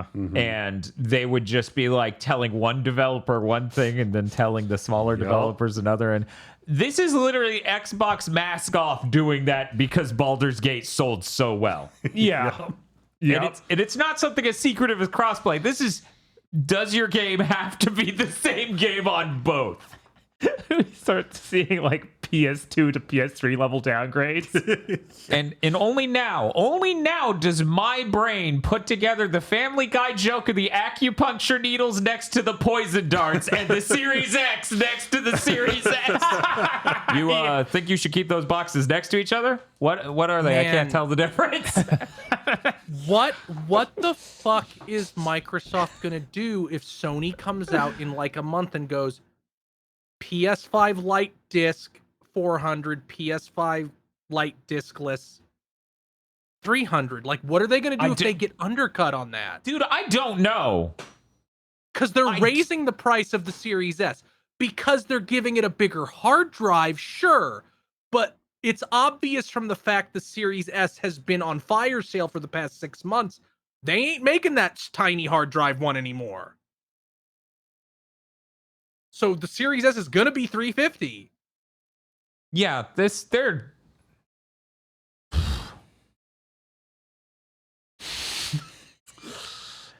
And they would just be like telling one developer one thing and then telling the smaller developers another. And this is literally Xbox mask off doing that because Baldur's Gate sold so well. Yeah. And it's not something as secretive as crossplay. This is, does your game have to be the same game on both? We start seeing like PS2 to PS3 level downgrades. and only now does my brain put together the Family Guy joke of the acupuncture needles next to the poison darts and the Series X next to the Series S. You think you should keep those boxes next to each other? What are they? Man. I can't tell the difference. What the fuck is Microsoft gonna do if Sony comes out in like a month and goes, PS5 Lite disc 400, PS5 Lite discless 300? Like, what are they gonna do if they get undercut on that? Dude, I don't know. Because they're raising the price of the Series S. Because they're giving it a bigger hard drive, sure. But it's obvious from the fact the Series S has been on fire sale for the past 6 months. They ain't making that tiny hard drive one anymore. So the Series S is gonna be $350. Yeah, they're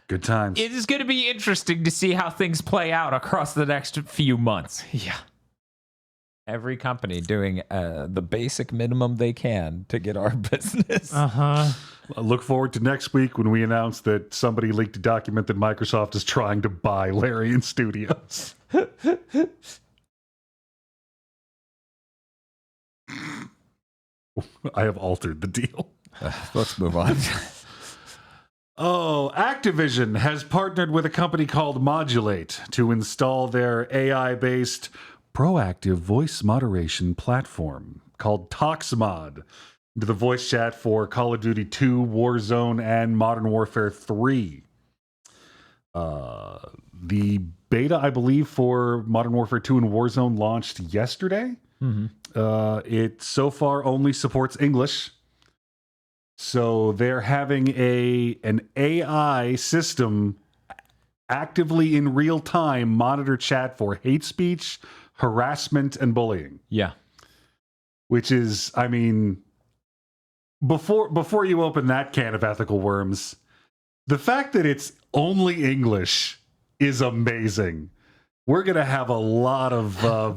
Good times. it is going to be interesting to see how things play out across the next few months. Yeah. Every company doing the basic minimum they can to get our business. I look forward to next week when we announce that somebody leaked a document that Microsoft is trying to buy Larian Studios. I have altered the deal. Let's move on. Oh, Activision has partnered with a company called Modulate to install their AI-based proactive voice moderation platform called ToxMod into the voice chat for Call of Duty 2, Warzone, and Modern Warfare 3. The beta, I believe, for Modern Warfare 2 and Warzone launched yesterday. It so far only supports English. So they're having an AI system actively in real time monitor chat for hate speech, harassment, and bullying. Yeah. Which is, I mean, before you open that can of ethical worms, the fact that it's only English is amazing. We're going to have a lot of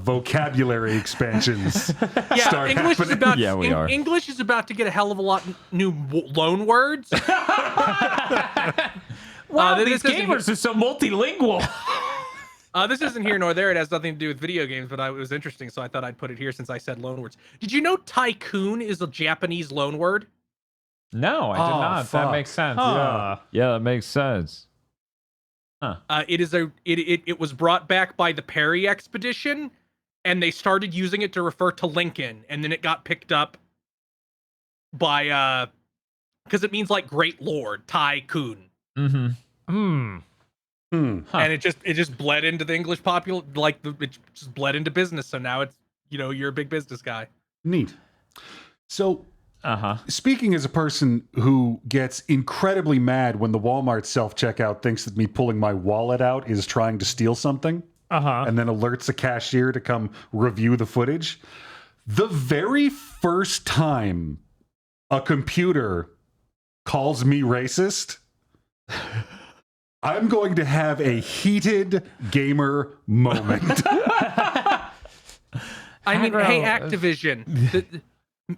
vocabulary expansions. Yeah, English is about. Yeah, we are. English is about to get a hell of a lot new loan words. Wow, this these isn't- gamers are so multilingual. This isn't here nor there. It has nothing to do with video games, but it was interesting, so I thought I'd put it here since I said loan words. Did you know tycoon is a Japanese loan word? No, I did Oh, not. fuck. That makes sense. Huh. Yeah, that makes sense. It was brought back by the Perry expedition, and they started using it to refer to Lincoln, and then it got picked up by because it means like great lord, tycoon. Mm-hmm. And it just bled into the English it just bled into business. So now it's, you're a big business guy. Neat. So Speaking as a person who gets incredibly mad when the Walmart self-checkout thinks that me pulling my wallet out is trying to steal something, and then alerts a cashier to come review the footage. The very first time a computer calls me racist, I'm going to have a heated gamer moment. I mean, hey, Activision,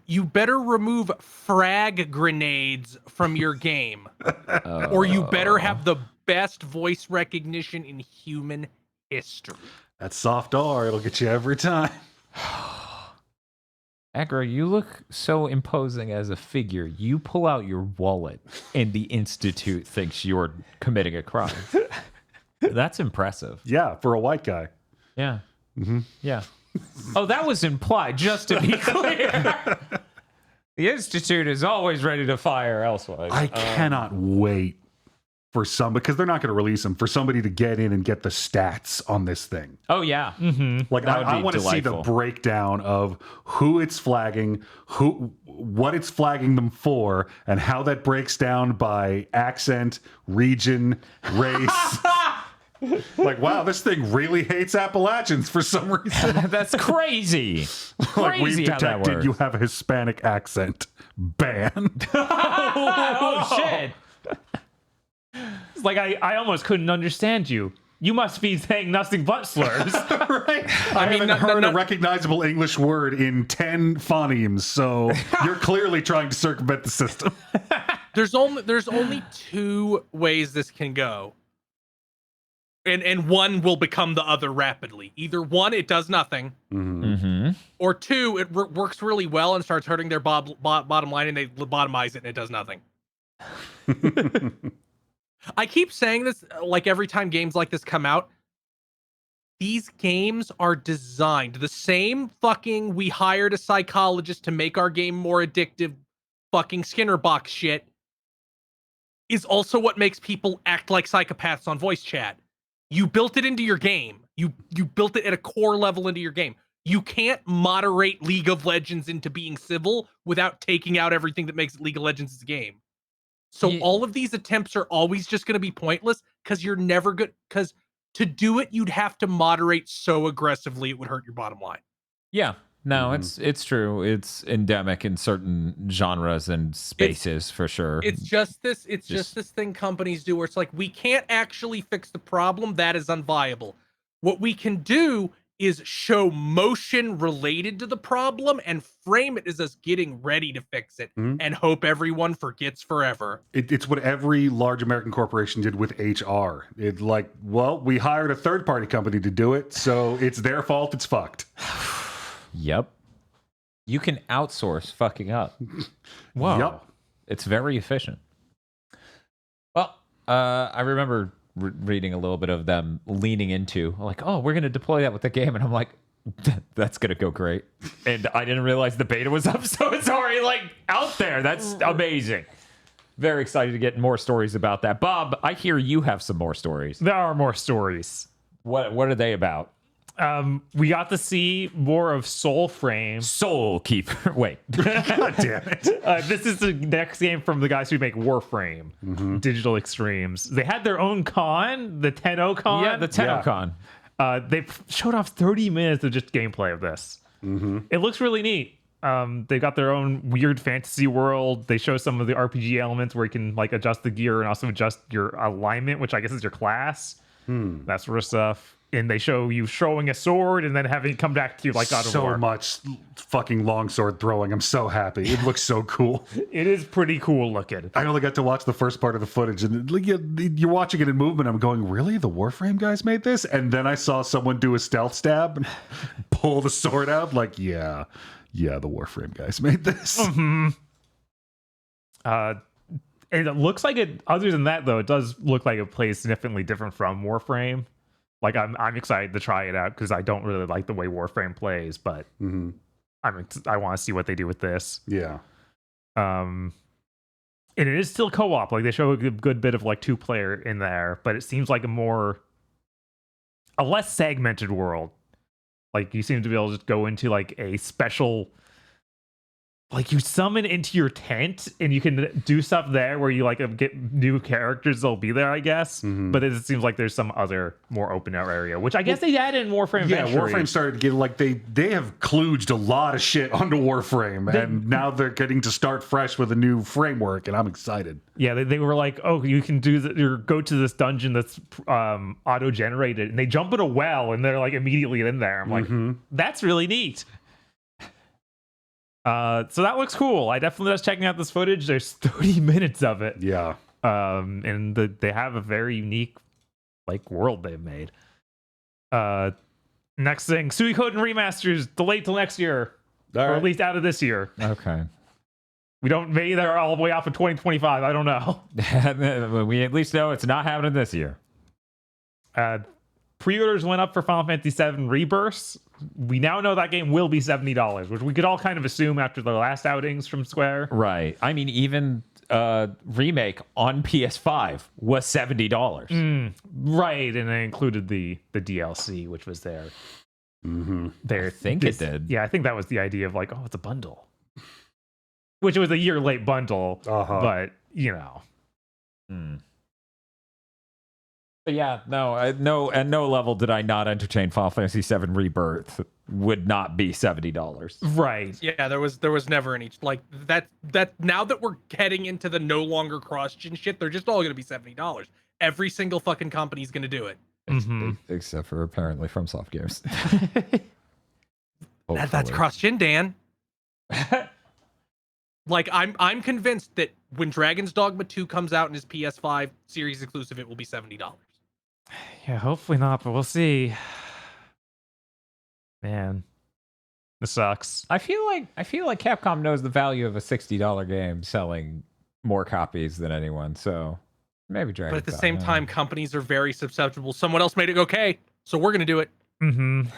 you better remove frag grenades from your game, or you better have the best voice recognition in human history. That's soft R. It'll get you every time. Aggro, you look so imposing as a figure. You pull out your wallet, and the Institute thinks you're committing a crime. That's impressive. Yeah, for a white guy. Yeah. Yeah. Oh, that was implied, just to be clear. The Institute is always ready to fire elsewise. I cannot wait for because they're not going to release them, for somebody to get in and get the stats on this thing. Oh, yeah. Like, That would I be want to see the delightful. breakdown of who it's flagging, what it's flagging them for, and how that breaks down by accent, region, race. Like, wow, this thing really hates Appalachians for some reason. That's crazy. Like, we've Crazy how that detected works. you have a Hispanic accent. Ban. Oh, shit. It's like I almost couldn't understand you. You must be saying nothing but slurs. Right? I haven't heard a recognizable English word in 10 phonemes, so you're clearly trying to circumvent the system. There's only two ways this can go. And one will become the other rapidly. Either one, it does nothing, or two, it works really well and starts hurting their bottom line, and they lobotomize it and it does nothing. I keep saying this, like, every time games like this come out. These games are designed the same fucking we hired a psychologist to make our game more addictive fucking Skinner box shit is also what makes people act like psychopaths on voice chat. You built it into your game. You built it at a core level into your game. You can't moderate League of Legends into being civil without taking out everything that makes League of Legends as a game. So all of these attempts are always just going to be pointless because you're never good. Because to do it, you'd have to moderate so aggressively it would hurt your bottom line. Yeah. No, it's true. It's endemic in certain genres and spaces for sure. It's just this thing companies do where it's like, we can't actually fix the problem. That is unviable. What we can do is show motion related to the problem and frame it as us getting ready to fix it and hope everyone forgets forever. It's what every large American corporation did with HR. It's like, well, we hired a third-party company to do it, so it's their fault. It's fucked. Yep. You can outsource fucking up. Wow. Yep. It's very efficient. Well, I remember reading a little bit of them leaning into, like, oh, we're going to deploy that with the game. And I'm like, that's going to go great. And I didn't realize the beta was up, so it's already, like, out there. That's amazing. Very excited to get more stories about that. Bob, I hear you have some more stories. There are more stories. What are they about? We got to see more of Soulframe. Soul Keeper. Wait. God damn it. This is the next game from the guys who make Warframe, Digital Extremes. They had their own con, the TennoCon. Yeah, the TennoCon. They showed off 30 minutes of just gameplay of this. It looks really neat. They got their own weird fantasy world. They show some of the RPG elements where you can, like, adjust the gear and also adjust your alignment, which I guess is your class. That sort of stuff. And they show you throwing a sword and then having it come back to you like God of War. So much fucking longsword throwing. I'm so happy. It looks so cool. It is pretty cool looking. I only got to watch the first part of the footage, and you're watching it in movement. I'm going, really? The Warframe guys made this? And then I saw someone do a stealth stab and pull the sword out. Like, yeah, the Warframe guys made this. And it looks like it. Other than that, though, it does look like it plays significantly different from Warframe. Like, I'm excited to try it out because I don't really like the way Warframe plays, but I want to see what they do with this. Yeah. And it is still co-op. Like, they show a good bit of, like, 2-player in there, but it seems like a less segmented world. Like, you seem to be able to just go into, like, a special like you summon into your tent and you can do stuff there where you like get new characters that'll be there, I guess. But it seems like there's some other more open area, which I guess they added in Warframe. Yeah, eventually. Warframe started to get like they have kludged a lot of shit onto Warframe, and now they're getting to start fresh with a new framework, and I'm excited. Yeah, they were like, oh, you can go to this dungeon that's auto generated, and they jump in a well, and they're like immediately in there. I'm like, that's really neat. So that looks cool. I definitely was checking out this footage. There's 30 minutes of it. Yeah. And they have a very unique like world they've made. Next thing, Suikoden remasters delayed till next year, or at least out of this year. Okay. We don't maybe they're all the way off of 2025. I don't know. We at least know it's not happening this year. Pre-orders went up for Final Fantasy VII Rebirth. We now know that game will be $70, which we could all kind of assume after the last outings from Square. Right. I mean, even remake on PS5 was $70. Right, and they included the DLC, which was there. I think it did. Yeah, I think that was the idea of like, oh, it's a bundle. Which was a year late bundle, but you know. But yeah, at no level did I not entertain Final Fantasy VII Rebirth would not be $70. Right. Yeah, there was never any like that now that we're heading into the no longer cross-gen shit, they're just all gonna be $70. Every single fucking company's gonna do it. Except for apparently FromSoft games. That's cross-gen, Dan. Like I'm convinced that when Dragon's Dogma 2 comes out and is PS5 series exclusive, it will be $70. Yeah, hopefully not, but we'll see. Man, this sucks. I feel like Capcom knows the value of a $60 game selling more copies than anyone. So maybe Dragon. But at the same time, companies are very susceptible. Someone else made it okay, so we're gonna do it. Man,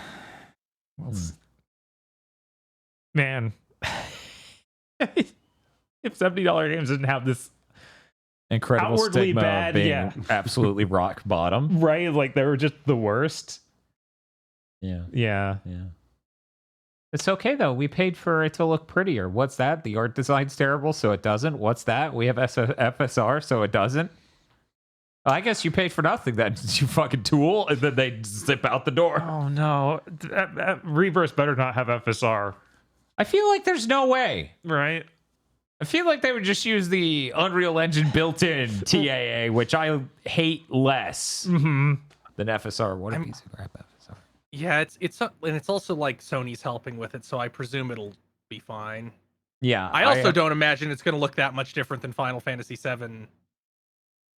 if $70 games didn't have this incredible outwardly stigma bad, of being absolutely rock bottom, right? Like they were just the worst. Yeah. It's okay though. We paid for it to look prettier. What's that? The art design's terrible, so it doesn't. What's that? We have FSR, so it doesn't. I guess you paid for nothing then, you fucking tool, and then they zip out the door. Oh no, Rebirth better not have FSR. I feel like there's no way. Right. I feel like they would just use the Unreal Engine built-in TAA, which I hate less than FSR. What a piece of crap FSR. Yeah, it's also like Sony's helping with it, so I presume it'll be fine. Yeah. I also don't imagine it's going to look that much different than Final Fantasy VII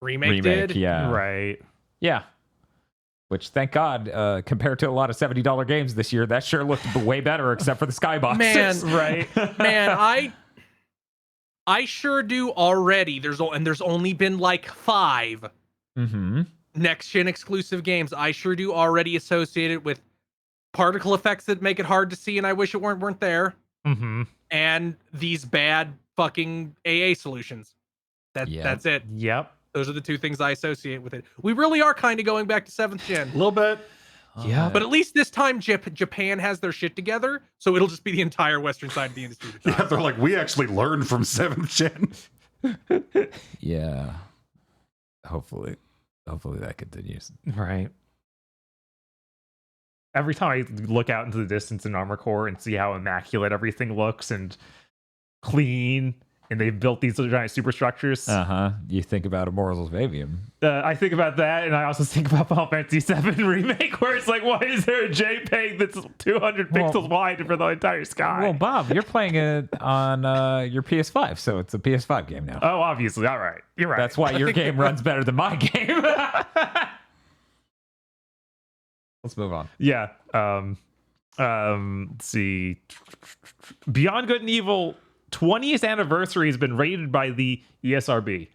remake did. Yeah. Right. Yeah. Which, thank God, compared to a lot of $70 games this year, that sure looked way better, except for the skyboxes. Man, right. Man, I sure do already. There's only been like 5 next gen exclusive games. I sure do already associate it with particle effects that make it hard to see, and I wish it weren't there. And these bad fucking AA solutions. That's it. Yep. Those are the 2 things I associate with it. We really are kind of going back to 7th gen. A little bit. Yeah. But at least this time Japan has their shit together, so it'll just be the entire Western side of the industry. Yeah, they're like, we actually learned from 7th gen. Yeah. Hopefully that continues. Right. Every time I look out into the distance in Armor Core and see how immaculate everything looks and clean, and they've built these giant superstructures. You think about Immortals of Avium. I think about that, and I also think about Final Fantasy VII Remake, where it's like, why is there a JPEG that's 200 pixels wide for the entire sky? Well, Bob, you're playing it on your PS5, so it's a PS5 game now. Oh, obviously. All right. You're right. That's why your game runs better than my game. Let's move on. Yeah. Let's see. Beyond Good and Evil 20th anniversary has been rated by the ESRB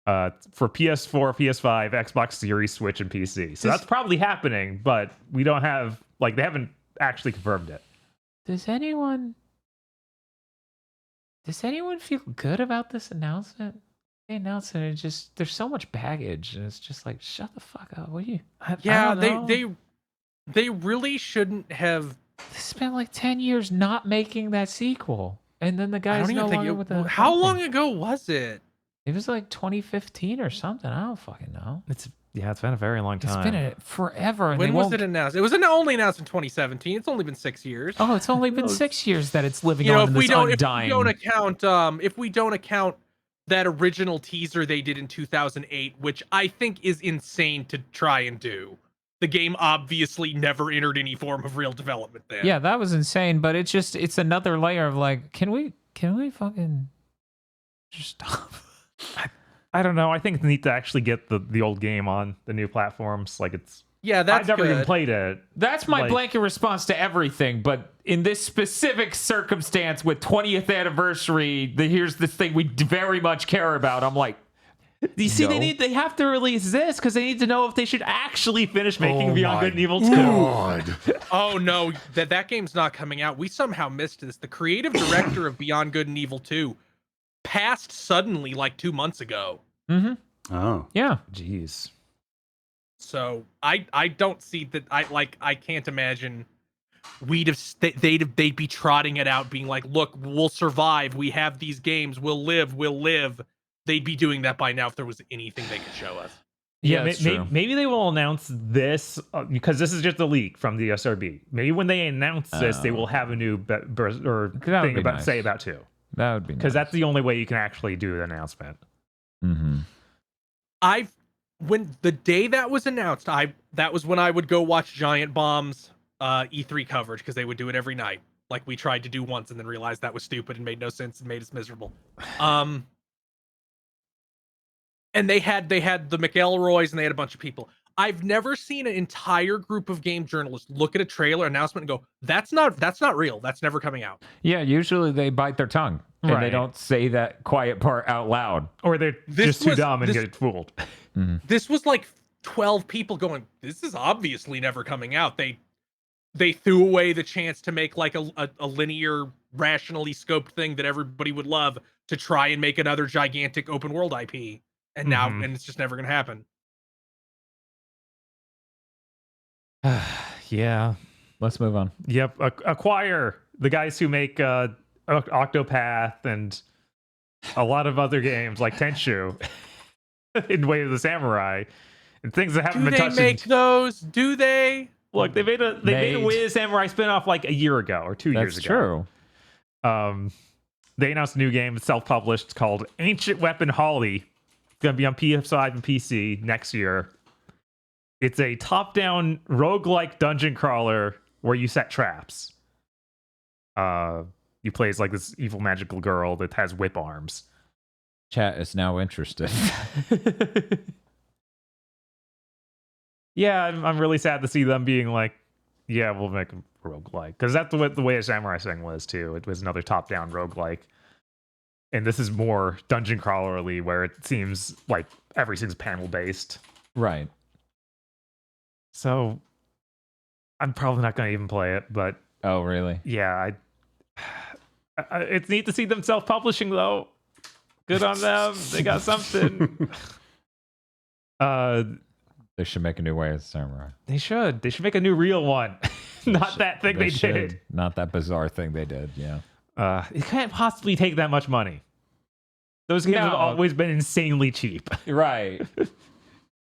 for PS4, PS5, Xbox Series, Switch, and PC. So that's probably happening, but we don't have, like, they haven't actually confirmed it. Does anyone feel good about this announcement? They announced it, and it's just, there's so much baggage, and it's just like, shut the fuck up. What are you? I don't know. They really shouldn't have. They spent like 10 years not making that sequel. And then the I guy's don't no even think longer with the how long company. ago was it? It was like 2015 or something. I don't fucking know. It's been a very long time. It's been forever. And When they was won't... it announced? It was only announced in 2017. It's only been 6 years. Oh, it's only been 6 years that it's living You know, on in this undying. if we don't account that original teaser they did in 2008, which I think is insane to try and do. The game obviously never entered any form of real development then. Yeah, that was insane, but it's another layer of like, can we fucking just stop? I don't know. I think it's neat to actually get the old game on the new platforms. Like Yeah, that's I've never good. even played it. That's my Like- blanket response to everything, but in this specific circumstance with 20th anniversary, here's this thing we very much care about. I'm like, You see, No. they have to release this because they need to know if they should actually finish making Oh Beyond my Good and Evil 2. God. Oh no, that game's not coming out. We somehow missed this. The creative director of Beyond Good and Evil 2 passed suddenly like 2 months ago. Oh. yeah. Jeez. So I don't see that. I can't imagine they'd be trotting it out, being like, look, we'll survive. We have these games. We'll live. They'd be doing that by now if there was anything they could show us. Yeah, that's true. Maybe they will announce this because this is just a leak from the SRB. Maybe when they announce this, they will have a new That would thing be about nice. say about 2. That would be nice. Because that's the only way you can actually do the announcement. Mm-hmm. When the day that was announced, that was when I would go watch Giant Bomb's E3 coverage, because they would do it every night, like we tried to do once and then realized that was stupid and made no sense and made us miserable. And they had the McElroys and they had a bunch of people. I've never seen an entire group of game journalists look at a trailer announcement and go, that's not real. That's never coming out. Yeah, usually they bite their tongue and they Right. don't say that quiet part out loud. Or they're just too dumb and get fooled. This was like 12 people going, this is obviously never coming out. They threw away the chance to make like a linear, rationally scoped thing that everybody would love to try and make another gigantic open world IP. And now, and it's just never going to happen. Yeah. Let's move on. Yep. Acquire, the guys who make Octopath and a lot of other games like Tenchu in Way of the Samurai and things that haven't Do been they touched. make those? Do they? Look, they made a Way of the Samurai spinoff like a year ago or 2 years That's ago. true. They announced a new game, self-published, called Ancient Weapon Holly. It's going to be on PS5 and PC next year. It's a top-down roguelike dungeon crawler where you set traps. You play as like this evil magical girl that has whip arms. Chat is now interested. Yeah, I'm really sad to see them being like, yeah, we'll make a roguelike. Because that's what the Way of Samurai thing was, too. It was another top-down roguelike. And this is more dungeon crawlerly, where it seems like everything's panel-based. Right. So I'm probably not going to even play it, but Oh, really? yeah, it's neat to see them self-publishing, though. Good on them. They got something. They should make a new Way of the Samurai. They should make a new real one. Not that thing they should. did. Not that bizarre thing they did, yeah. It can't possibly take that much money. Those games have No. always been insanely cheap. Right.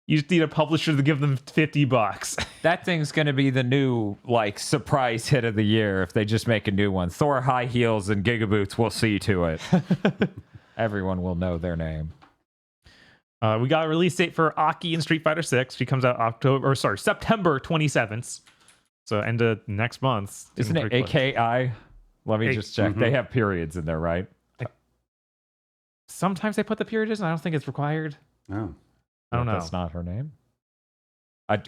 You just need a publisher to give them $50. That thing's going to be the new, like, surprise hit of the year if they just make a new one. Thor High Heels and GigaBoots will see to it. Everyone will know their name. We got a release date for Aki and Street Fighter 6. She comes out September 27th. So end of next month. Isn't it AKI? Let me just check. They have periods in there, right? Sometimes they put the periods, and I don't think it's required. Oh. I don't know. That's not her name.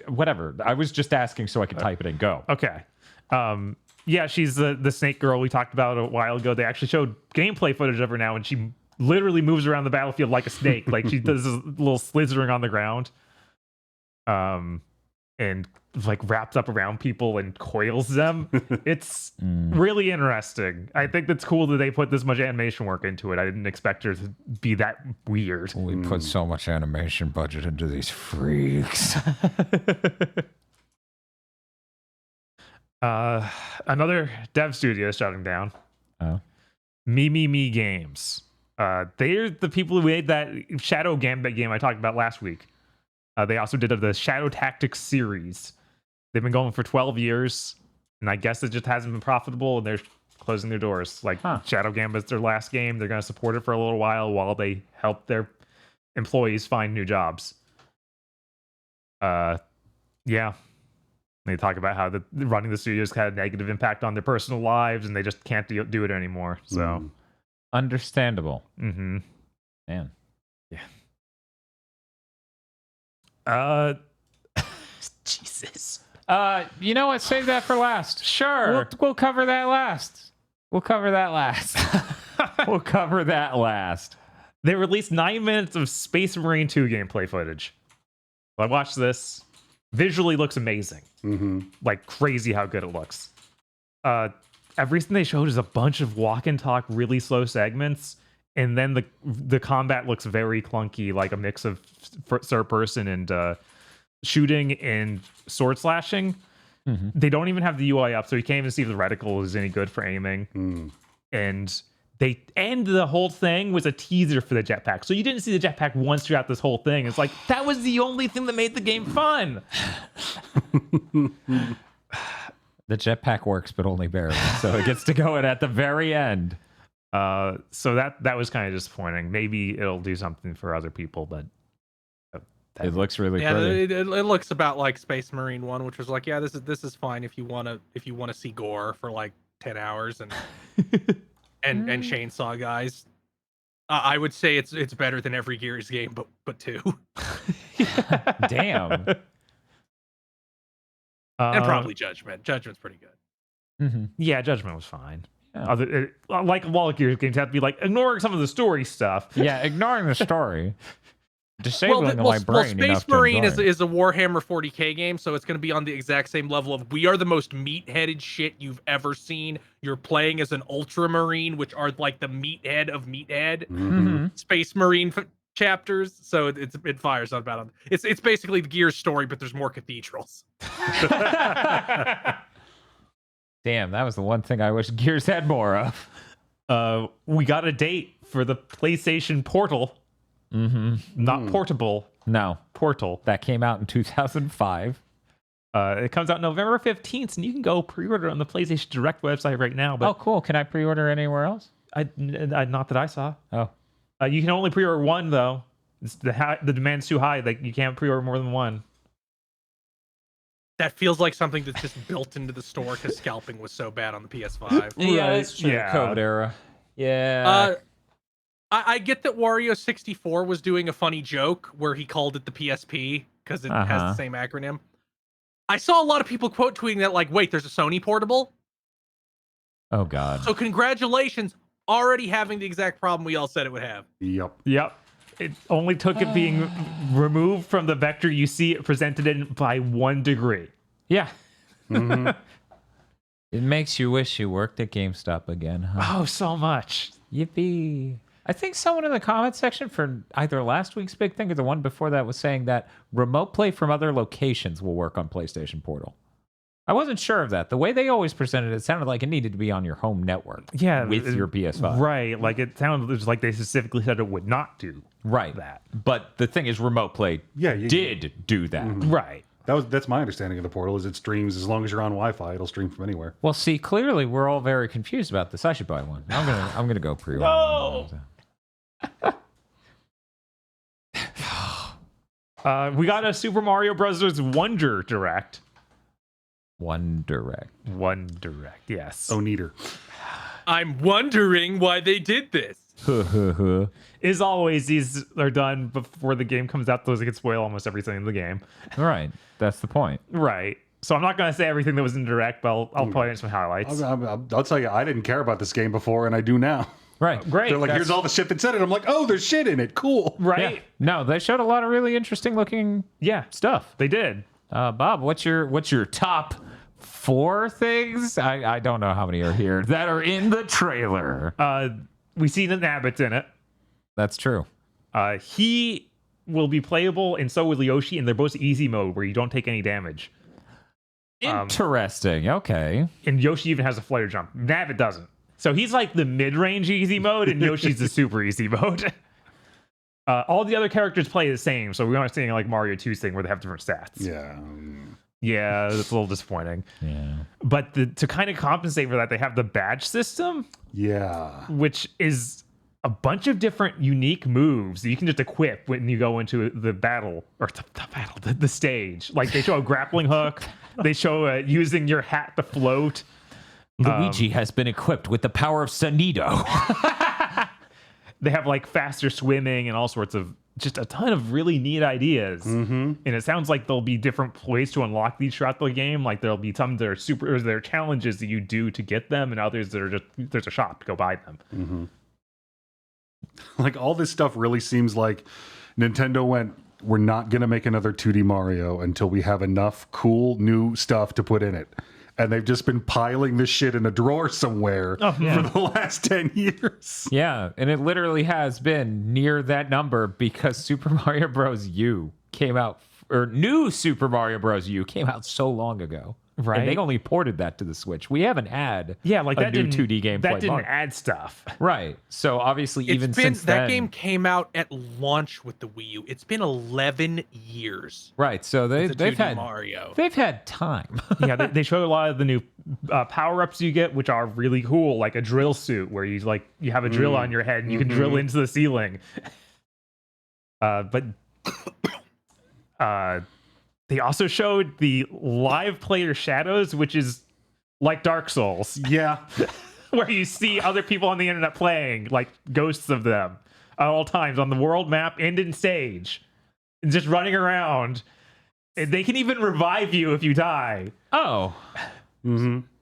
Whatever. I was just asking so I could type it in. Go. Okay. Yeah, she's the snake girl we talked about a while ago. They actually showed gameplay footage of her now, and she literally moves around the battlefield like a snake. Like she does this little slithering on the ground. And like wraps up around people and coils them. It's really interesting. I think that's cool that they put this much animation work into it. I didn't expect her to be that weird. We put so much animation budget into these freaks. Another dev studio is shutting down. Oh. Me Games. They're the people who made that Shadow Gambit game I talked about last week. They also did the Shadow Tactics series. They've been going for 12 years, and I guess it just hasn't been profitable, and they're closing their doors. Like, Shadow Gambit's their last game. They're going to support it for a little while they help their employees find new jobs. Yeah. They talk about how running the studios had a negative impact on their personal lives, and they just can't do it anymore. So, understandable. Mm-hmm. Man. Yeah. Jesus. You know what? Save that for last. Sure. We'll cover that last. We'll cover that last. We'll cover that last. They released 9 minutes of Space Marine 2 gameplay footage. I watched this. Visually looks amazing. Like crazy how good it looks. Everything they showed is a bunch of walk and talk, really slow segments, and then the combat looks very clunky, like a mix of third person and shooting and sword slashing. They don't even have the UI up, so you can't even see if the reticle is any good for aiming. And they end the whole thing with a teaser for the jetpack. So you didn't see the jetpack once throughout this whole thing. It's like, that was the only thing that made the game fun. The jetpack works, but only barely. So it gets to go in at the very end. So that was kind of disappointing. Maybe it'll do something for other people, but It looks really Yeah, pretty. it looks about like Space Marine 1, which was like, yeah, this is fine if you want to see gore for like 10 hours and and chainsaw guys. I would say it's better than every Gears game, but 2. Damn. And probably Judgment. Judgment's pretty good. Yeah, Judgment was fine. Yeah. Like all the Gears games have to be like ignoring some of the story stuff. Yeah, ignoring the story. Disabling my brain. Space Marine is a Warhammer 40k game, so it's going to be on the exact same level of we are the most meatheaded shit you've ever seen. You're playing as an Ultramarine, which are like the meathead of meathead Space Marine chapters. So it fires out about it. It's basically the Gears story, but there's more cathedrals. Damn, that was the one thing I wish Gears had more of. We got a date for the PlayStation Portal. Not portable. No, Portal. that came out in 2005. It comes out November 15th, and you can go pre-order on the PlayStation Direct website right now. But Oh, cool. Can I pre-order anywhere else? not that I saw. Oh, You can only pre-order one though. The demand's too high. Like you can't pre-order more than one. That feels like something that's just built into the store because scalping was so bad on the PS5. yeah, it's true. Yeah. COVID era. Yeah. I get that Wario64 was doing a funny joke where he called it the PSP because it has the same acronym. I saw a lot of people quote tweeting that like, wait, there's a Sony portable? Oh, God. So congratulations, already having the exact problem we all said it would have. Yep. It only took it being removed from the vector you see it presented in by 1 degree. Yeah. It makes you wish you worked at GameStop again, huh? Oh, so much. Yippee. I think someone in the comment section for either last week's big thing or the one before that was saying that remote play from other locations will work on PlayStation Portal. I wasn't sure of that. The way they always presented it sounded like it needed to be on your home network. Yeah, with your PS5. Right. Like it sounded just like they specifically said it would not do Right. that. But the thing is, remote play did do that. Right. That's my understanding of the Portal. Is it streams as long as you're on Wi-Fi, it'll stream from anywhere. Well, see, clearly we're all very confused about this. I should buy one. I'm gonna go pre-order. No! We got a Super Mario Bros. Wonder Direct. One Direct. One Direct, yes. Oh, neater. I'm wondering why they did this. As always, these are done before the game comes out, so they can spoil almost everything in the game. Right. That's the point. Right. So I'm not going to say everything that was in Direct, but I'll play in some highlights. I'll tell you, I didn't care about this game before, and I do now. Right. Great. They're like, here's all the shit that's in it. I'm like, oh, there's shit in it. Cool. Right? Yeah. No, they showed a lot of really interesting looking Yeah. stuff. They did. Bob, what's your top 4 things? I don't know how many are here that are in the trailer. We see that Nabbit's in it. That's true. He will be playable, and so will Yoshi, and they're both easy mode where you don't take any damage. Interesting. Okay. And Yoshi even has a flare jump. Nabbit doesn't. So he's like the mid-range easy mode, and Yoshi's the super easy mode. All the other characters play the same, so we aren't seeing like Mario 2's thing where they have different stats. Yeah. Yeah, that's a little disappointing. Yeah. But to kind of compensate for that, they have the badge system, Yeah. which is a bunch of different unique moves that you can just equip when you go into the battle, or the stage. Like they show a grappling hook, they show using your hat to float. Luigi has been equipped with the power of Sonido. They have like faster swimming and all sorts of just a ton of really neat ideas. And it sounds like there'll be different ways to unlock these throughout the game. Like there'll be some that are super, or there are challenges that you do to get them, and others that are just there's a shop to go buy them. Like all this stuff really seems like Nintendo went, we're not going to make another 2D Mario until we have enough cool new stuff to put in it. And they've just been piling this shit in a drawer somewhere for the last 10 years. Yeah, and it literally has been near that number because Super Mario Bros. U came out, or new Super Mario Bros. U came out so long ago. Right. And they only ported that to the Switch. We haven't had Like a that new didn't 2D gameplay. That didn't Mario. add stuff. Right. So obviously, even since that then, game came out at launch with the Wii U. It's been 11 years. right. So With the they've 2D had Mario. they've had time. They showed a lot of the new power-ups you get, which are really cool, like a drill suit where you have a drill on your head and you can drill into the ceiling. But they also showed the live player shadows, which is like Dark Souls, Yeah. where you see other people on the internet playing, like ghosts of them at all times on the world map and in stage, and just running around. And they can even revive you if you die. Oh.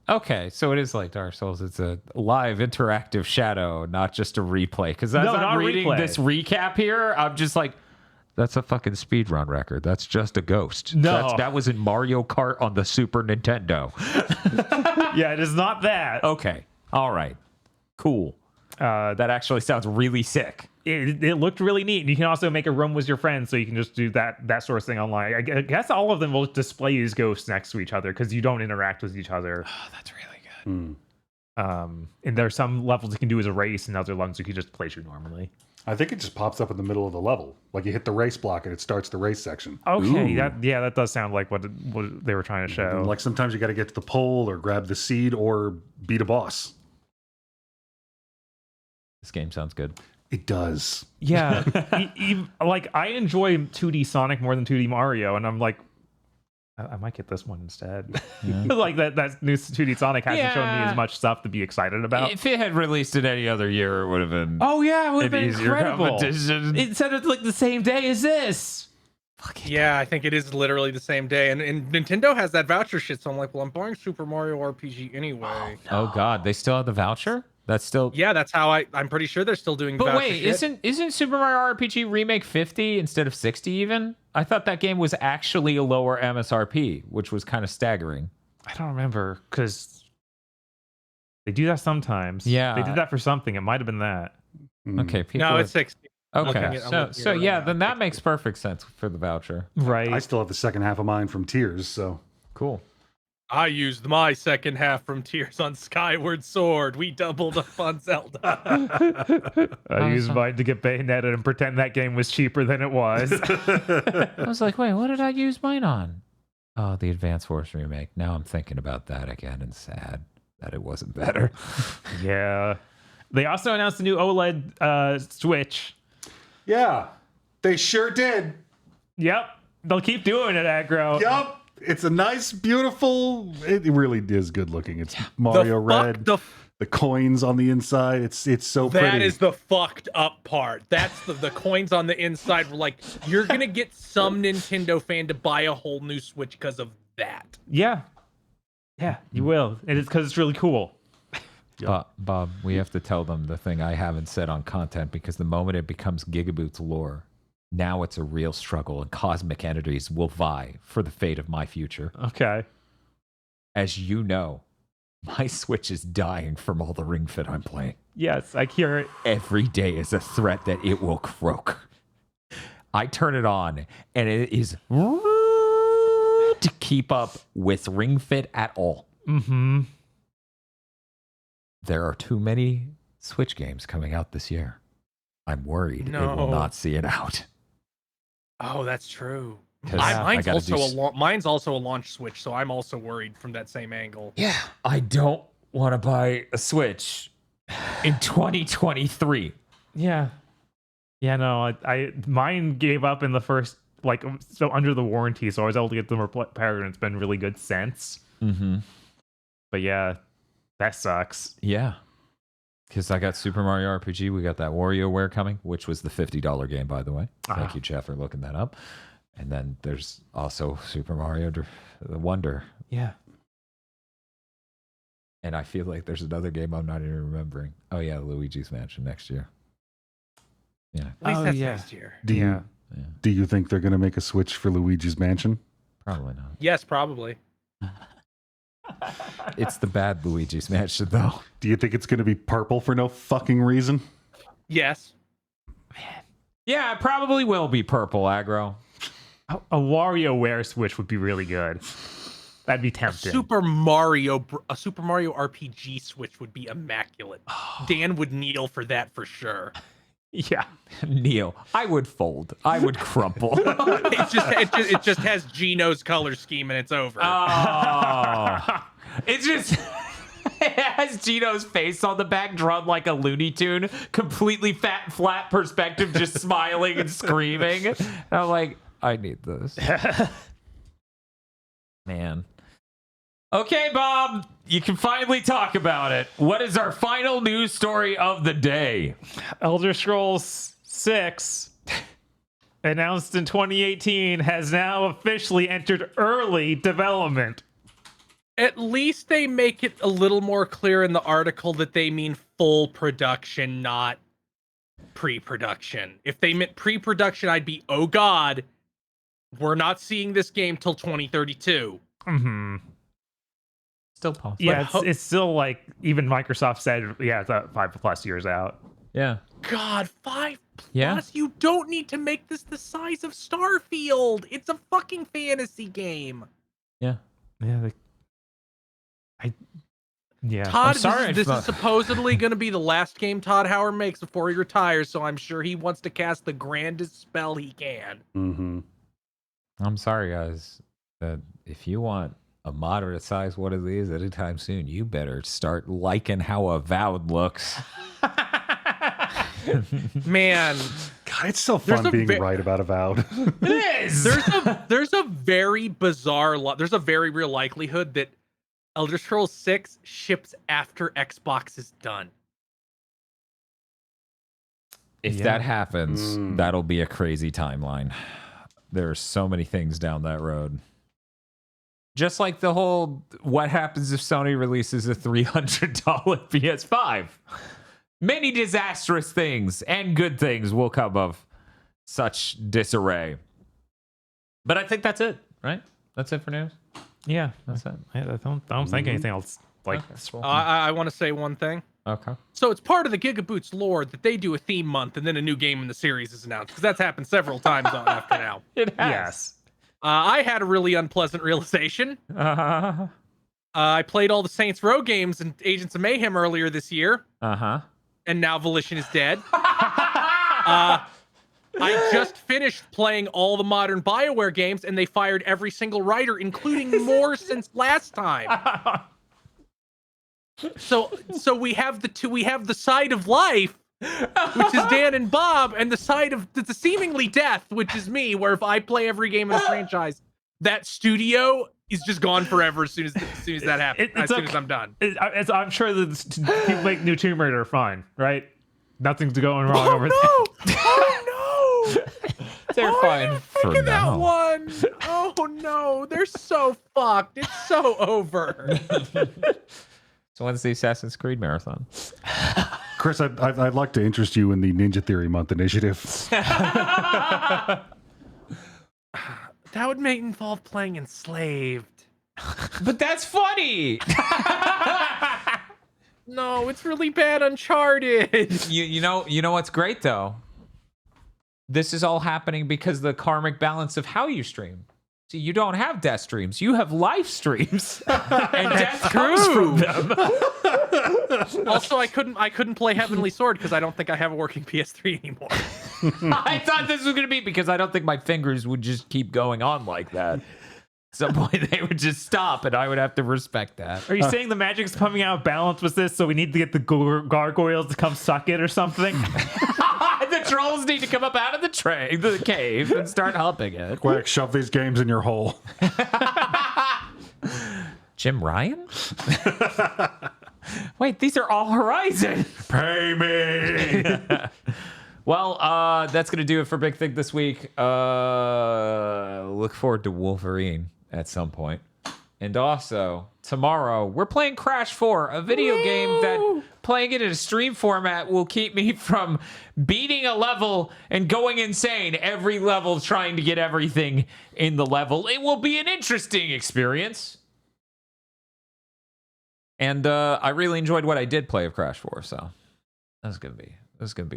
Okay, so it is like Dark Souls. It's a live interactive shadow, not just a replay. Because as No, I'm not reading replay. this recap here, I'm just like, that's a fucking speedrun record. That's just a ghost. No. That was in Mario Kart on the Super Nintendo. Yeah, it is not that. Okay, all right, cool. That actually sounds really sick. It looked really neat. And you can also make a room with your friends, so you can just do that sort of thing online. I guess all of them will display as ghosts next to each other because you don't interact with each other. Oh, that's really good. And there are some levels you can do as a race, and other levels you can just play through normally. I think it just pops up in the middle of the level. Like you hit the race block and it starts the race section. Okay, that does sound like what they were trying to show. And like sometimes you got to get to the pole or grab the seed or beat a boss. This game sounds good. It does. Yeah, like I enjoy 2D Sonic more than 2D Mario, and I'm like, I might get this one instead. Like that new 2D Sonic hasn't shown me as much stuff to be excited about. If it had released in any other year, it would have been. Oh yeah, it would have an been easier incredible. competition. It said it's like the same day as this. Yeah, I think it is literally the same day. And Nintendo has that voucher shit, so I'm like, well, I'm buying Super Mario RPG anyway. Oh God, they still have the voucher. That's still. Yeah, that's how I'm pretty sure they're still doing But voucher wait, shit. isn't Super Mario RPG Remake 50 instead of 60 even? I thought that game was actually a lower MSRP, which was kind of staggering. I don't remember because they do that sometimes. Yeah. They did that for something. It might have been that. Okay, people. No, it's 60. okay. I'm looking So at it yeah, right then now. that makes perfect sense for the voucher. Right. I still have the second half of mine from Tears, so Cool. I used my second half from Tears on Skyward Sword. We doubled up on Zelda. I used mine to get Bayonetta and pretend that game was cheaper than it was. I was like, wait, what did I use mine on? Oh, the Advance Wars remake. Now I'm thinking about that again and sad that it wasn't better. Yeah. They also announced a new OLED Switch. yeah, they sure did. Yep. They'll keep doing it, aggro. Yup. It's a nice, beautiful. It really is good looking. It's Mario Red. The coins on the inside. It's so pretty. That is the fucked up part. That's the coins on the inside. Were like, you're gonna get some Nintendo fan to buy a whole new Switch because of that. Yeah. Yeah, you will. And it's because it's really cool. Bob, we have to tell them the thing I haven't said on content because the moment it becomes GigaBoots lore, now it's a real struggle and cosmic entities will vie for the fate of my future. Okay. As you know, my Switch is dying from all the Ring Fit I'm playing. Yes, I hear it. Every day is a threat that it will croak. I turn it on and it is to keep up with Ring Fit at all. Mm-hmm. there are too many Switch games coming out this year. I'm worried it will not see it out. Oh, that's true. 'Cause Mine's also a launch Switch, so I'm also worried from that same angle. Yeah, I don't want to buy a Switch in 2023. Yeah. Yeah, no, mine gave up in the first, like, so under the warranty, so I was able to get them repaired, and it's been really good since. Mm-hmm. But yeah, that sucks. Yeah. Because I got Super Mario RPG. We got that WarioWare coming, which was the $50 game, by the way. Thank you, Jeff, for looking that up. And then there's also Super Mario Wonder. Yeah. And I feel like there's another game I'm not even remembering. Oh, yeah, Luigi's Mansion next year. Yeah. At least that's next year. Do you think they're going to make a Switch for Luigi's Mansion? Probably not. Yes, probably. It's the bad Luigi's Mansion, though. Do you think it's going to be purple for no fucking reason? Yes. Yeah, it probably will be purple, aggro. A WarioWare Switch would be really good. That'd be tempting. A Super Mario RPG Switch would be immaculate. Dan would kneel for that for sure. Yeah. Neil, I would fold. I would crumple. It just has Gino's color scheme and it's over. Oh. It just it has Gino's face on the back drawn like a Looney Tune, completely flat perspective, just smiling and screaming. And I'm like, I need this. Man. Okay, Bob, you can finally talk about it. What is our final news story of the day? Elder Scrolls 6, announced in 2018, has now officially entered early development. At least they make it a little more clear in the article that they mean full production, not pre-production. If they meant pre-production, I'd be, oh god, we're not seeing this game till 2032. Mm-hmm. Still possible. Yeah, it's still like, even Microsoft said, yeah, it's 5+ years out. Yeah. God, 5+? Yeah. You don't need to make this the size of Starfield. It's a fucking fantasy game. Yeah. Yeah. Todd, sorry, this is supposedly going to be the last game Todd Howard makes before he retires, so I'm sure he wants to cast the grandest spell he can. Mm-hmm. I'm sorry, guys. If you want a moderate size one of these anytime soon, you better start liking how Avowed looks. Man, God, it's so fun being right about Avowed. It is. there's a very bizarre there's a very real likelihood that Elder Scrolls 6 ships after Xbox is done. If that happens, that'll be a crazy timeline. There are so many things down that road. Just like the whole, what happens if Sony releases a $300 PS5? Many disastrous things and good things will come of such disarray. But I think that's it, right? That's it for news. Yeah, That's it. I don't think anything else. Like, I want to say one thing. Okay. So it's part of the GigaBoots lore that they do a theme month and then a new game in the series is announced, because that's happened several times after now. It has. yes. I had a really unpleasant realization. I played all the Saints Row games and Agents of Mayhem earlier this year, and now Volition is dead. I just finished playing all the modern BioWare games, and they fired every single writer, including more since last time. So we have the side of life, which is Dan and Bob, and the side of the seemingly death, which is me, where if I play every game in the franchise, that studio is just gone forever as soon as that happens. As soon as I'm done. I'm sure that people make new Tomb Raider fun, right? Nothing's going wrong over there. Oh no! They're fine Look at that one. Oh no, they're so fucked. It's so over. So when's the Assassin's Creed marathon? Chris, I'd like to interest you in the Ninja Theory Month initiative. That would involve playing Enslaved. But that's funny. No, it's really bad Uncharted. You know what's great though? This is all happening because the karmic balance of how you stream. See, you don't have death streams. You have life streams, and death comes from them. Also, I couldn't play Heavenly Sword because I don't think I have a working PS3 anymore. I thought this was going to be because I don't think my fingers would just keep going on like that. At some point, they would just stop, and I would have to respect that. Are you saying the magic's coming out of balance with this, so we need to get the gargoyles to come suck it or something? The trolls need to come up out of the cave and start humping it. Quick, shove these games in your hole. Jim Ryan? Wait, these are all Horizon. Pay me. Well, that's going to do it for Big Thing this week. Look forward to Wolverine at some point. And also, tomorrow, we're playing Crash 4, a video game that playing it in a stream format will keep me from beating a level and going insane every level trying to get everything in the level. It will be an interesting experience. And I really enjoyed what I did play of Crash 4, so that's gonna be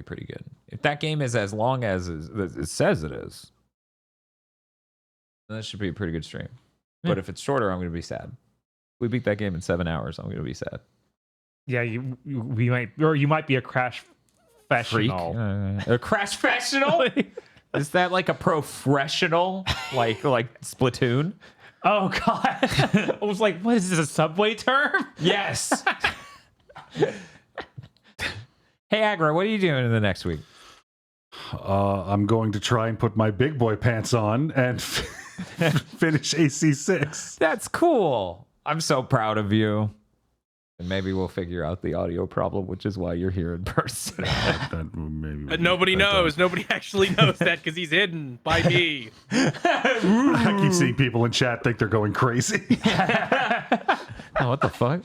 pretty good. If that game is as long as it says it is, then that should be a pretty good stream. But if it's shorter, I'm gonna be sad. If we beat that game in 7 hours, I'm gonna be sad. Yeah, you might be a Crash professional. A Crash professional? Is that like a professional, like Splatoon? Oh God! I was like, what is this, a Subway term? Yes. Hey, Agra, what are you doing in the next week? I'm going to try and put my big boy pants on and finish AC6. That's cool. I'm so proud of you. And maybe we'll figure out the audio problem, which is why you're here in person. But nobody knows. Nobody actually knows that because he's hidden by me. I keep seeing people in chat think they're going crazy. Oh, what the fuck?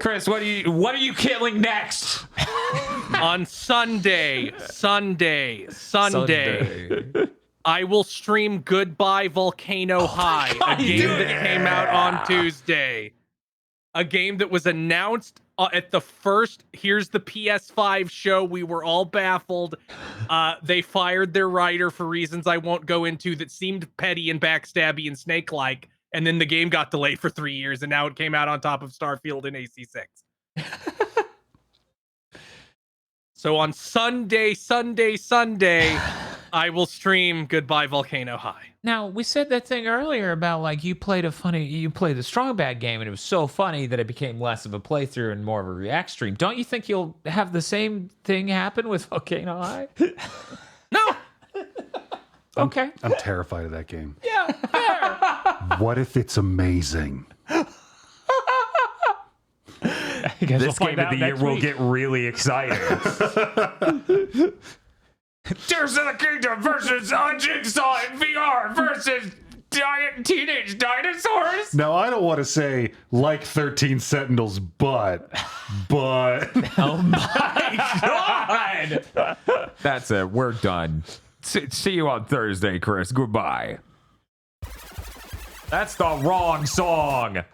Chris, what are you killing next? On Sunday, I will stream Goodbye Volcano High, a game that came out on Tuesday. A game that was announced at the first Here's the PS5 show. We were all baffled. They fired their writer for reasons I won't go into that seemed petty and backstabby and snake-like. And then the game got delayed for 3 years, and now it came out on top of Starfield and AC6. So on Sunday, I will stream Goodbye Volcano High. Now, we said that thing earlier about like you played the Strong Bad game and it was so funny that it became less of a playthrough and more of a react stream. Don't you think you'll have the same thing happen with Volcano High? No. Okay. I'm terrified of that game. Yeah, fair. What if it's amazing? This game of the year will get really exciting. Tears of the Kingdom versus Jigsaw in VR versus teenage dinosaurs. Now, I don't want to say like 13 Sentinels, but. Oh my God. That's it. We're done. See you on Thursday, Chris. Goodbye. That's the wrong song.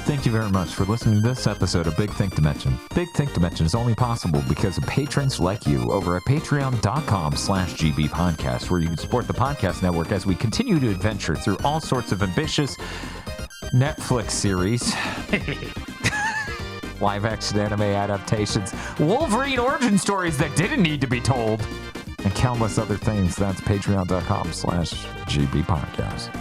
Thank you very much for listening to this episode of Big Think Dimension. Big Think Dimension is only possible because of patrons like you over at patreon.com/gbpodcast, where you can support the podcast network as we continue to adventure through all sorts of ambitious Netflix series, live action anime adaptations, Wolverine origin stories that didn't need to be told, and countless other things. That's patreon.com/gbpodcast.